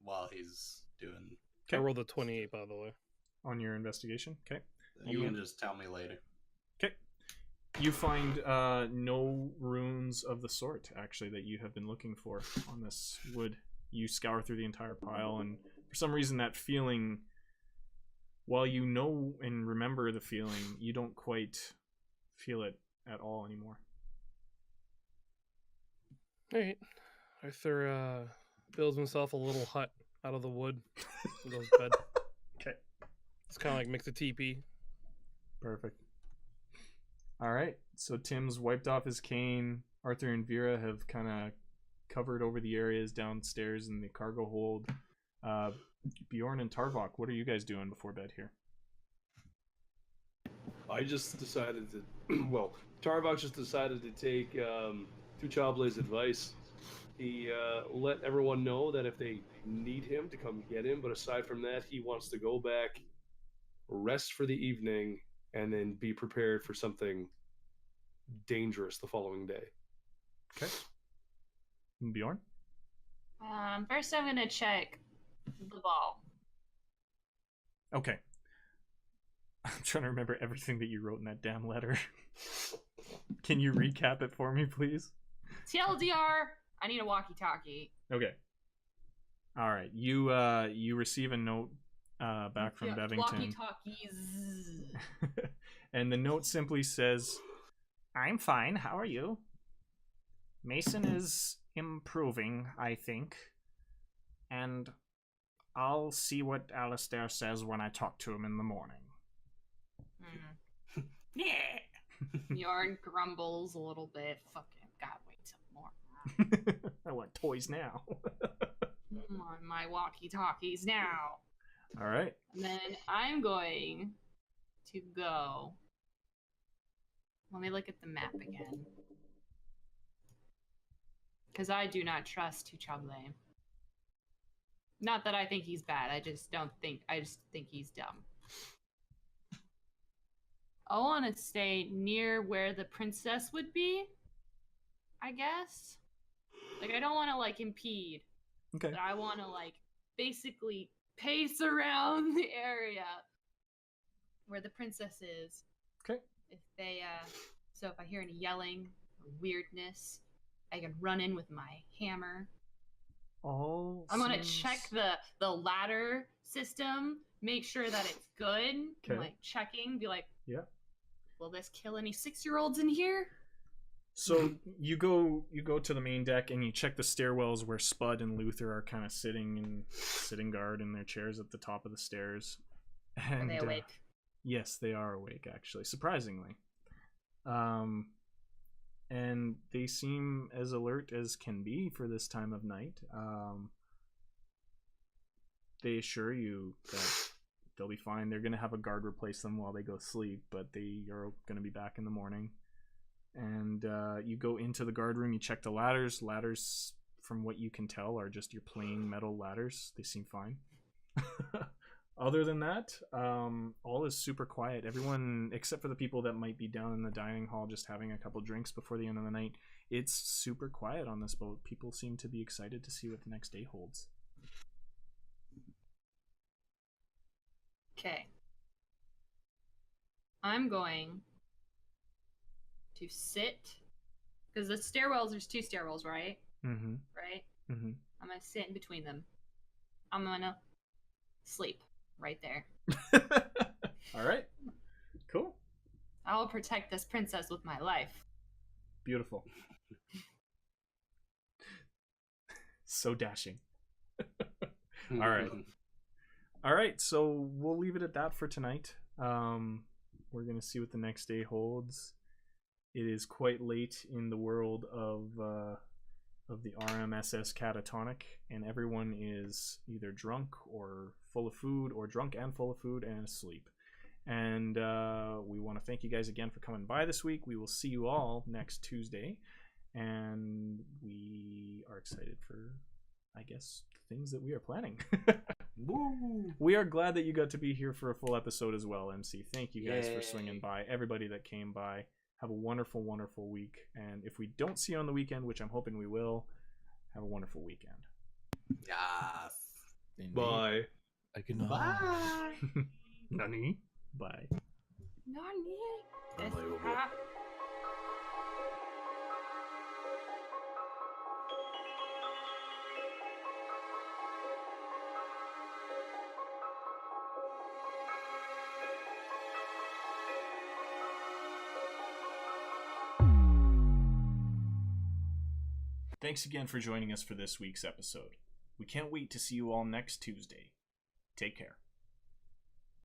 while he's doing... I rolled a 28, by the way. On your investigation? Okay. You can just tell me later. Okay. You find no runes of the sort, actually, that you have been looking for on this wood. You scour through the entire pile, and for some reason that feeling, while you know and remember the feeling, you don't quite feel it at all anymore. Alright. Arthur builds himself a little hut out of the wood and goes to bed. Okay. It's kind of like mix a teepee. Perfect. All right. So Tim's wiped off his cane. Arthur and Vera have kind of covered over the areas downstairs in the cargo hold. Bjorn and Tarvok, what are you guys doing before bed here? I just decided to... Well, Tarvok just decided to take Tuchable's advice. He let everyone know that if they need him to come get him, but aside from that, he wants to go back, rest for the evening, and then be prepared for something dangerous the following day. Okay. And Bjorn? First I'm gonna check the ball. Okay. I'm trying to remember everything that you wrote in that damn letter. Can you recap it for me, please? TLDR, I need a walkie-talkie. Okay. All right. You receive a note back from Bevington. Walkie-talkies. And the note simply says, "I'm fine. How are you? Mason is improving, I think. And I'll see what Alistair says when I talk to him in the morning." Yeah. Bjorn grumbles a little bit. Fucking gotta wait till more. I want toys now. On my walkie-talkies now. All right. And then I'm going to go. Let me look at the map again. Because I do not trust Tuchable. Not that I think he's bad. I just think he's dumb. I want to stay near where the princess would be, I guess. Like, I don't want to, like, impede. Okay. But I want to, like, basically pace around the area where the princess is. Okay. If they, so if I hear any yelling or weirdness, I can run in with my hammer. I'm gonna check the ladder system, make sure that it's good. Okay. Like, checking, be like, yeah. Will this kill any 6-year-olds in here? So you go to the main deck and you check the stairwells where Spud and Luther are kind of sitting guard in their chairs at the top of the stairs. And, are they awake? Yes, they are awake, actually, surprisingly. And they seem as alert as can be for this time of night. They assure you that they'll be fine. They're going to have a guard replace them while they go sleep, but they are going to be back in the morning. And you go into the guard room. You check the ladders. Ladders, from what you can tell, are just your plain metal ladders. They seem fine. Other than that, all is super quiet. Everyone, except for the people that might be down in the dining hall just having a couple drinks before the end of the night, it's super quiet on this boat. People seem to be excited to see what the next day holds. Okay. I'm going to sit, because the stairwells, there's 2 stairwells, right? Mm-hmm. Right? Mm-hmm. I'm going to sit in between them. I'm going to sleep right there. All right. Cool. I will protect this princess with my life. Beautiful. So dashing. All right. All right, so we'll leave it at that for tonight. We're going to see what the next day holds. It is quite late in the world of the RMSS Catatonic, and everyone is either drunk or full of food, or drunk and full of food and asleep. And we want to thank you guys again for coming by this week. We will see you all next Tuesday, and we are excited for, I guess, things that we are planning. Woo! We are glad that you got to be here for a full episode as well, MC. Thank you guys for swinging by. Everybody that came by, have a wonderful, wonderful week. And if we don't see you on the weekend, which I'm hoping we will, have a wonderful weekend. Yes. Indeed. Bye. I can Bye. Nani? Bye. Nani? Unbelievable. Thanks again for joining us for this week's episode. We can't wait to see you all next Tuesday. Take care.